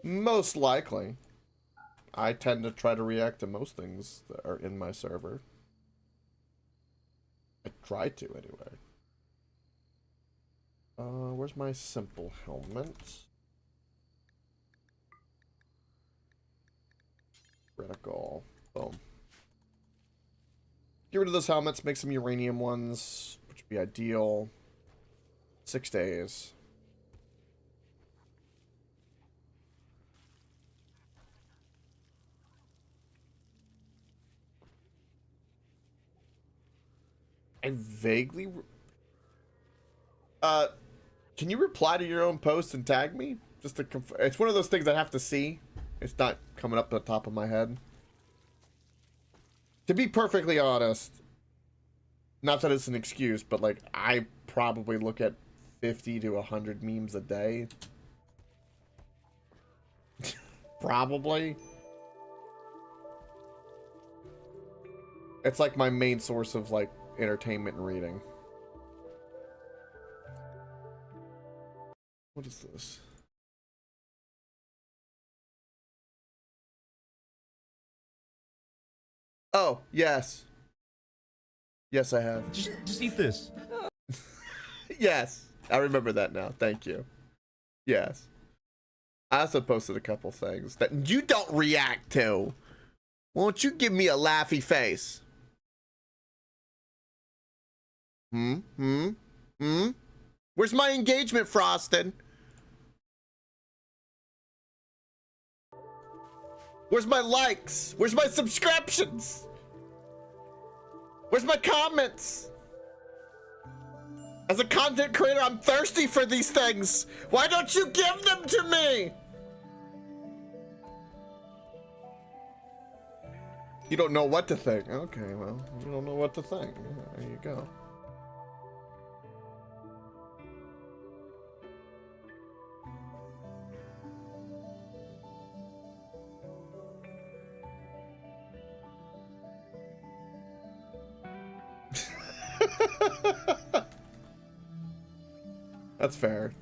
Most likely. I tend to try to react to most things that are in my server. I try to, anyway. Where's my simple helmet? Critical. Boom. Get rid of those helmets, make some uranium ones, which would be ideal. 6 days. I vaguely... can you reply to your own post and tag me? Just to it's one of those things I have to see. It's not coming up the top of my head. To be perfectly honest, not that it's an excuse, but like I probably look at 50 to 100 memes a day. Probably. It's like my main source of like entertainment and reading. What is this? Oh, yes. Yes, I have. Just eat this. Yes. I remember that now. Thank you. Yes. I also posted a couple things that you don't react to. Won't you give me a laughy face? Where's my engagement, Frosted? Where's my likes? Where's my subscriptions? Where's my comments? As a content creator, I'm thirsty for these things. Why don't you give them to me? You don't know what to think. Okay, well, you don't know what to think. There you go. That's fair.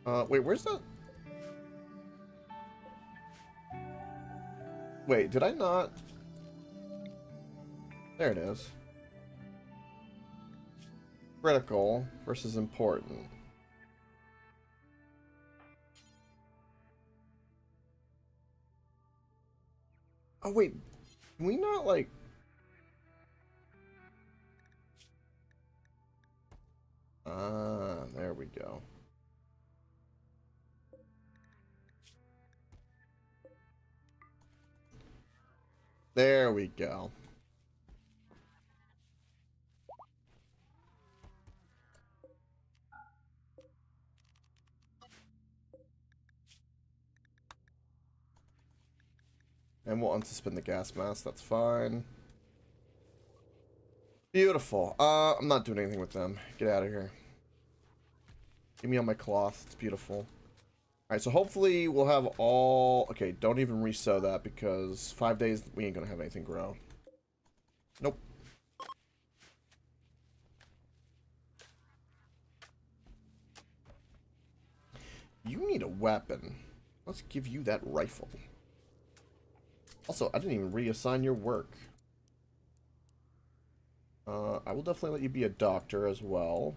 Wait, where's that? Wait, did I not? There it is. Critical versus important. Oh, wait. Can we not, like... there we go. There we go. And we'll unsuspend the gas mask, that's fine. Beautiful. I'm not doing anything with them. Get out of here. Give me all my cloth, it's beautiful. Alright, so hopefully we'll have all... Okay, don't even resew that because 5 days we ain't gonna have anything grow. Nope. You need a weapon. Let's give you that rifle. Also, I didn't even reassign your work. I will definitely let you be a doctor as well.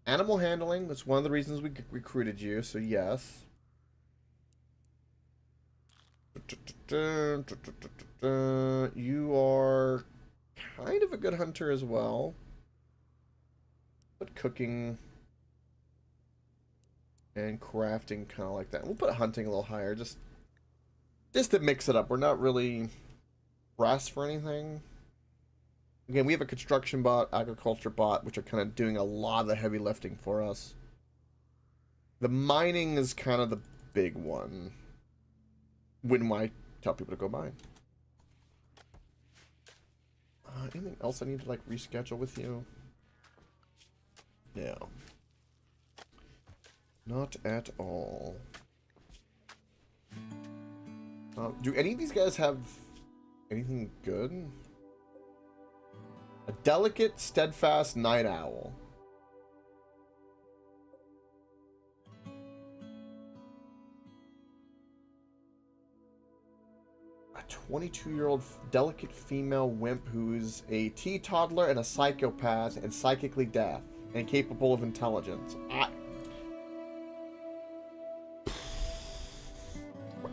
Animal handling, that's one of the reasons we recruited you, so yes. You are kind of a good hunter as well. But cooking and crafting kind of like that. We'll put hunting a little higher, just to mix it up. We're not really press for anything. Again, we have a construction bot, agriculture bot, which are kind of doing a lot of the heavy lifting for us. The mining is kind of the big one. Wouldn't I tell people to go mine? Anything else I need to like reschedule with you? No. Not at all. Do any of these guys have anything good? A delicate, steadfast night owl. A 22-year-old delicate female wimp who's a teetotaler and a psychopath and psychically deaf and capable of intelligence.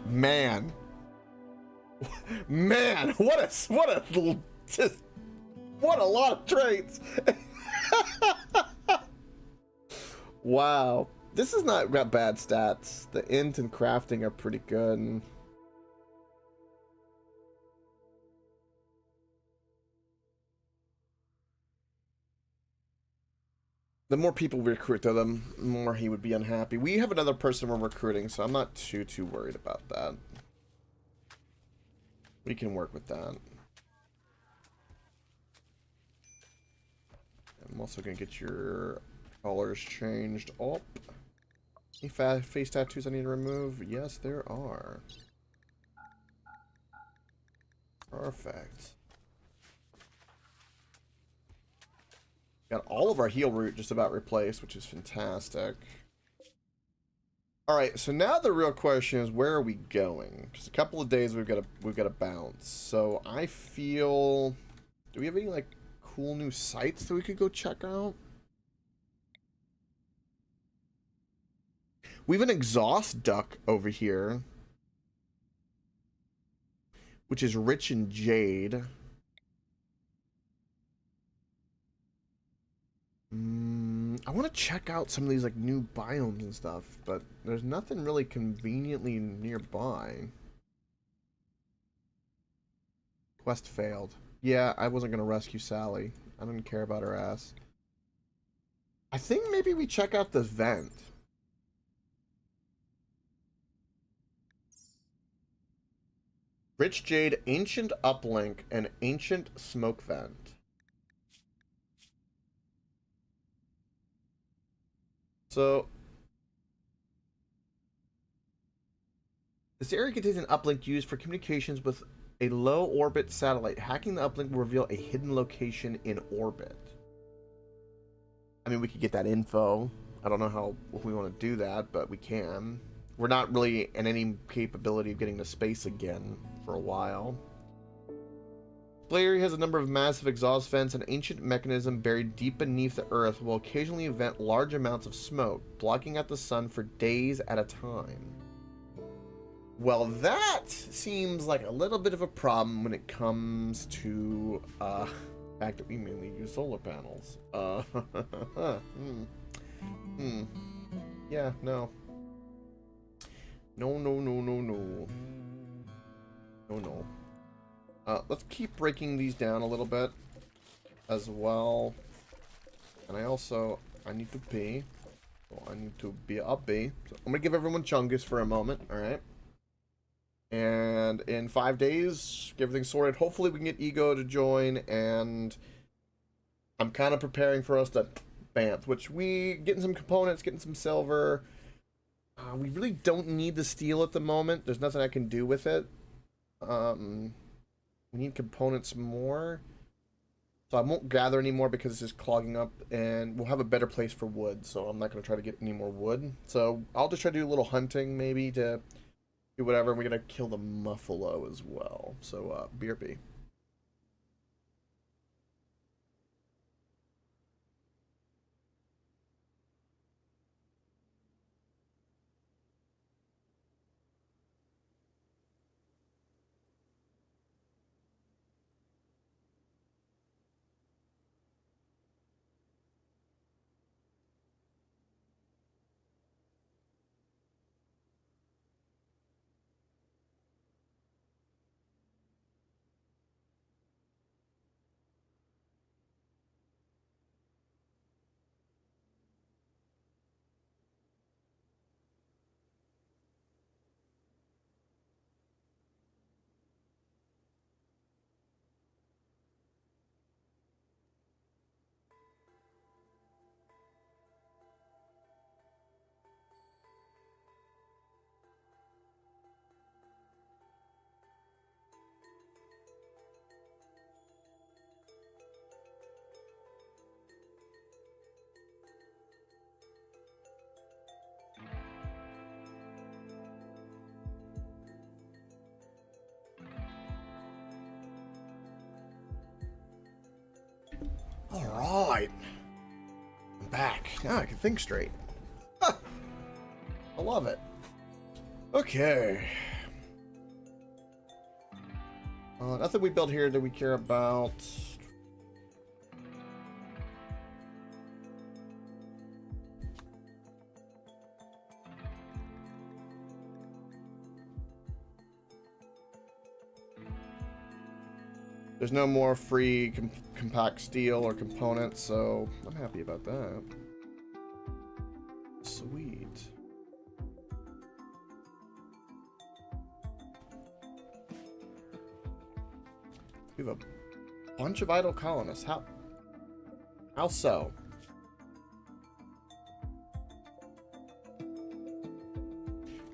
Man. Man, what a lot of traits. Wow. This is not got bad stats. The int and crafting are pretty good. The more people we recruit to them, the more he would be unhappy. We have another person we're recruiting, so I'm not too worried about that. We can work with that. I'm also going to get your colors changed up. Any face tattoos I need to remove? Yes, there are. Perfect. Got all of our heal route just about replaced, which is fantastic. All right, so now the real question is, where are we going? Because a couple of days we've got to bounce. So I feel, do we have any like cool new sites that we could go check out? We have an exhaust duck over here, which is rich in jade. I want to check out some of these like new biomes and stuff, but there's nothing really conveniently nearby. Quest failed. Yeah, I wasn't gonna rescue Sally. I didn't care about her ass. I think maybe we check out the vent. Rich Jade, Ancient Uplink, and Ancient Smoke Vent. So, this area contains an uplink used for communications with a low orbit satellite. Hacking the uplink will reveal a hidden location in orbit. I mean, we could get that info. I don't know how we want to do that, but we can. We're not really in any capability of getting to space again for a while. Player has a number of massive exhaust vents, an ancient mechanism buried deep beneath the earth will occasionally vent large amounts of smoke, blocking out the sun for days at a time. Well, that seems like a little bit of a problem when it comes to the fact that we mainly use solar panels. Yeah, no. No. Let's keep breaking these down a little bit as well. And I need to pee. So I need to be up B. So I'm gonna give everyone Chungus for a moment, alright? And in 5 days, get everything sorted. Hopefully we can get Ego to join, and I'm kind of preparing for us to BAMF, which we getting some components, getting some silver. We really don't need the steel at the moment. There's nothing I can do with it. We need components more. So I won't gather anymore because it's just clogging up, and we'll have a better place for wood, so I'm not going to try to get any more wood. So I'll just try to do a little hunting, maybe, to do whatever. And we're going to kill the muffalo as well. So, BRB. Alright. I'm back. Now I can think straight. I love it. Okay. Nothing we built here that we care about. There's no more free compact steel or components, so I'm happy about that. Sweet. We have a bunch of idle colonists. How so?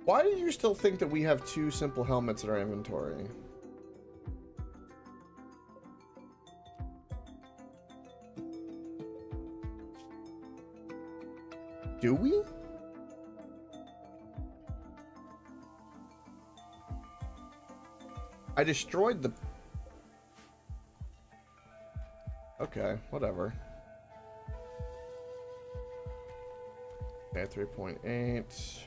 Why do you still think that we have 2 simple helmets in our inventory? Do we? I destroyed the... Okay, whatever. Okay, 3.8.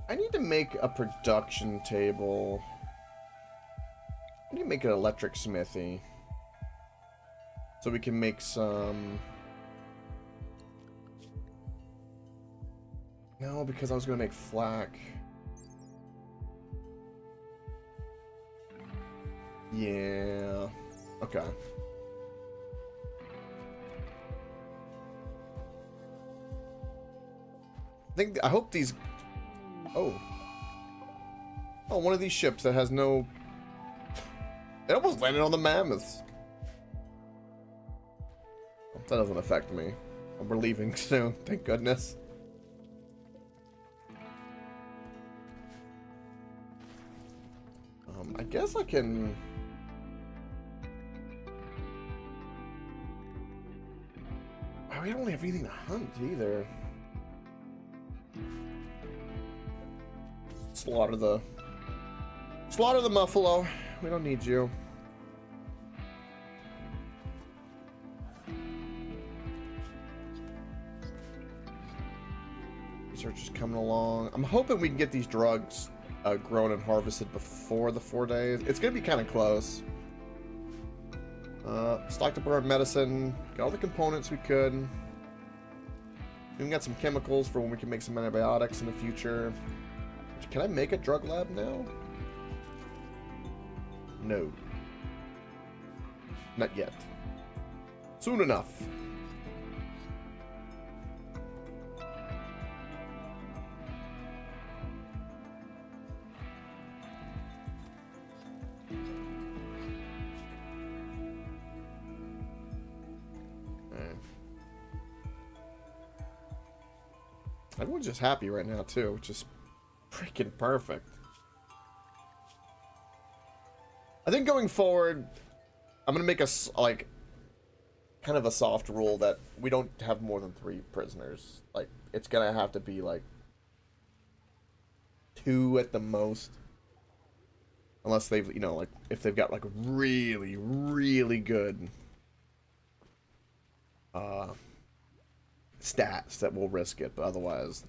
I need to make a production table. I need to make an electric smithy. So we can make some... No, because I was going to make flak. Yeah. Okay. I hope these... Oh. Oh, one of these ships that has no... It almost landed on the mammoths. That doesn't affect me. We're leaving soon, thank goodness. I guess I can... Oh, we don't really have anything to hunt either. Slaughter the buffalo. We don't need you. Research is coming along. I'm hoping we can get these drugs grown and harvested before the 4 days. It's gonna be kind of close. Stocked up our medicine. Got all the components we could. We got some chemicals for when we can make some antibiotics in the future. Can I make a drug lab now? No. Not yet. Soon enough. Everyone's just happy right now too, which is freaking perfect. I think going forward, I'm gonna make a kind of a soft rule that we don't have more than 3 prisoners. Like, it's gonna have to be like 2 at the most, unless they've, you know, like if they've got like really, really good stats that will risk it, but otherwise,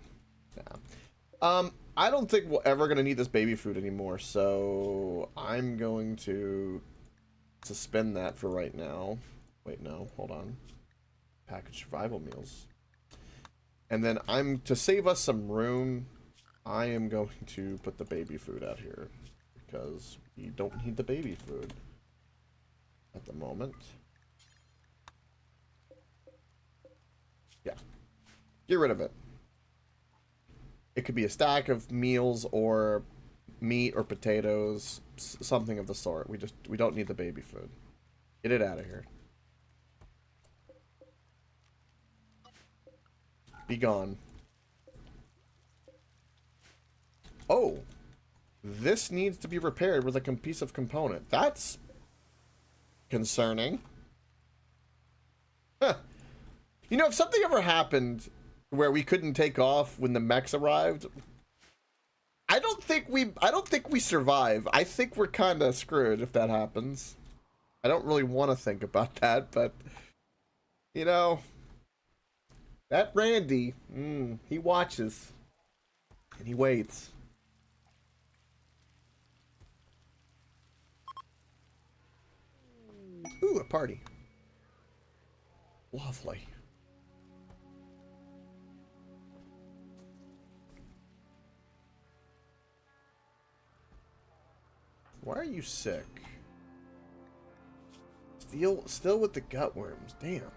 nah. I don't think we're ever gonna need this baby food anymore, so I'm going to suspend that for right now. Wait, no, hold on. Package survival meals. And then to save us some room, I am going to put the baby food out here, because we don't need the baby food at the moment. Yeah. Get rid of it. It could be a stack of meals or meat or potatoes, something of the sort. We don't need the baby food. Get it out of here. Be gone. Oh. This needs to be repaired with a piece of component. That's concerning. Huh. You know, if something ever happened where we couldn't take off when the mechs arrived, I don't think we survive. I think we're kind of screwed if that happens. I don't really want to think about that, but You know, that Randy, he watches and he waits. Ooh, a party. Lovely. Why are you sick? Still with the gut worms. Damn.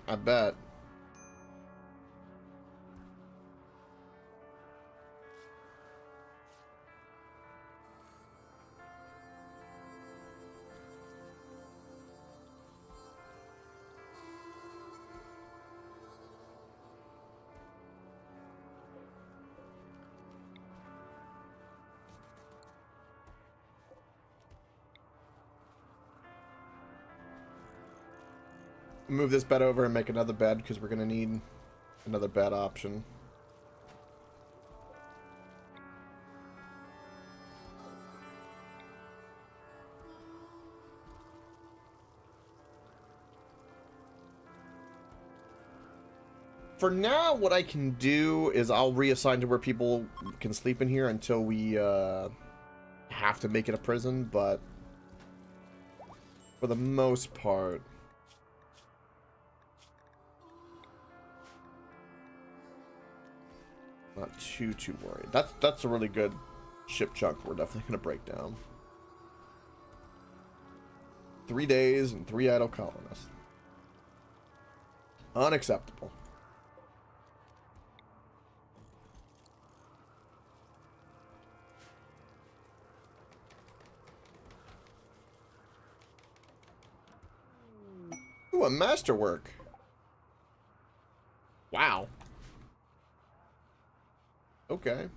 I bet. Move this bed over and make another bed because we're gonna need another bed option. For now, what I can do is I'll reassign to where people can sleep in here until we have to make it a prison, but for the most part, not too worried. That's a really good ship chunk we're definitely gonna break down. 3 days and 3 idle colonists. Unacceptable. Ooh, a masterwork. Wow. Okay.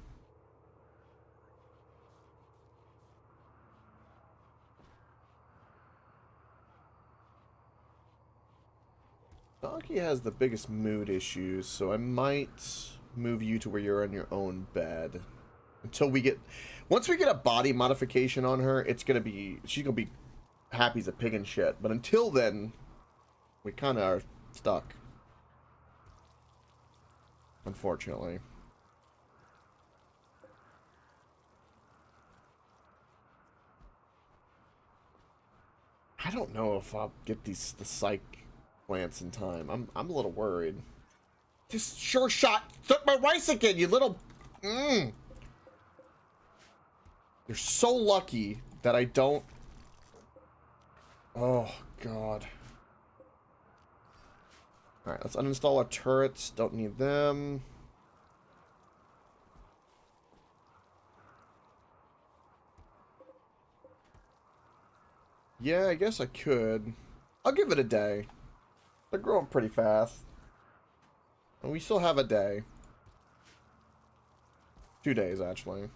Donkey has the biggest mood issues, so I might move you to where you're on your own bed. Until we get... Once we get a body modification on her, it's gonna be... She's gonna be happy as a pig and shit. But until then, we kinda are stuck. Unfortunately. I don't know if I'll get the psych plants in time. I'm a little worried. Just sure shot took my rice again, you little You're so lucky that I don't. Oh god. Alright, let's uninstall our turrets. Don't need them. Yeah, I guess I could. I'll give it a day. They're growing pretty fast. And we still have a day. 2 days, actually.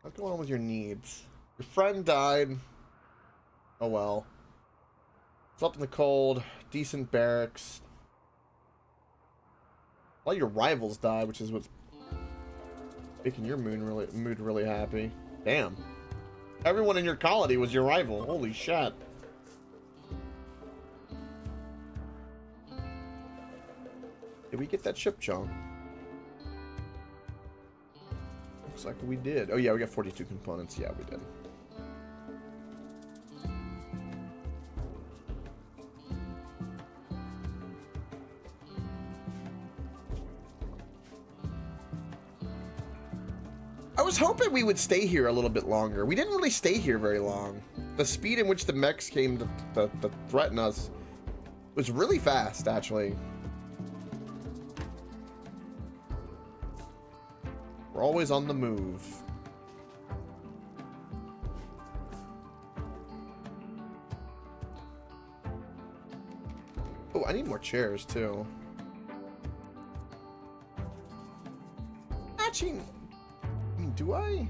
What's going on with your needs? Your friend died. Oh well. Slept in the cold. Decent barracks. A lot of your rivals died, which is what's making your mood really happy. Damn. Everyone in your colony was your rival. Holy shit. Did we get that ship chunk? Looks like we did. Oh yeah, we got 42 components. Yeah, we did. I was hoping we would stay here a little bit longer. We didn't really stay here very long. The speed in which the mechs came to threaten us was really fast, actually. We're always on the move. Oh, I need more chairs, too. Actually... do I?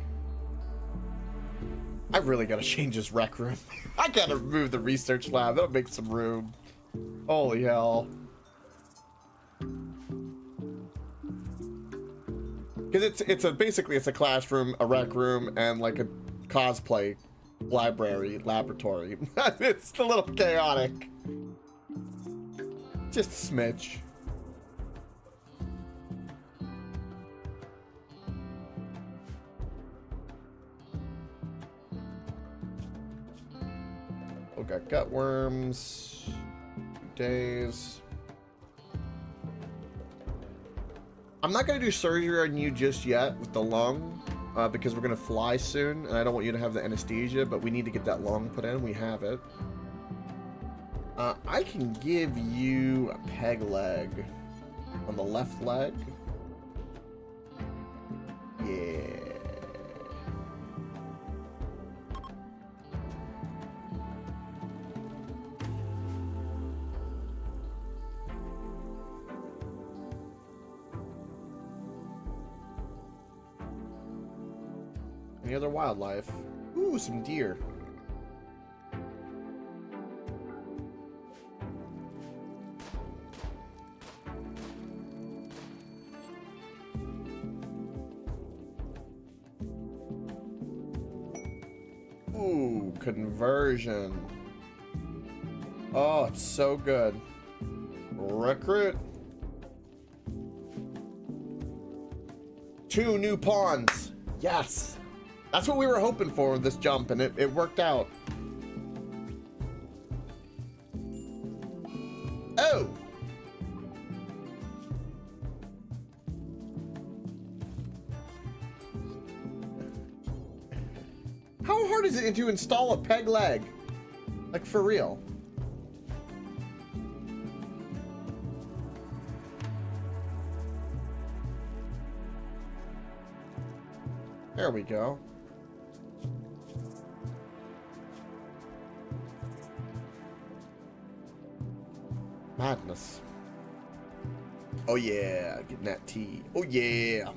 I really gotta change this rec room. I gotta remove the research lab. That'll make some room. Holy hell. Because basically it's a classroom, a rec room, and like a cosplay laboratory. It's a little chaotic. Just a smidge. Oh, got gut worms. 2 days. I'm not going to do surgery on you just yet with the lung, because we're going to fly soon, and I don't want you to have the anesthesia, but we need to get that lung put in. We have it. I can give you a peg leg on the left leg. Yeah. Any other wildlife? Ooh, some deer. Ooh, conversion. Oh, it's so good. Recruit. 2 new pawns. Yes. That's what we were hoping for with this jump, and it worked out. Oh! How hard is it to install a peg leg? Like, for real? There we go. Madness. Oh yeah, getting that tea. Oh yeah.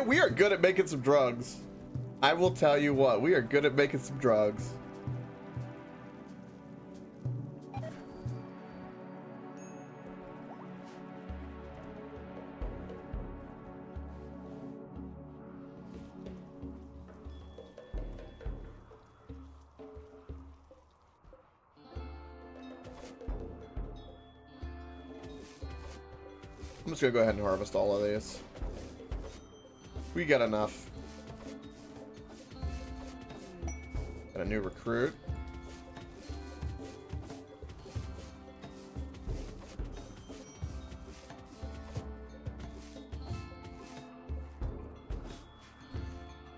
We are good at making some drugs. I will tell you what, we are good at making some drugs. I'm just gonna go ahead and harvest all of these. We got enough. Got a new recruit.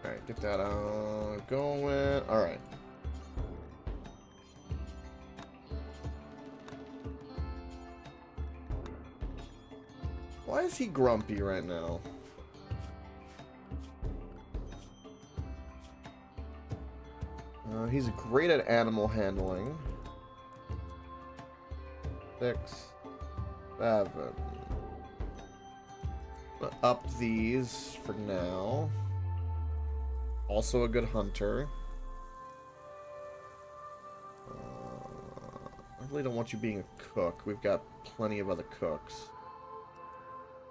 Alright, get that going. Alright. Why is he grumpy right now? He's great at animal handling. 6, 7. Up these for now. Also a good hunter. I really don't want you being a cook. We've got plenty of other cooks.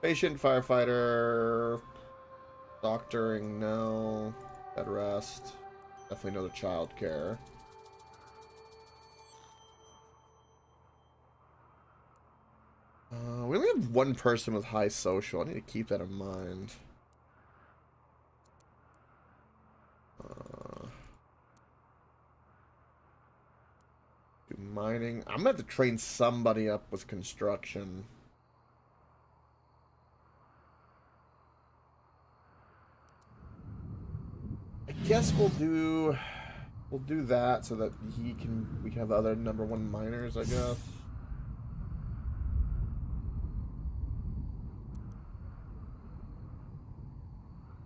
Patient, firefighter, doctoring, no. Bed rest. Definitely no child care. We only have 1 person with high social. I need to keep that in mind. Do mining. I'm gonna have to train somebody up with construction. I guess we'll do that so that we can have other #1 miners, I guess.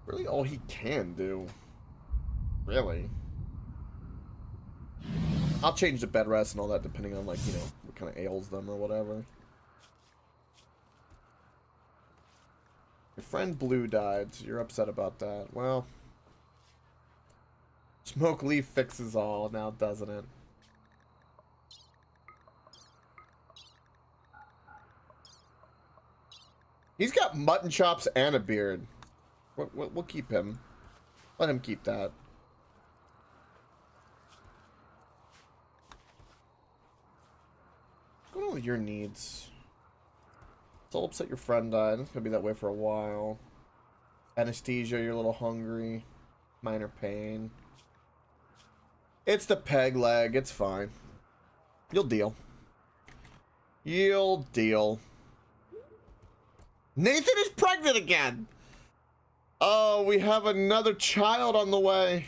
Really all he can do. Really. I'll change the bed rest and all that depending on, like, you know, what kind of ails them or whatever. Your friend Blue died, so you're upset about that. Well, smoke leaf fixes all now, doesn't it? He's got mutton chops and a beard. We'll keep him. Let him keep that. What's going on with your needs? It's all upset your friend died. It's gonna be that way for a while. Anesthesia, you're a little hungry. Minor pain. It's the peg leg. It's fine. You'll deal. You'll deal. Nathan is pregnant again! Oh, we have another child on the way.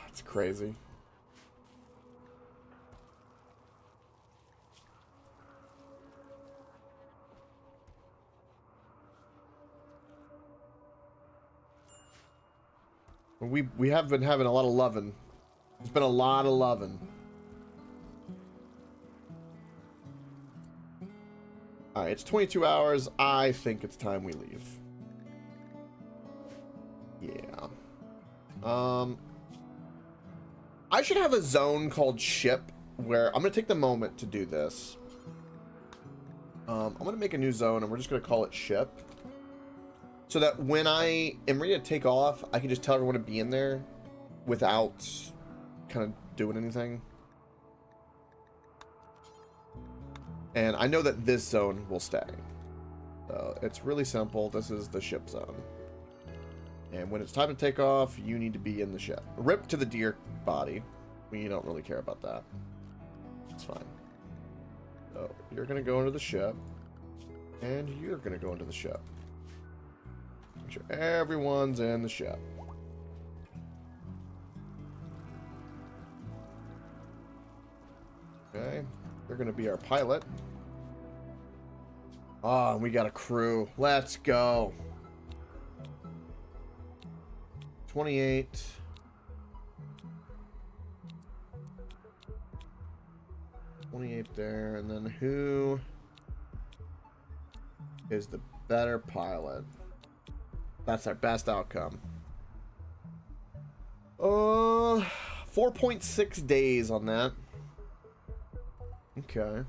It's crazy. We have been having a lot of loving. There's been a lot of loving. Alright, it's 22 hours. I think it's time we leave. Yeah. I should have a zone called ship where I'm gonna take the moment to do this. I'm gonna make a new zone and we're just gonna call it ship. So that when I am ready to take off, I can just tell everyone to be in there without kind of doing anything. And I know that this zone will stay. So it's really simple. This is the ship zone. And when it's time to take off, you need to be in the ship. Rip to the deer body. We don't really care about that. It's fine. So you're going to go into the ship. And you're going to go into the ship. Make sure everyone's in the ship. Okay. They're going to be our pilot. Oh, we got a crew. Let's go. 28. There, and then who is the better pilot? That's our best outcome. 4.6 days on that. Okay.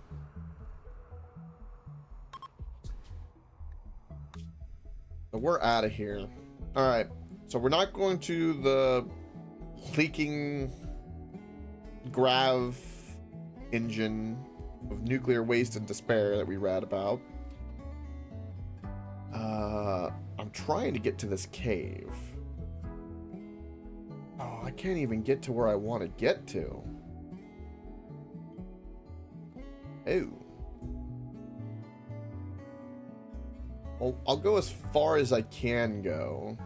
So we're out of here. All right. So we're not going to the leaking grav engine of nuclear waste and despair that we read about. I'm trying to get to this cave. Oh, I can't even get to where I want to get to. Oh. Well, I'll go as far as I can go.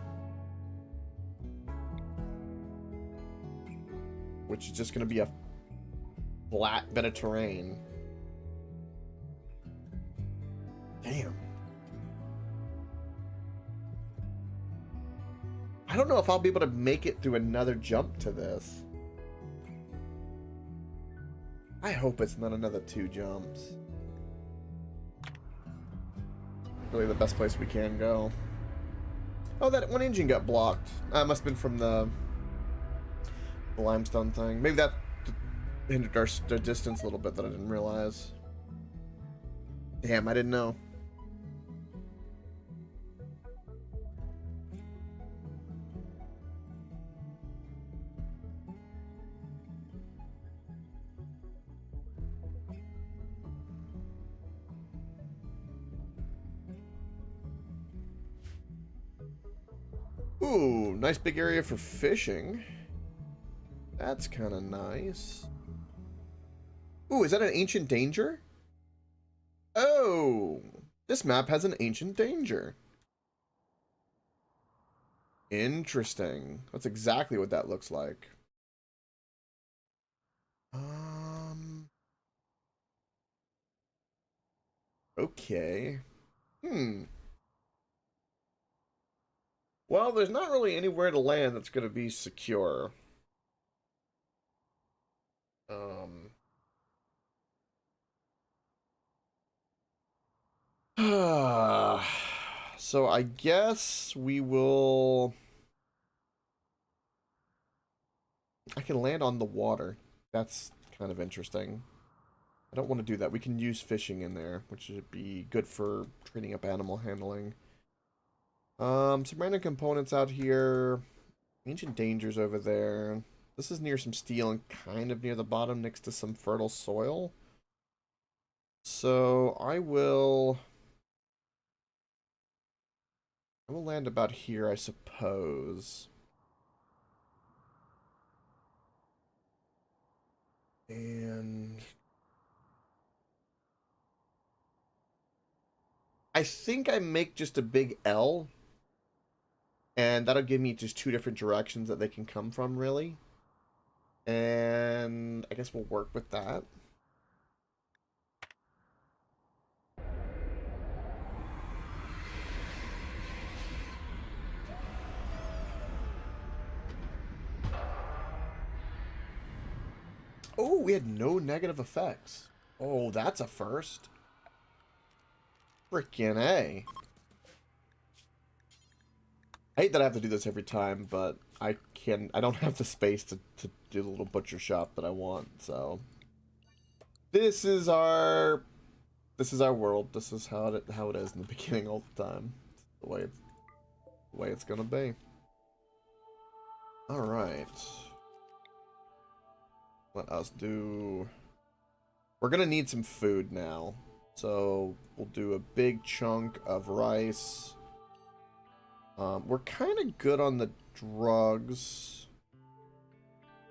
Which is just going to be a flat bit of terrain. Damn. I don't know if I'll be able to make it through another jump to this. I hope it's not another 2 jumps. Really the best place we can go. Oh, that one engine got blocked. Must have been from the limestone thing. Maybe that hindered our distance a little bit that I didn't realize. Damn, I didn't know. Ooh, nice big area for fishing. That's kind of nice. Ooh, is that an ancient danger? Oh, this map has an ancient danger. Interesting. That's exactly what that looks like. Okay. Well, Well, there's not really anywhere to land that's going to be secure. Um... So I guess we will... I can land on the water. That's kind of interesting. I don't want to do that. We can use fishing in there, which would be good for training up animal handling. Some random components out here. Ancient dangers over there. This is near some steel and kind of near the bottom next to some fertile soil. So I will land about here, I suppose. And I think I make just a big L. And that'll give me just two different directions that they can come from, really. And I guess we'll work with that. Oh, we had no negative effects. Oh, that's a first. Frickin' A. I hate that I have to do this every time, but I don't have the space to do the little butcher shop that I want, so. This is our world. This is how it is in the beginning all the time. It's the way it's gonna be. Alright. Let us do... We're gonna need some food now. So we'll do a big chunk of rice. We're kind of good on the drugs.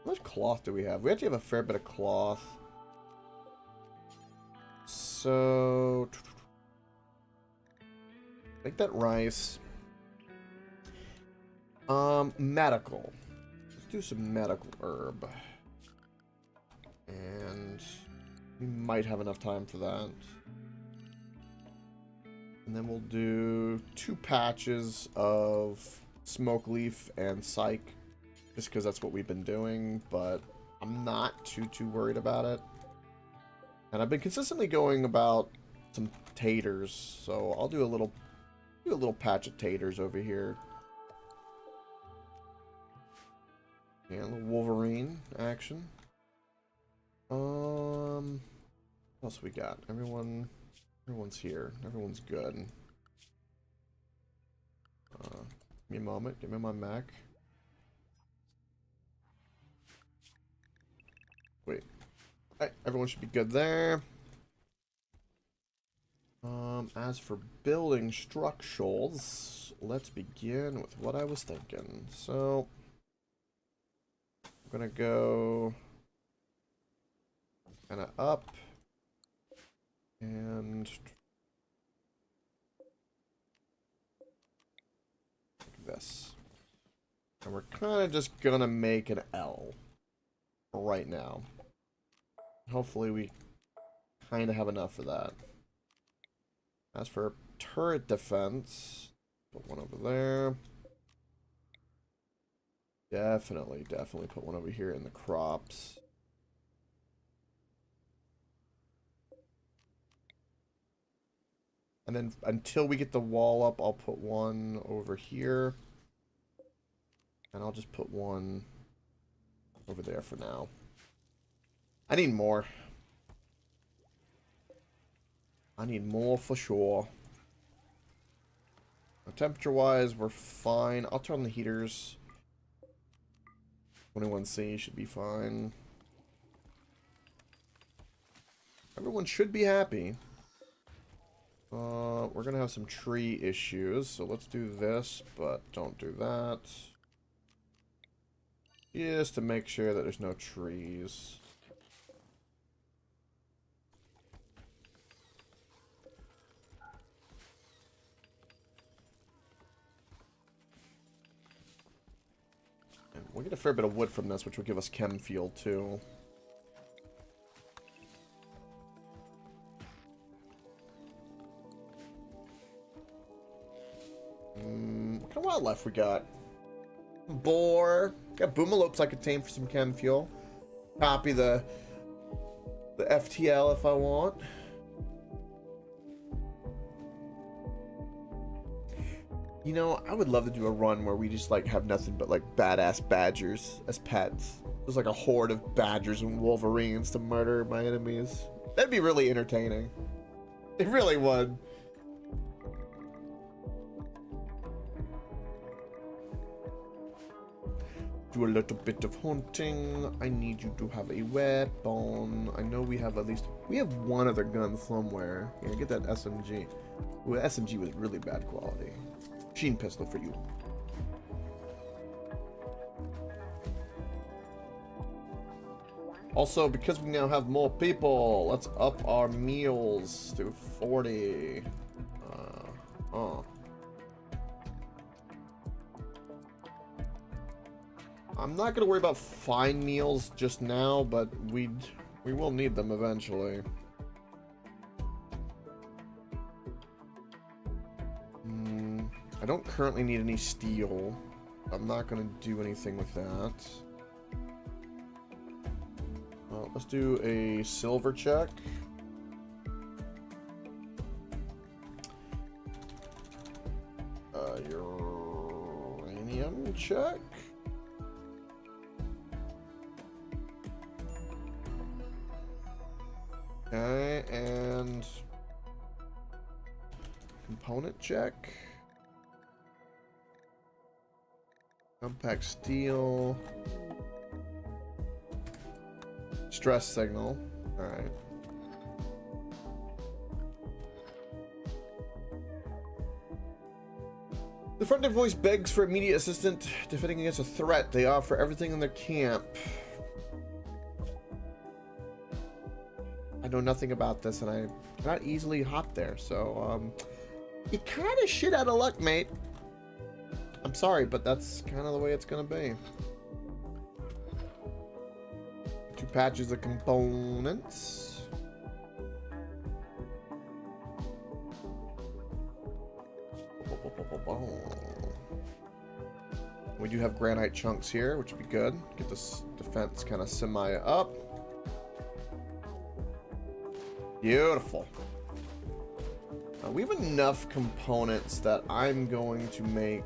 How much cloth do we have? We actually have a fair bit of cloth. So... Make that rice. Medical. Let's do some medical herb. And we might have enough time for that. And then we'll do 2 patches of smoke leaf and psych, just because that's what we've been doing, but I'm not too worried about it. And I've been consistently going about some taters, so I'll do a little patch of taters over here. Yeah, a little Wolverine action. What else we got? Everyone's here. Everyone's good. Give me a moment. Give me my Mac. Wait. Alright, everyone should be good there. As for building structures, let's begin with what I was thinking. So, I'm gonna go kind of up and like this. And we're kind of just gonna make an L right now. Hopefully we kind of have enough for that. As for turret defense, put one over there. Definitely put one over here in the crops. And then until we get the wall up, I'll put one over here. And I'll just put one over there for now. I need more. I need more for sure. Temperature-wise, we're fine. I'll turn on the heaters. 21C should be fine. Everyone should be happy. We're gonna have some tree issues, so let's do this, but don't do that. Just to make sure that there's no trees. And we'll get a fair bit of wood from this, which will give us chem fuel too. What kind of wildlife we got? Boar. Got boomalopes I could tame for some chem fuel. Copy the FTL if I want. You know, I would love to do a run where we just like have nothing but like badass badgers as pets. There's like a horde of badgers and wolverines to murder my enemies. That'd be really entertaining. It really would. Do a little bit of hunting. I need you to have a weapon. I know we have one other gun somewhere. Yeah, get that SMG. Ooh, SMG was really bad quality. Machine pistol for you. Also, because we now have more people, let's up our meals to 40. I'm not gonna worry about fine meals just now, but we will need them eventually. I don't currently need any steel. I'm not gonna do anything with that. Let's do a silver check. Uranium check. Okay, and component check. Compact steel. Stress signal. Alright. The front voice begs for immediate assistance defending against a threat. They offer everything in their camp. I know nothing about this, and I cannot easily hop there, so, you kind of shit out of luck, mate. I'm sorry, but that's kind of the way it's gonna be. 2 patches of components. We do have granite chunks here, which would be good. Get this defense kind of semi up. Beautiful. We have enough components that I'm going to make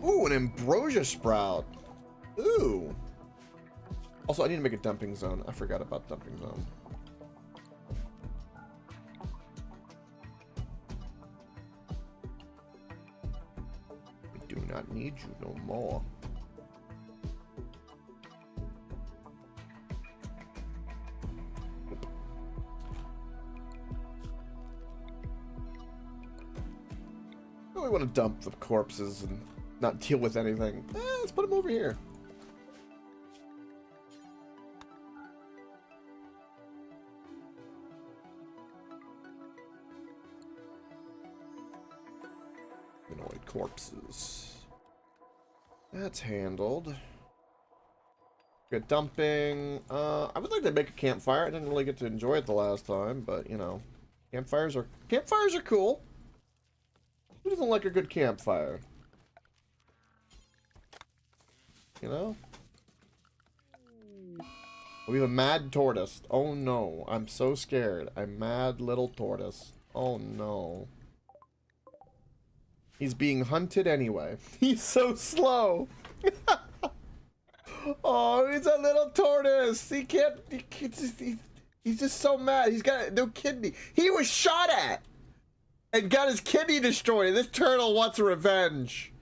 ooh, an ambrosia sprout. Ooh. Also, I need to make a dumping zone. I forgot about dumping zone. We do not need you no more. We want to dump the corpses and not deal with anything. Let's put them over here. Humanoid corpses. That's handled. Good dumping. I would like to make a campfire. I didn't really get to enjoy it the last time, but you know, campfires are cool. Who doesn't like a good campfire? You know? We have a mad tortoise. Oh no, I'm so scared. A mad little tortoise. Oh no. He's being hunted anyway. He's so slow. Oh, he's a little tortoise. He's just so mad. He's got no kidney. He was shot at and got his kidney destroyed. This turtle wants revenge.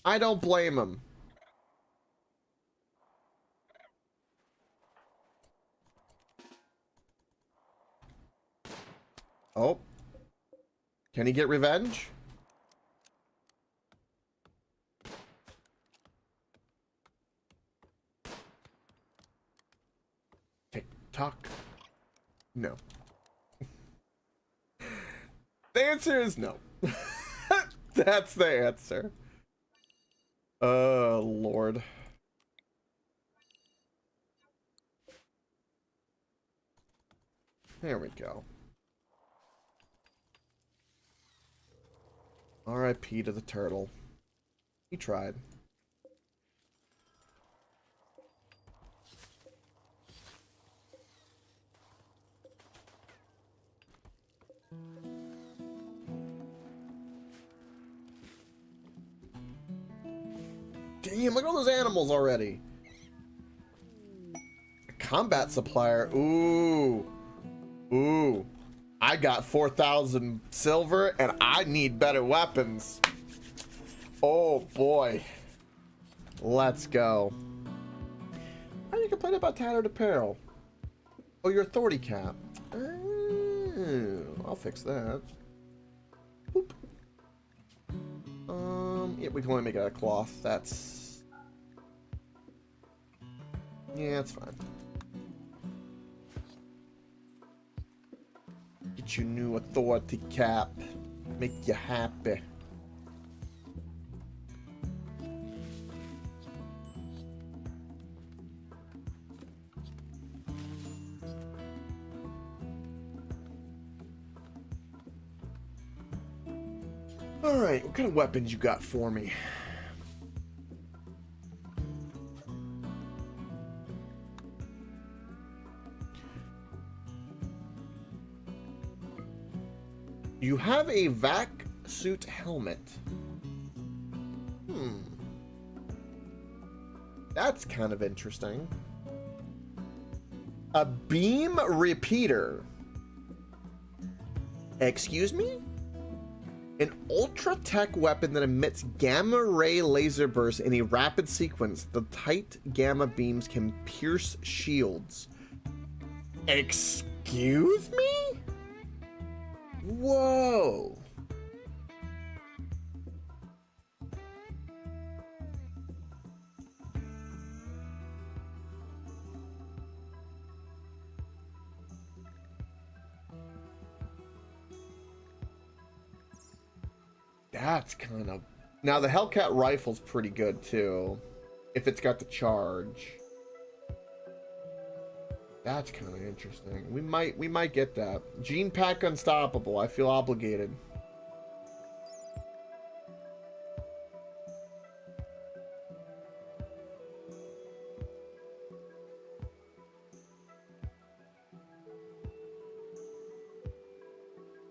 I don't blame him. Oh. Can he get revenge? Tick tock. No. The answer is no. That's the answer. Lord. There we go. R.I.P. to the turtle. He tried. Damn, look at all those animals already. A combat supplier. Ooh. Ooh. I got 4,000 silver and I need better weapons. Oh boy. Let's go. How do you complain about tattered apparel? Oh, your authority cap. Oh, I'll fix that. Boop. Yeah, we can only make it out of cloth. That's... yeah, that's fine. Get your new authority cap. Make you happy. Alright, what kind of weapons you got for me? You have a vac suit helmet. That's kind of interesting. A beam repeater. Excuse me? An ultra-tech weapon that emits gamma ray laser bursts in a rapid sequence. The tight gamma beams can pierce shields. Excuse me? Whoa. That's kind of... now the Hellcat rifle's pretty good too, if it's got the charge. That's kind of interesting. We might get that. Gene Pack Unstoppable. I feel obligated.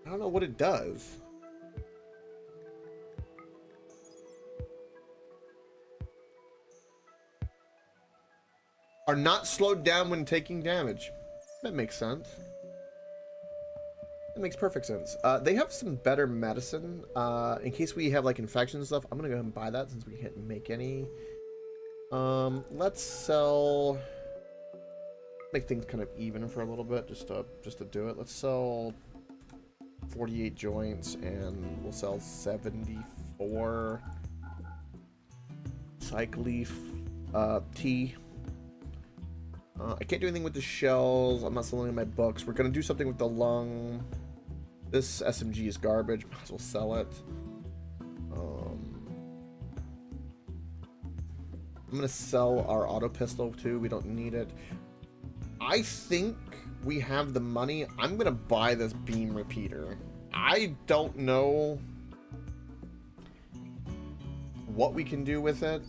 I don't know what it does. Are not slowed down when taking damage. That makes sense. That makes perfect sense. They have some better medicine. In case we have like infections and stuff, I'm gonna go ahead and buy that since we can't make any. Let's sell. Make things kind of even for a little bit, just to do it. Let's sell 48 joints, and we'll sell 74 cycleaf tea. I can't do anything with the shells. I'm not selling my books. We're gonna do something with the lung. This SMG is garbage. Might as well sell it. I'm gonna sell our auto pistol too. We don't need it. I think we have the money. I'm gonna buy this beam repeater. I don't know what we can do with it.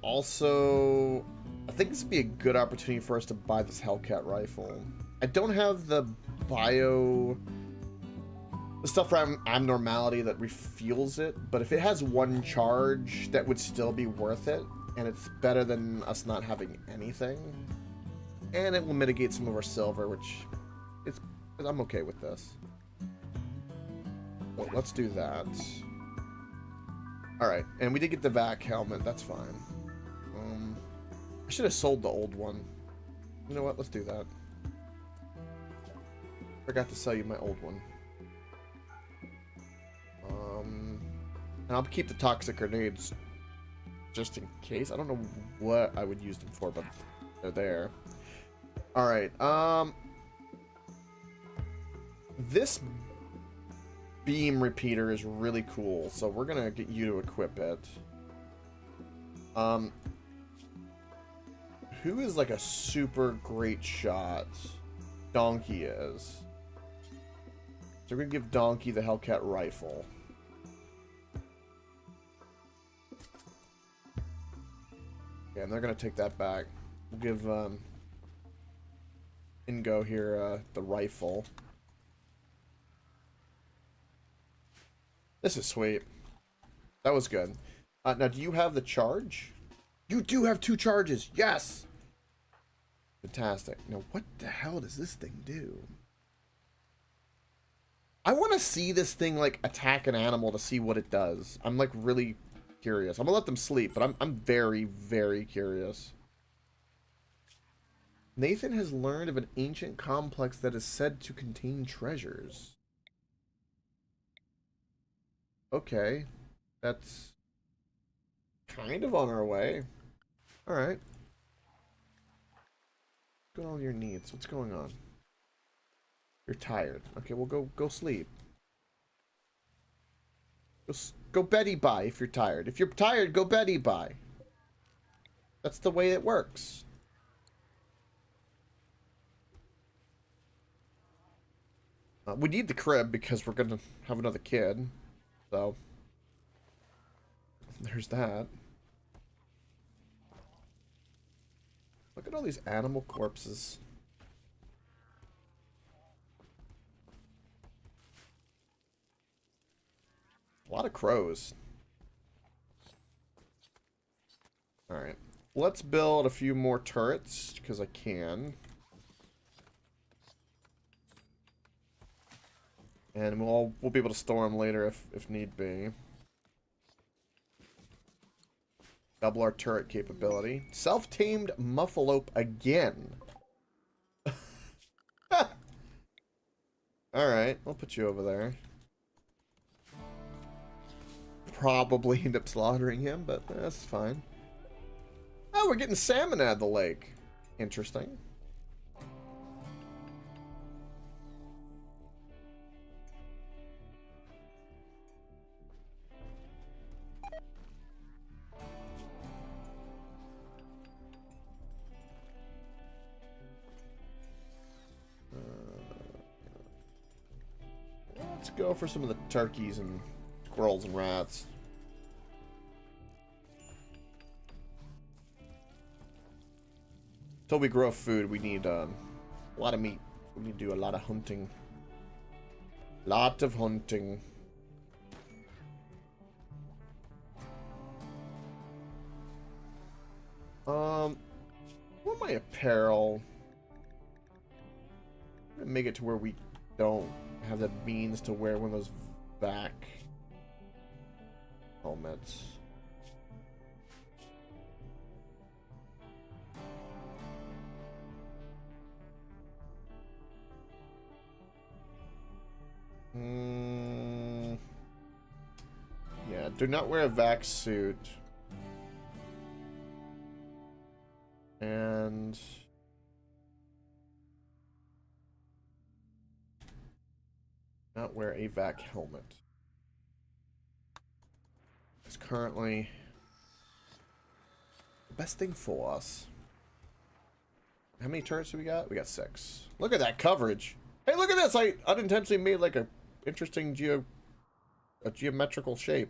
Also, I think this would be a good opportunity for us to buy this Hellcat rifle. I don't have the stuff for abnormality that refuels it, but if it has one charge, that would still be worth it, and it's better than us not having anything. And it will mitigate some of our silver, which I'm okay with this. Well, let's do that. Alright, and we did get the vac helmet, that's fine. I should have sold the old one. You know what, let's do that. Forgot to sell you my old one. And I'll keep the toxic grenades just in case. I don't know what I would use them for, but they're there. Alright, this beam repeater is really cool, so we're gonna get you to equip it. Who is like a super great shot? Donkey is. So we're gonna give Donkey the Hellcat rifle. Yeah, and they're gonna take that back. We'll give Ingo here the rifle. This is sweet. That was good. Now, do you have the charge? You do have 2 charges. Yes. Fantastic. Now, what the hell does this thing do? I want to see this thing, like, attack an animal to see what it does. I'm, like, really curious. I'm going to let them sleep, but I'm very, very curious. Nathan has learned of an ancient complex that is said to contain treasures. Okay. That's kind of on our way. Alright. What's going on with your needs? What's going on? You're tired. Okay, well, go sleep. Go Betty bye if you're tired. If you're tired, go Betty bye. That's the way it works. We need the crib because we're gonna have another kid. So there's that. Look at all these animal corpses. A lot of crows. Alright. Let's build a few more turrets, because I can. And we'll be able to store them later if need be. Double our turret capability. Self-tamed muffalope again. Alright, I'll put you over there. Probably end up slaughtering him, but that's fine. Oh, we're getting salmon out of the lake. Interesting. Let's go for some of the turkeys and squirrels and rats. Until we grow food, we need a lot of meat. We need to do a lot of hunting. Lot of hunting. What my apparel? I'm gonna make it to where we don't have the means to wear one of those vac helmets. Yeah, do not wear a vac suit. And not wear a vac helmet. It's currently the best thing for us. How many turrets do we got? We got 6. Look at that coverage. Hey, look at this! I unintentionally made like a interesting geometrical shape.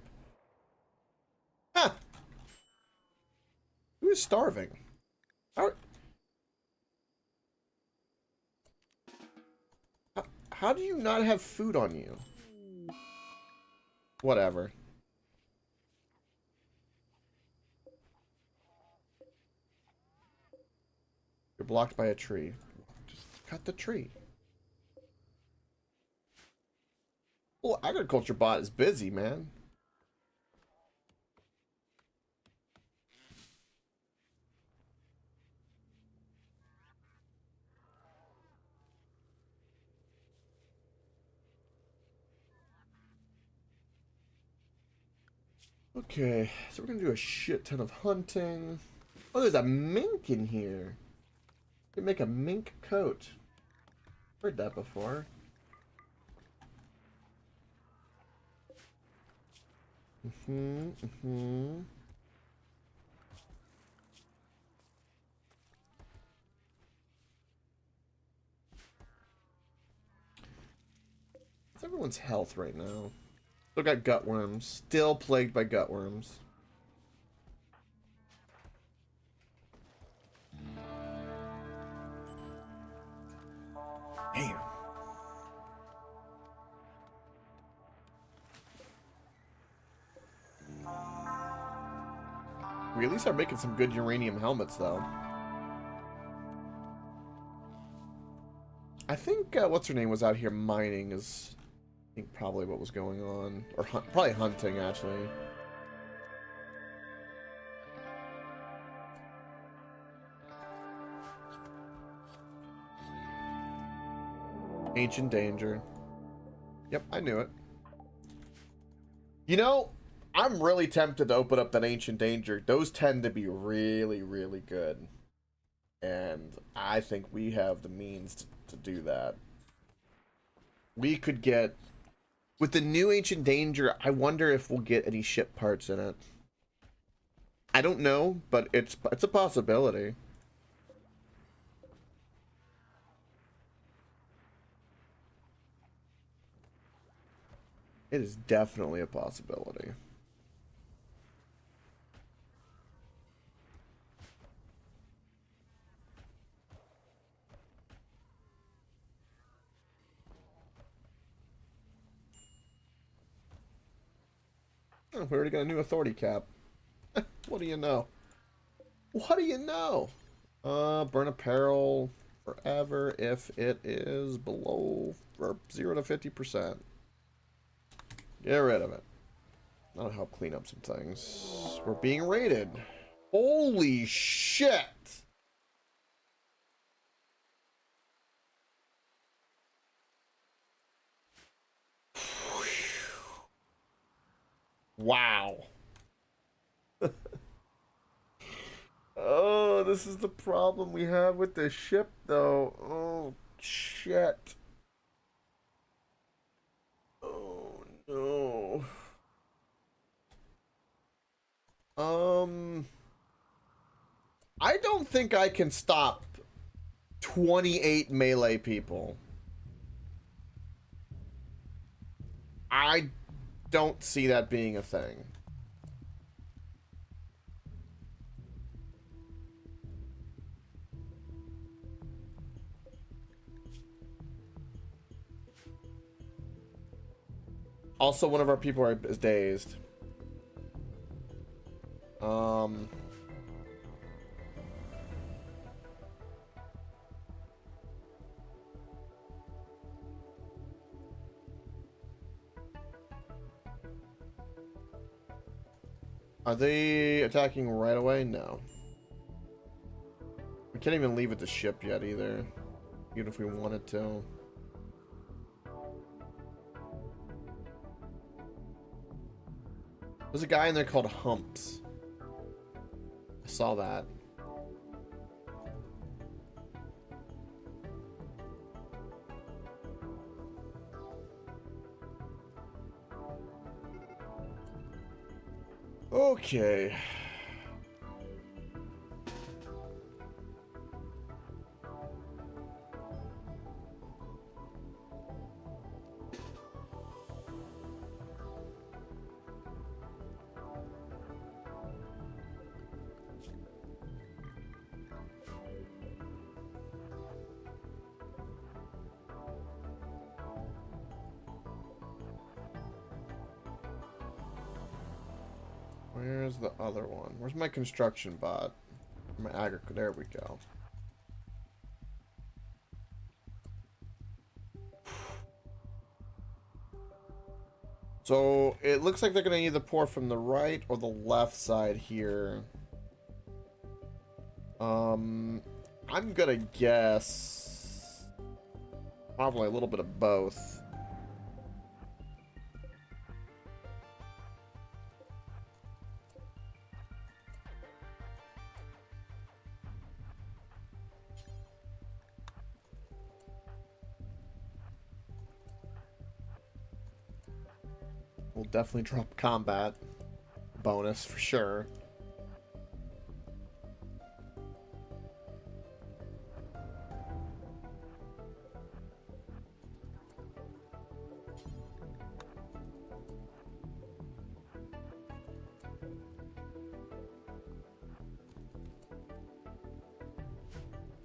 Huh! Who is starving? How do you not have food on you? Whatever. You're blocked by a tree. Just cut the tree. Well, agriculture bot is busy, man. Okay, so we're gonna do a shit ton of hunting. Oh, there's a mink in here. We can make a mink coat. Heard that before. What's everyone's health right now? Still got gutworms. Still plagued by gutworms. Damn. We at least are making some good uranium helmets, though. I think, what's her name was out here mining is, I think, probably what was going on. Or probably hunting, actually. Ancient danger. Yep, I knew it. You know, I'm really tempted to open up that ancient danger. Those tend to be really, really good. And I think we have the means to do that. We could get... With the new ancient danger, I wonder if we'll get any ship parts in it. I don't know, but it's a possibility. It is definitely a possibility. Oh, we already got a new authority cap. What do you know? What do you know? Burn apparel forever if it is below 0 to 50%. Get rid of it. That'll help clean up some things. We're being raided. Holy shit! Wow. Oh, this is the problem we have with this ship, though. Oh, shit. Oh, no. I don't think I can stop 28 melee people. I don't see that being a thing. Also, one of our people is dazed. Are they attacking right away? No. We can't even leave with the ship yet either, even if we wanted to. There's a guy in there called Humps. I saw that. Okay. Where's the other one? Where's my construction bot? My agriculture. There we go. So it looks like they're going to either pour from the right or the left side here. I'm going to guess probably a little bit of both. We'll definitely drop combat bonus for sure.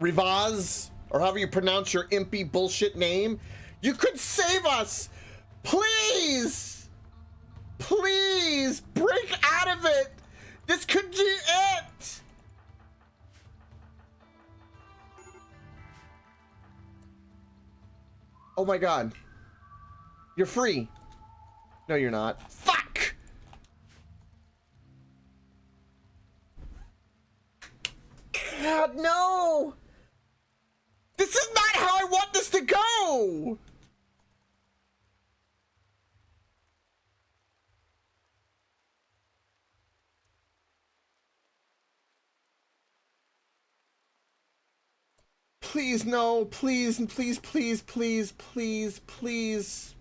Rivaz, or however you pronounce your impy bullshit name, you could save us! Please! Please! Break out of it! This could be it! Oh my god. You're free. No, you're not. Fuck! God, no! This is not how I want this to go! Please, no, please, please, please, please, please, please.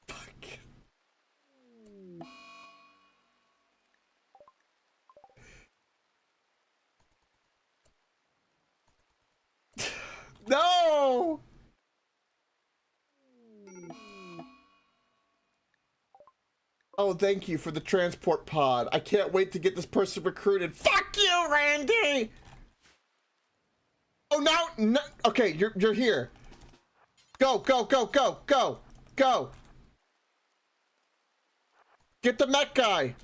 Fuck. No! Oh, thank you for the transport pod. I can't wait to get this person recruited. Fuck you, Randy! Oh, now, no, okay, you're here. Go, go, go, go, go, go. Get the mech guy.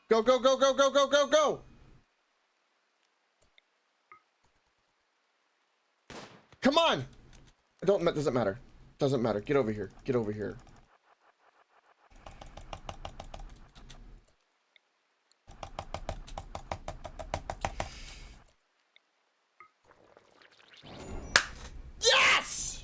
Go, go, go, go, go, go, go, go. Come on. Doesn't matter. Doesn't matter. Get over here. Get over here. Yes!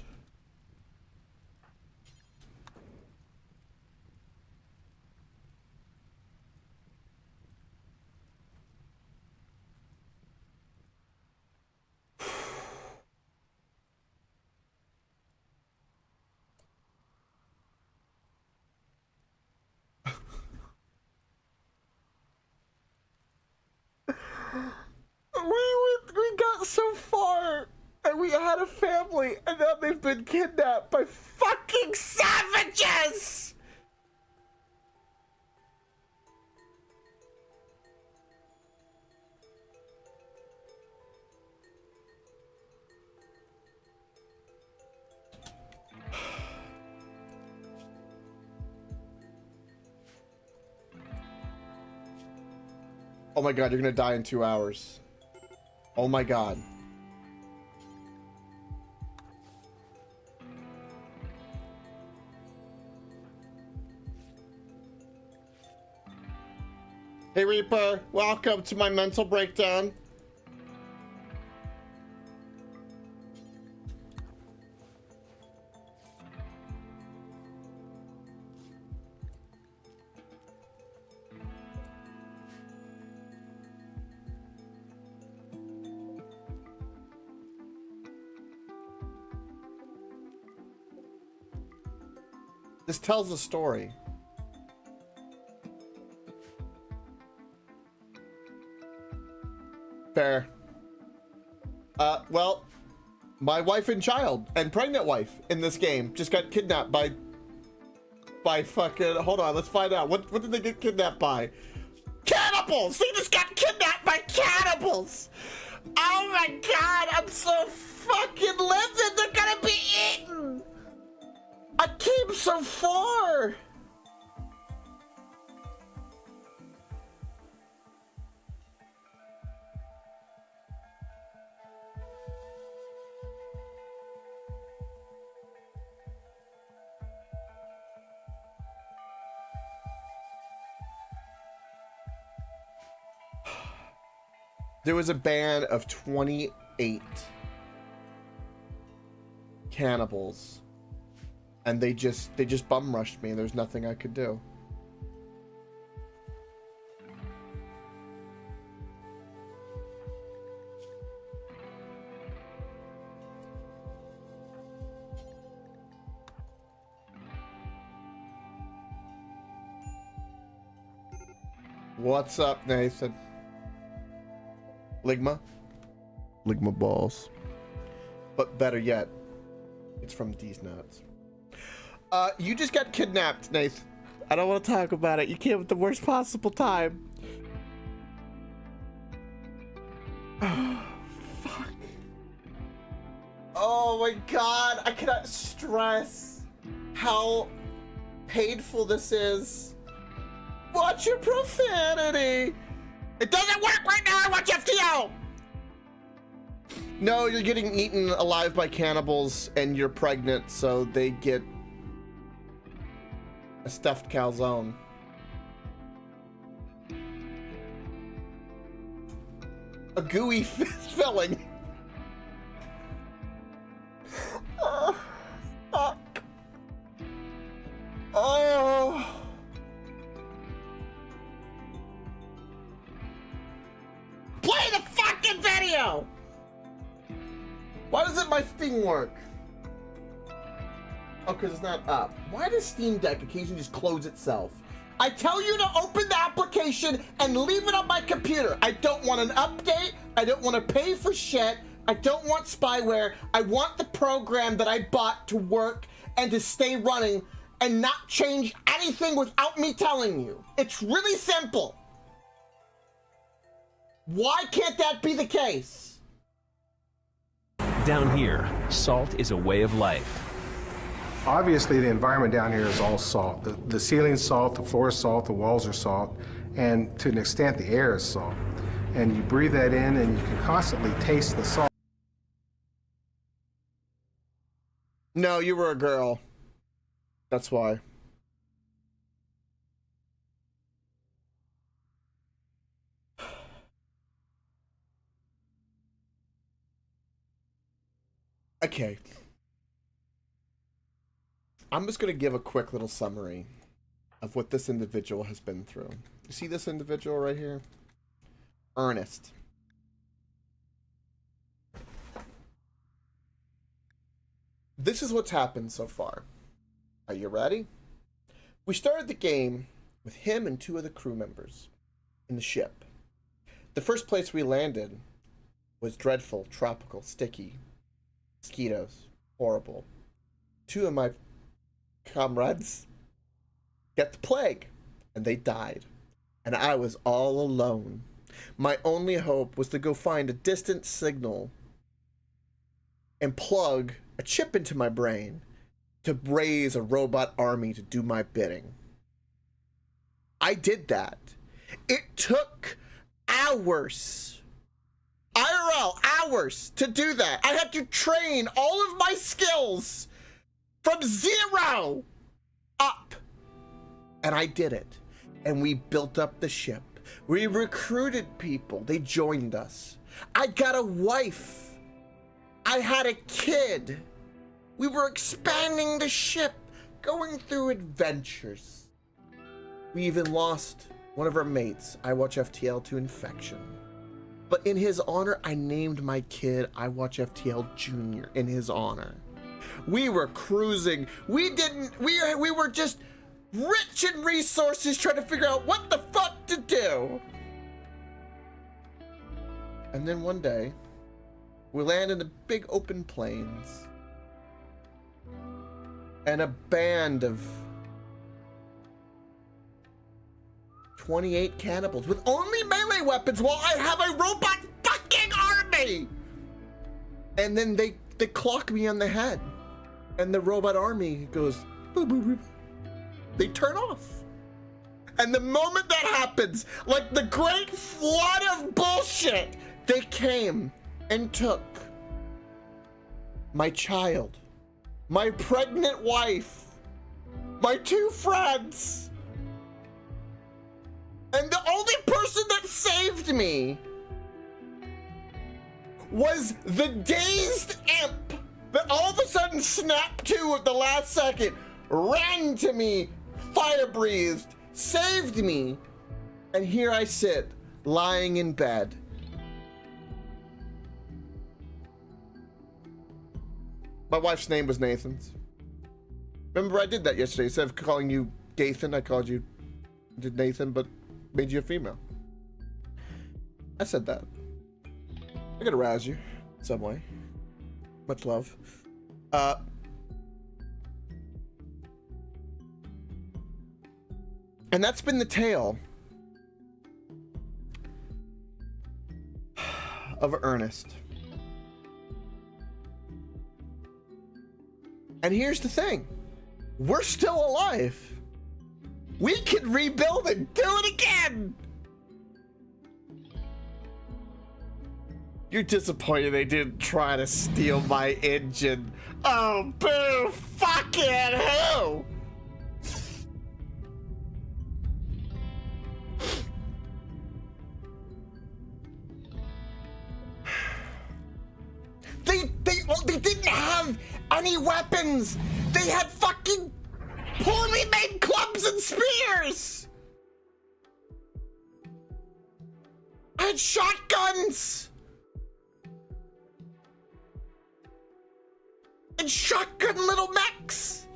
We got so far, and we had a family, and now they've been kidnapped by fucking savages! Oh my god, you're gonna die in 2 hours. Oh my god. Hey Reaper, welcome to my mental breakdown. This tells a story. Fair. Well, my wife and child, and pregnant wife in this game just got kidnapped by fucking, hold on, let's find out. What did they get kidnapped by? Cannibals! They just got kidnapped by cannibals! Oh my god, I'm so fucking livid, they're gonna be eaten! I came so far! There was a band of 28 cannibals, and they just bum rushed me, and there's nothing I could do. What's up, Nathan? Ligma balls. But better yet, it's from these nuts. You just got kidnapped, Nath. I don't want to talk about it. You came at the worst possible time. Oh, fuck. Oh my god, I cannot stress how painful this is. Watch your profanity. It doesn't work right now. I watch FTL. No, you're getting eaten alive by cannibals and you're pregnant, so they get a stuffed calzone. A gooey filling. Oh, fuck. Oh. Play the fucking video! Why doesn't my thing work? Oh, because it's not up. Why does Steam Deck occasionally just close itself? I tell you to open the application and leave it on my computer. I don't want an update. I don't want to pay for shit. I don't want spyware. I want the program that I bought to work and to stay running and not change anything without me telling you. It's really simple. Why can't that be the case? Down here, salt is a way of life. Obviously, the environment down here is all salt. The ceiling's salt, the floor is salt, the walls are salt, and to an extent, the air is salt. And you breathe that in, and you can constantly taste the salt. No, you were a girl. That's why. Okay. I'm just going to give a quick little summary of what this individual has been through. You see this individual right here? Ernest. This is what's happened so far. Are you ready? We started the game with him and 2 of the crew members in the ship. The first place we landed was dreadful, tropical, sticky, mosquitoes, horrible. 2 of my comrades get the plague, and they died. And I was all alone. My only hope was to go find a distant signal and plug a chip into my brain to raise a robot army to do my bidding. I did that. It took hours. IRL, hours to do that. I had to train all of my skills from 0 up. And I did it. And we built up the ship. We recruited people. They joined us. I got a wife. I had a kid. We were expanding the ship, going through adventures. We even lost one of our mates, I Watch FTL, to infection. But in his honor, I named my kid I Watch FTL Jr. in his honor. We were cruising. We were just rich in resources trying to figure out what the fuck to do. And then one day, we land in the big open plains. And a band of 28 cannibals with only melee weapons while I have a robot fucking army. And then they clock me on the head. And the robot army goes, boop, boop, boop. They turn off. And the moment that happens, like the great flood of bullshit, they came and took my child, my pregnant wife, my 2 friends, and the only person that saved me was the dazed imp that all of a sudden snapped to at the last second, ran to me, fire breathed, saved me, and here I sit, lying in bed. My wife's name was Nathan's. Remember I did that yesterday. Instead of calling you Gathan, I called you Nathan, but made you a female. I said that. I gotta razz you in some way. Much love. And that's been the tale of Ernest. And here's the thing. We're still alive. We can rebuild and do it again. You're disappointed they didn't try to steal my engine. Oh, boo fucking who? They didn't have any weapons. They had fucking poorly made clubs and spears. I had shotguns. And shotgun little mechs.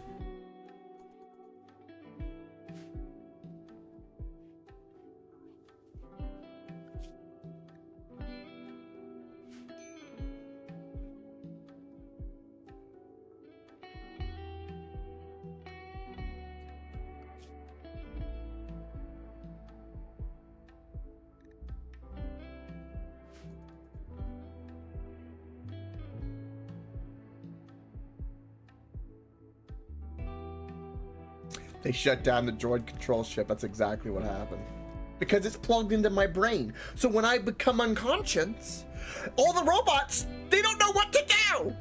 They shut down the droid control ship. That's exactly what happened. Because it's plugged into my brain. So when I become unconscious, all the robots, they don't know what to do.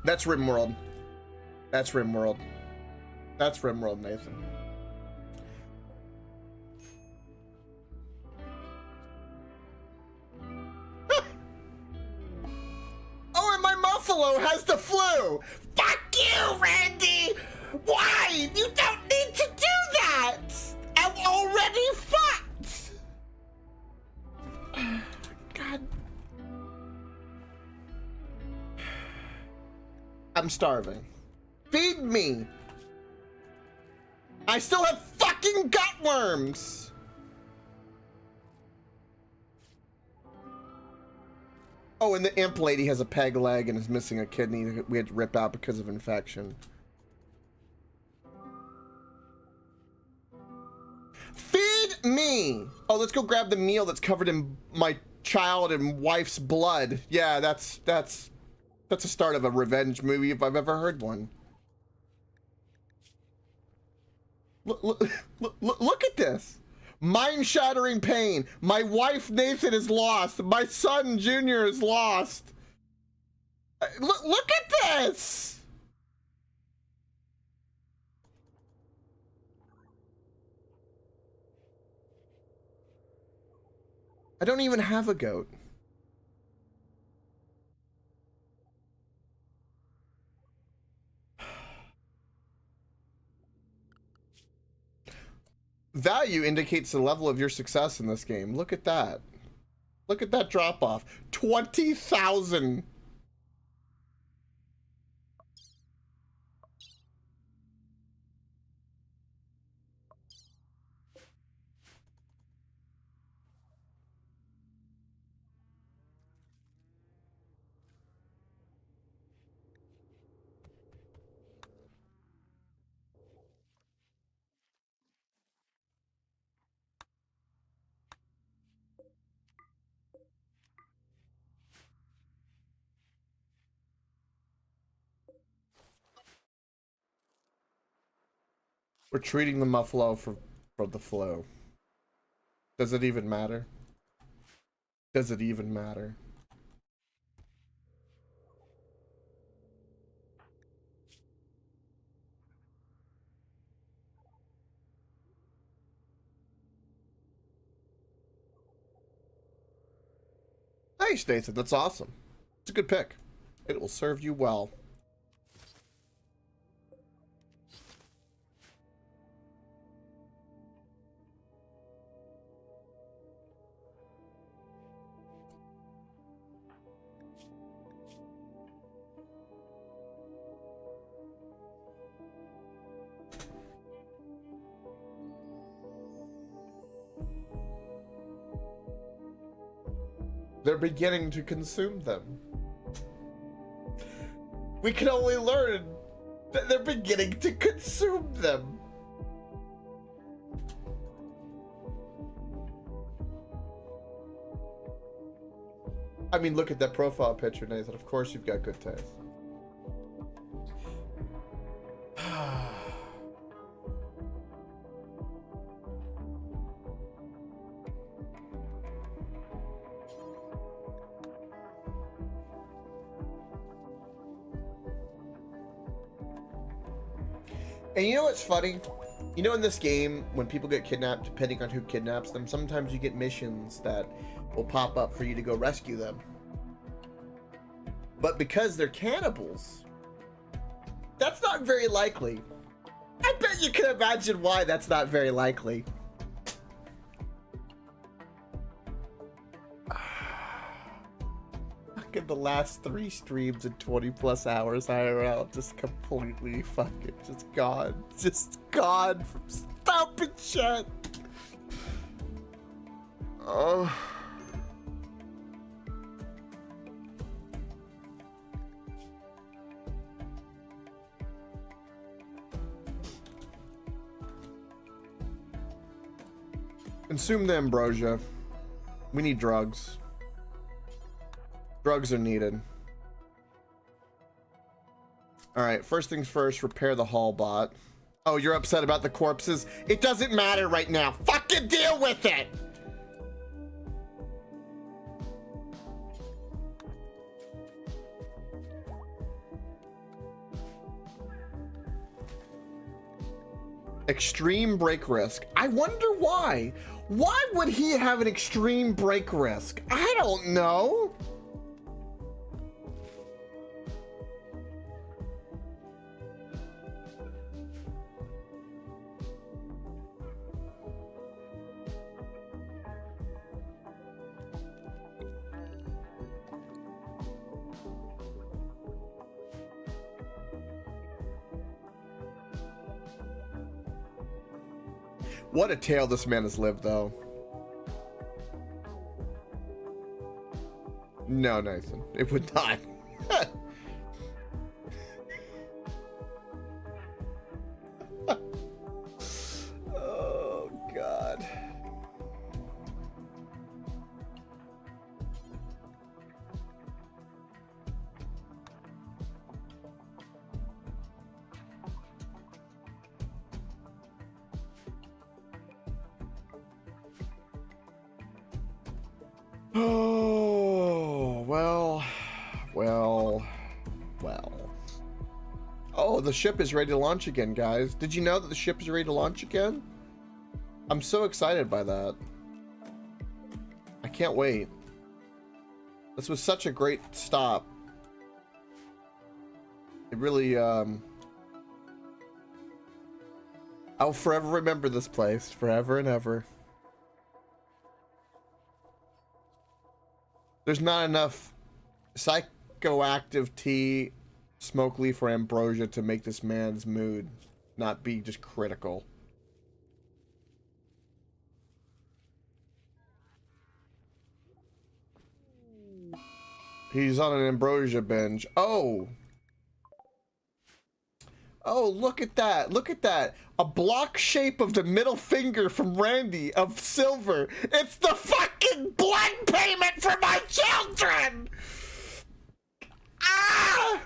That's RimWorld. That's RimWorld. That's RimWorld, Nathan. Oh, and my Muffalo has the flu. Fuck you, Randy! Why? You don't need to do that! I'm already fucked! God. I'm starving. Feed me! I still have fucking gut worms! Oh, and the imp lady has a peg leg and is missing a kidney that we had to rip out because of infection. Feed me! Oh, let's go grab the meal that's covered in my child and wife's blood. Yeah, that's a start of a revenge movie if I've ever heard one. Look at this. Mind-shattering pain. My wife Nathan is lost. My son Junior is lost. Look at this. I don't even have a goat. Value indicates the level of your success in this game. Look at that. Look at that drop off. 20,000. We're treating the Muffalo for the flu. Does it even matter? Does it even matter? Nice, Nathan. That's awesome. It's a good pick. It will serve you well. They're beginning to consume them. We can only learn They're beginning to consume them. I mean, look at that profile picture, Nathan. Of course you've got good taste. And you know what's funny? You know, in this game, when people get kidnapped, depending on who kidnaps them, sometimes you get missions that will pop up for you to go rescue them. But because they're cannibals, that's not very likely. I bet you can imagine why that's not very likely. Look at the last 3 streams in 20+ hours IRL, just completely fucking just gone from stupid shit. Oh. Consume the ambrosia. We need drugs. Drugs are needed. Alright, first things first, repair the hall bot. Oh, you're upset about the corpses? It doesn't matter right now. Fucking deal with it! Extreme break risk. I wonder why. Why would he have an extreme break risk? I don't know. What a tale this man has lived, though. No, Nathan, it would not. Oh, God. Oh, well. Oh, the ship is ready to launch again, guys. Did you know that the ship is ready to launch again? I'm so excited by that. I can't wait. This was such a great stop. It really, I'll forever remember this place, forever and ever. There's not enough psychoactive tea, smoke leaf, or ambrosia to make this man's mood not be just critical. He's on an ambrosia binge. Oh! Oh, look at that. Look at that. A block shape of the middle finger from Randy of silver. It's the fucking blood payment for my children! Ah!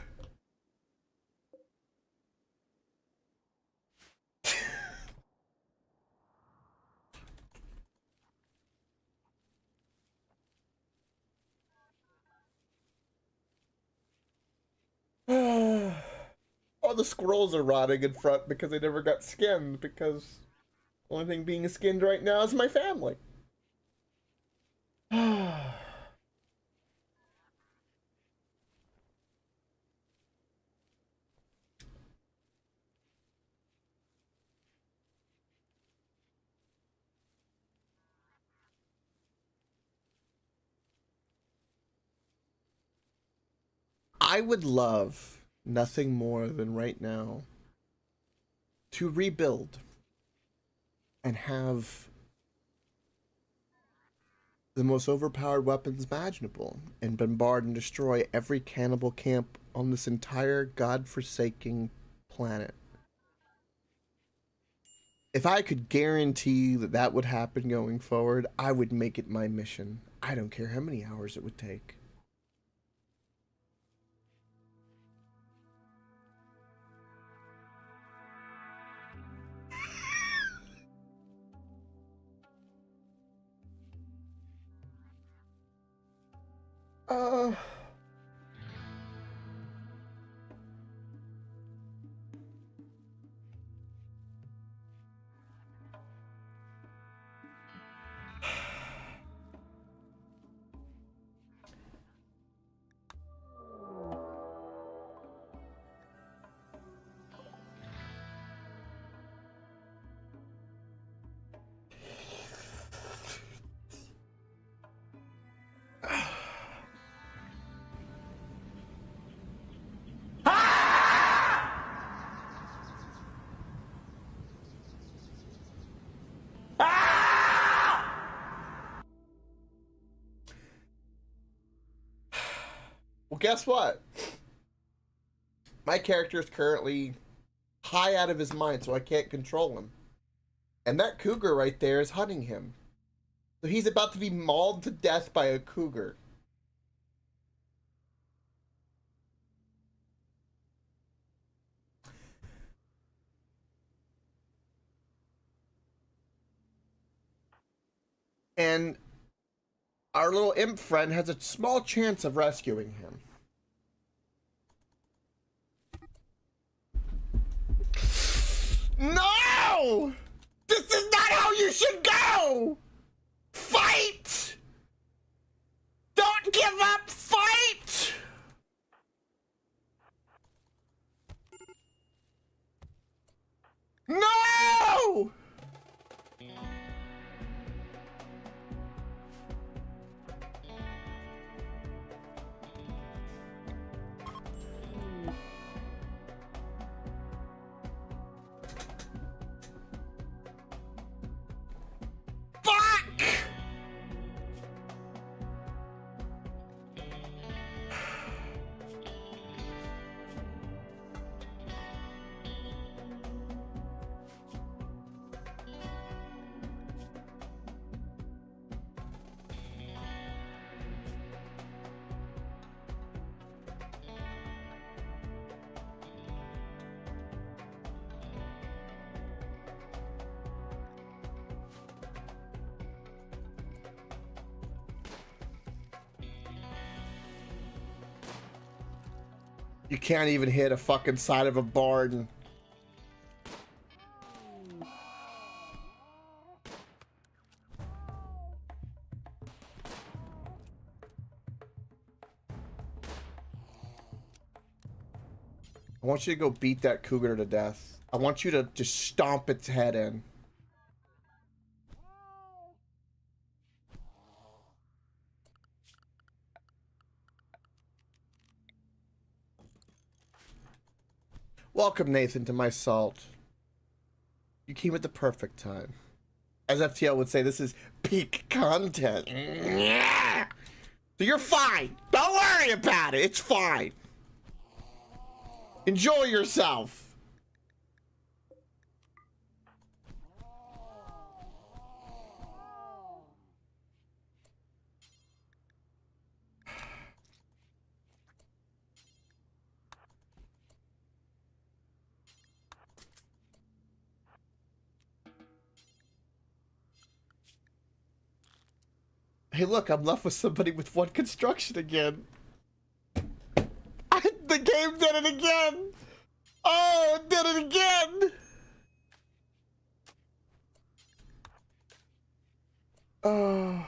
Oh, the squirrels are rotting in front because they never got skinned, because the only thing being skinned right now is my family. I would love nothing more than right now to rebuild and have the most overpowered weapons imaginable and bombard and destroy every cannibal camp on this entire godforsaken planet. If I could guarantee that that would happen going forward, I would make it my mission. I don't care how many hours it would take. Uh... Well, guess what? My character is currently high out of his mind, so I can't control him. And that cougar right there is hunting him. So he's about to be mauled to death by a cougar. And our little imp friend has a small chance of rescuing him. No! This is not how you should go! Fight! Don't give up! Fight! No! Fuck! You can't even hit a fucking side of a barn. I want you to go beat that cougar to death. I want you to just stomp its head in. Welcome, Nathan, to my salt. You came at the perfect time. As FTL would say, this is peak content. So you're fine. Don't worry about it. It's fine. Enjoy yourself. Hey, look, I'm left with somebody with one construction again. The game did it again. Oh, it did it again. Oh.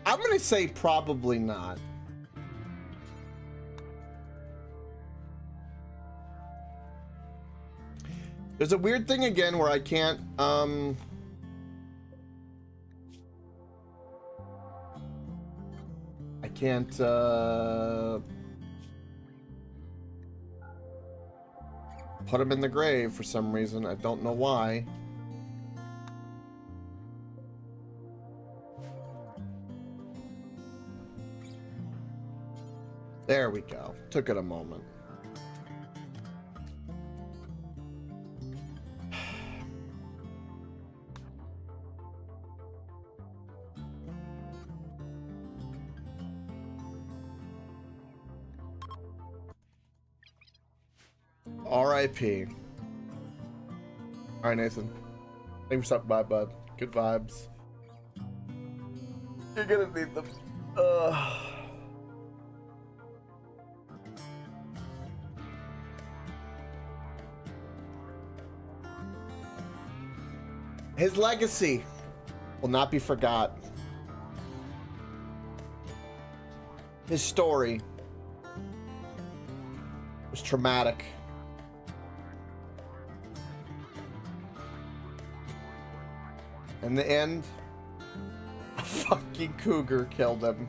I'm gonna say probably not. There's a weird thing again where I can't, put him in the grave for some reason. I don't know why. There we go. Took it a moment. R.I.P. Alright, Nathan. Thanks for stopping by, bud. Good vibes. You're gonna need them. His legacy will not be forgot. His story was traumatic. In the end, a fucking cougar killed him.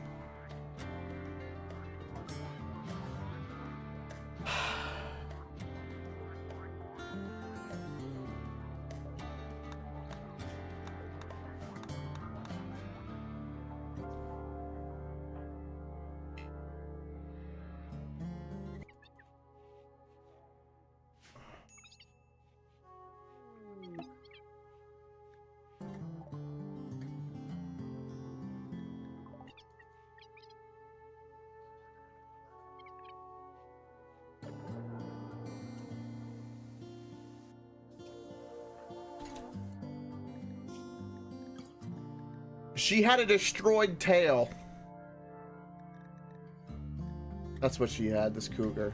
She had a destroyed tail. That's what she had, this cougar.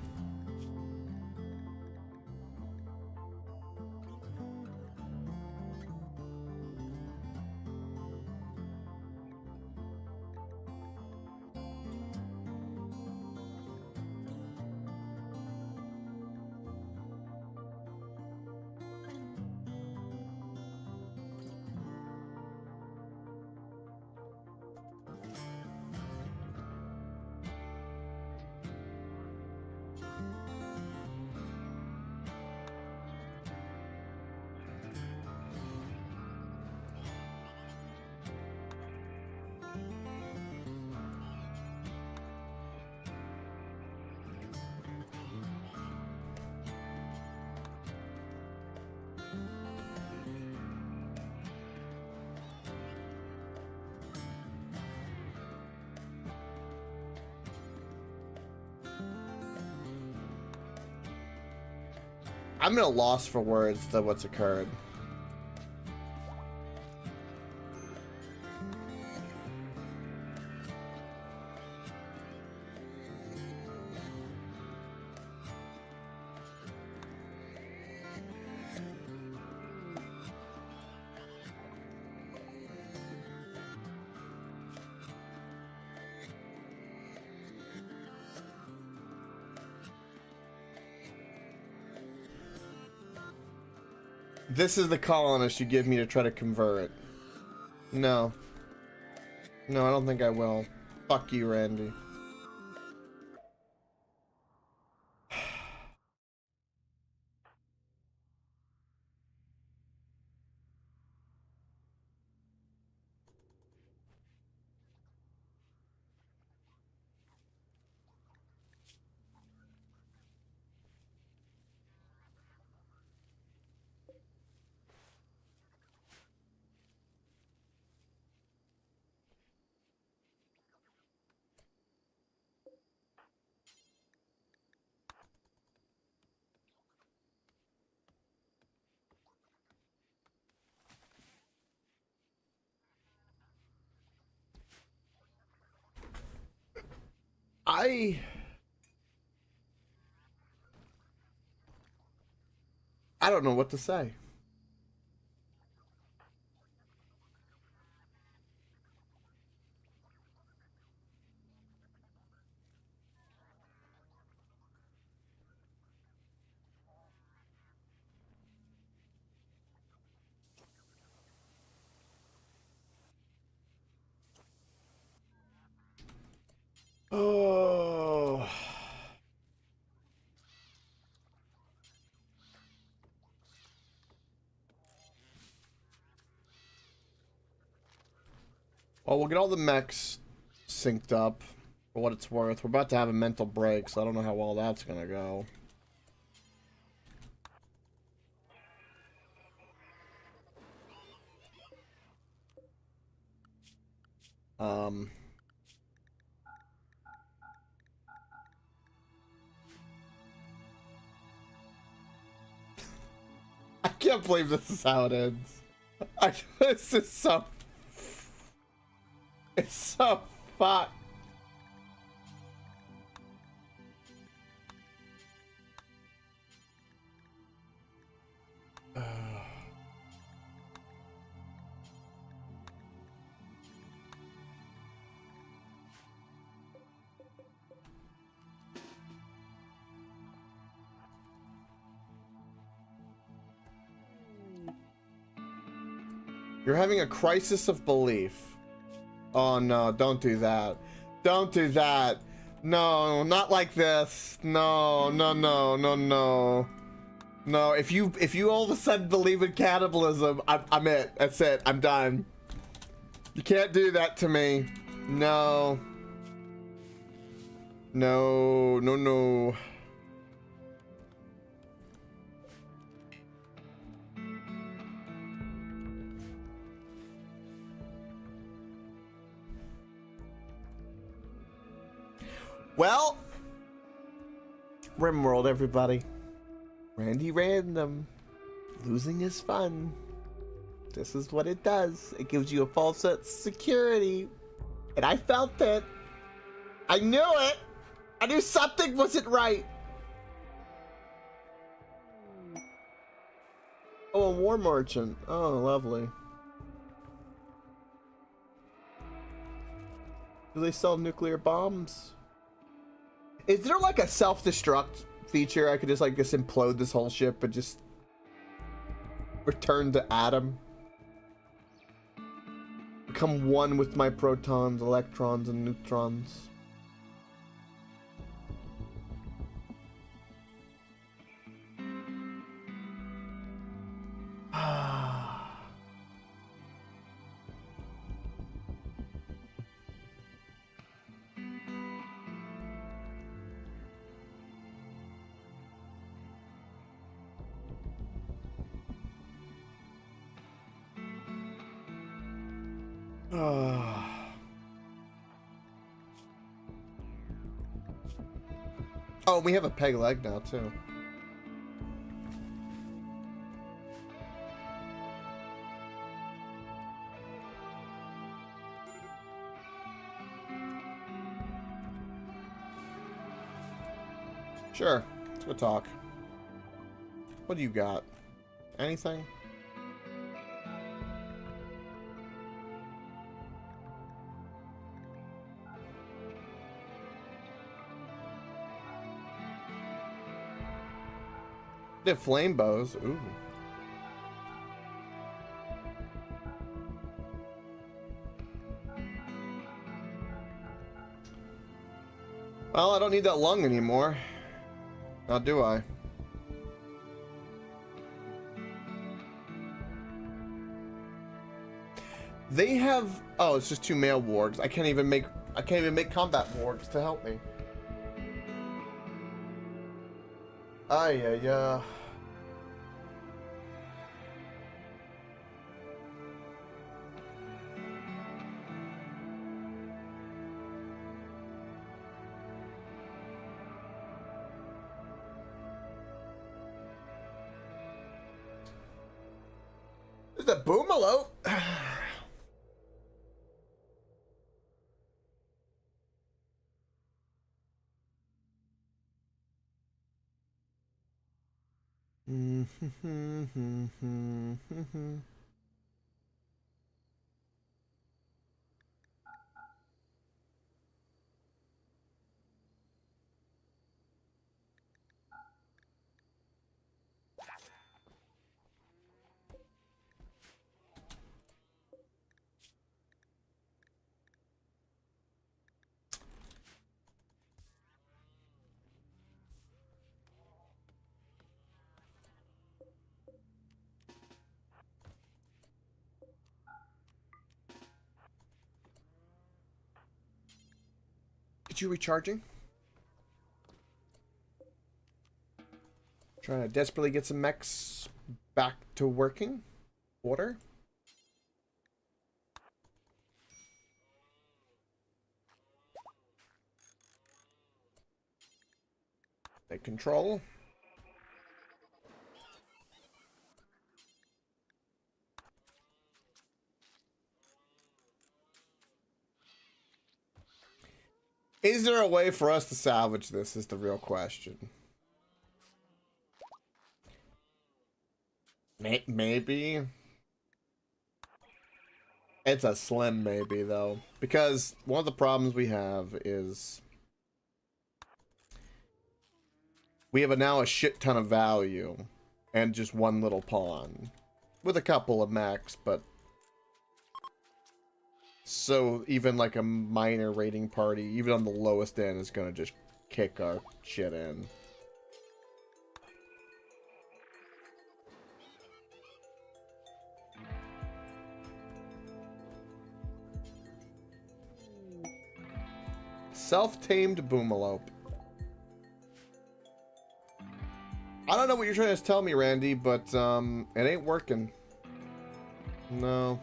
I'm at a loss for words to what's occurred. This is the colonist you give me to try to convert. No. No, I don't think I will. Fuck you, Randy. I don't know what to say. Well, we'll get all the mechs synced up for what it's worth. We're about to have a mental break, so I don't know how well that's gonna go. I can't believe this is how it ends. This is so... It's so fucked. You're having a crisis of belief. Oh no, don't do that. Don't do that. No, not like this. No, no, no, no, no. No, if you all of a sudden believe in cannibalism, I'm it. That's it. I'm done. You can't do that to me. No. No, no, no. Well, RimWorld, everybody. Randy Random. Losing is fun. This is what it does. It gives you a false sense of security. And I felt it. I knew it. I knew something wasn't right. Oh, a war merchant. Oh, lovely. Do they sell nuclear bombs? Is there like a self-destruct feature? I could just like implode this whole ship and just return to Atom. Become one with my protons, electrons, and neutrons. Oh, we have a peg leg now, too. Sure. Let's go talk. What do you got? Anything? They have flame bows. Ooh. Well, I don't need that lung anymore. Now do I? They have... Oh, it's just 2 male wargs. I can't even make combat wargs to help me. Yeah. Is that Boomalo? at you recharging. Trying to desperately get some mechs back to working. Water. Take control. Is there a way for us to salvage this is the real question. Maybe. It's a slim maybe, though. Because one of the problems we have is we have now a shit ton of value and just one little pawn. With a couple of mechs, but... So even like a minor raiding party, even on the lowest end, is gonna just kick our shit in. Self-tamed boomalope. I don't know what you're trying to tell me, Randy, but it ain't working. No.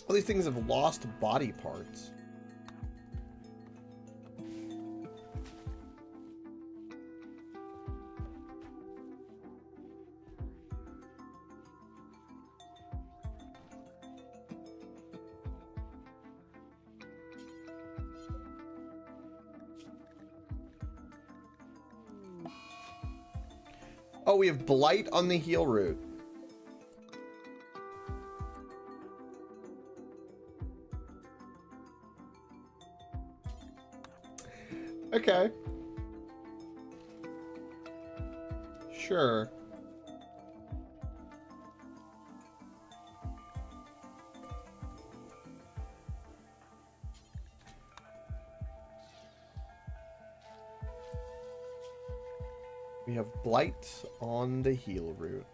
All these things have lost body parts. Oh, we have blight on the heal route. Okay. Sure. We have blight on the heal route.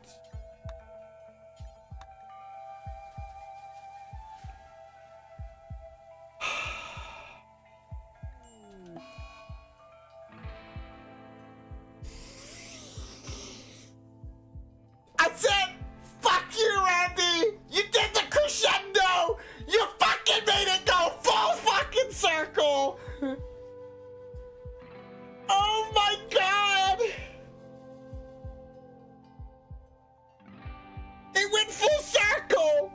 That's it! Fuck you, Randy! You did the crescendo! You fucking made it go full fucking circle! Oh my god! It went full circle!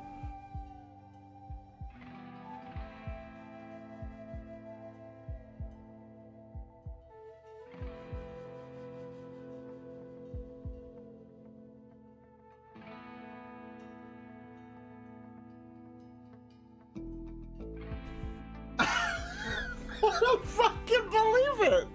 I don't fucking believe it!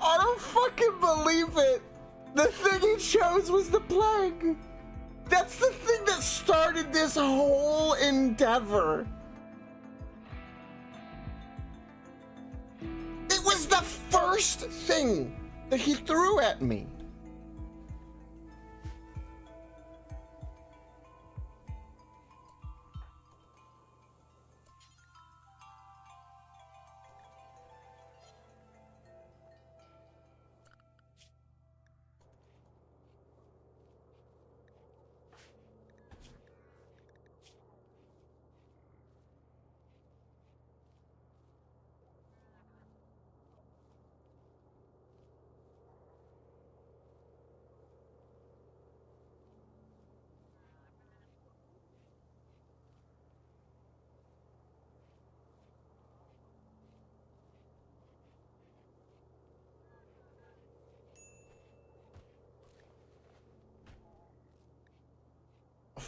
I don't fucking believe it! The thing he chose was the plague! That's the thing that started this whole endeavor! It was the first thing that he threw at me!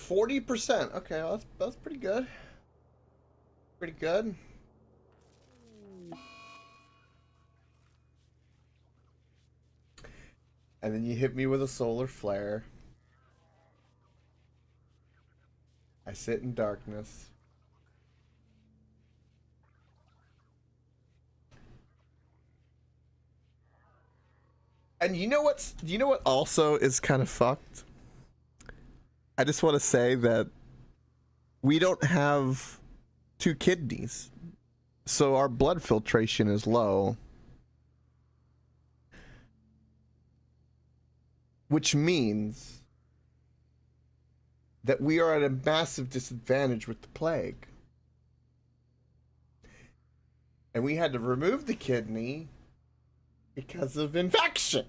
40%. Okay, well, that's pretty good. Pretty good. And then you hit me with a solar flare. I sit in darkness. And you know what also is kind of fucked? I just want to say that we don't have 2 kidneys. So our blood filtration is low. Which means that we are at a massive disadvantage with the plague. And we had to remove the kidney because of infection.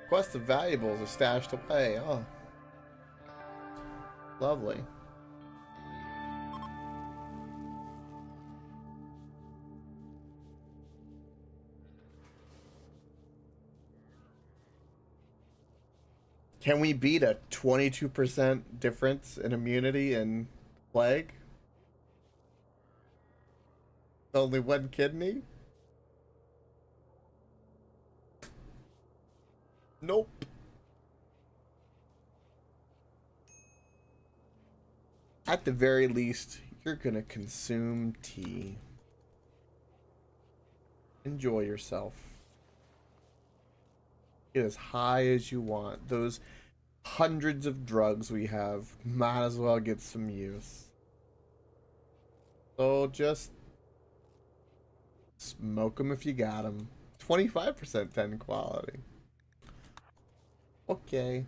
Quest of valuables are stashed away. Oh. Lovely. Can we beat a 22% difference in immunity in plague? Only 1 kidney? Nope. At the very least, you're gonna consume tea. Enjoy yourself. Get as high as you want. Those hundreds of drugs we have might as well get some use. So just smoke them if you got them. 25% 10 quality. Okay.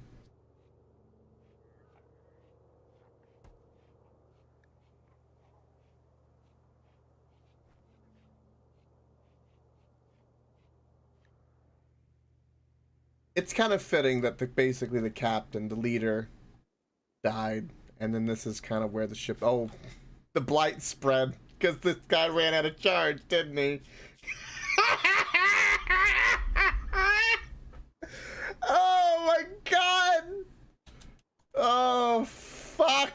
It's kind of fitting that basically the captain, the leader, died, and then this is kind of where the ship. Oh, the blight spread because this guy ran out of charge, didn't he? Oh my god! Oh fuck!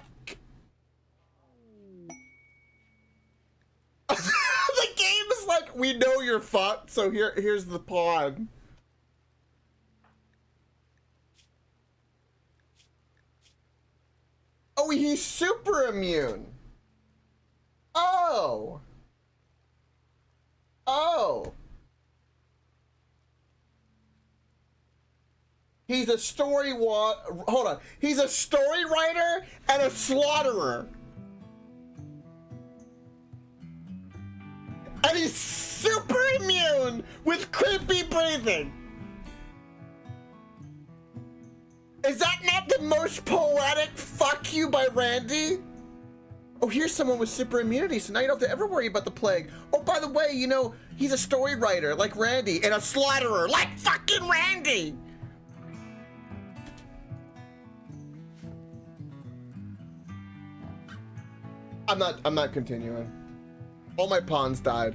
The game is like, we know you're fucked, so here's the pawn. Oh, he's super immune. Oh. Oh. He's a hold on. He's a story writer and a slaughterer. And he's super immune with creepy breathing. Is that not the most poetic fuck you by Randy? Oh, here's someone with super immunity, so now you don't have to ever worry about the plague. Oh, by the way, you know, he's a story writer like Randy and a slaughterer like fucking Randy. I'm not continuing. All my pawns died.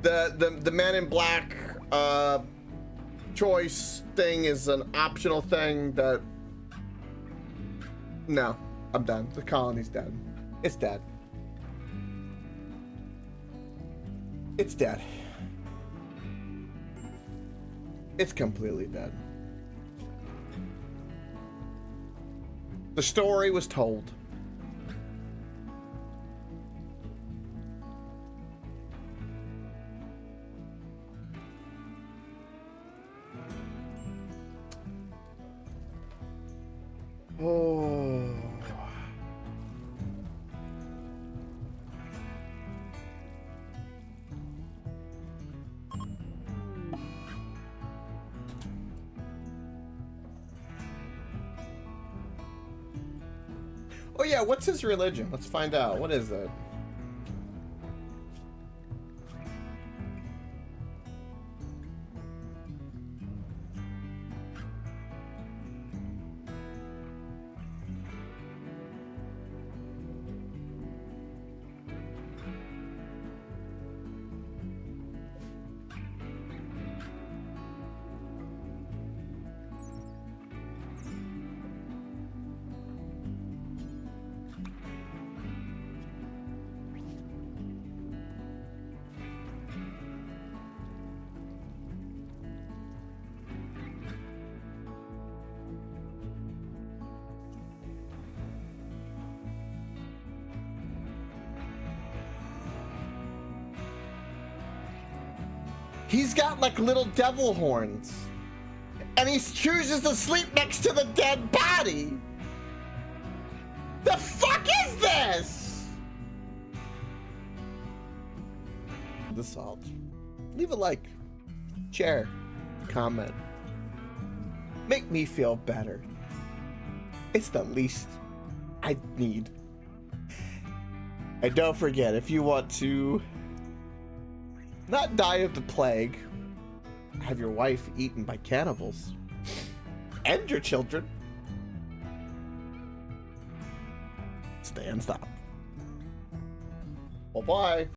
The Man in Black choice thing is an optional thing that. No, I'm done. The colony's dead. It's dead. It's dead. It's completely dead. The story was told. Oh. Oh yeah, what's his religion? Let's find out. What is it? He's got like little devil horns. And he chooses to sleep next to the dead body. The fuck is this? The salt. Leave a like, share, comment. Make me feel better. It's the least I need. And don't forget, if you want to not die of the plague, have your wife eaten by cannibals, and your children, stay and stop. Bye-bye.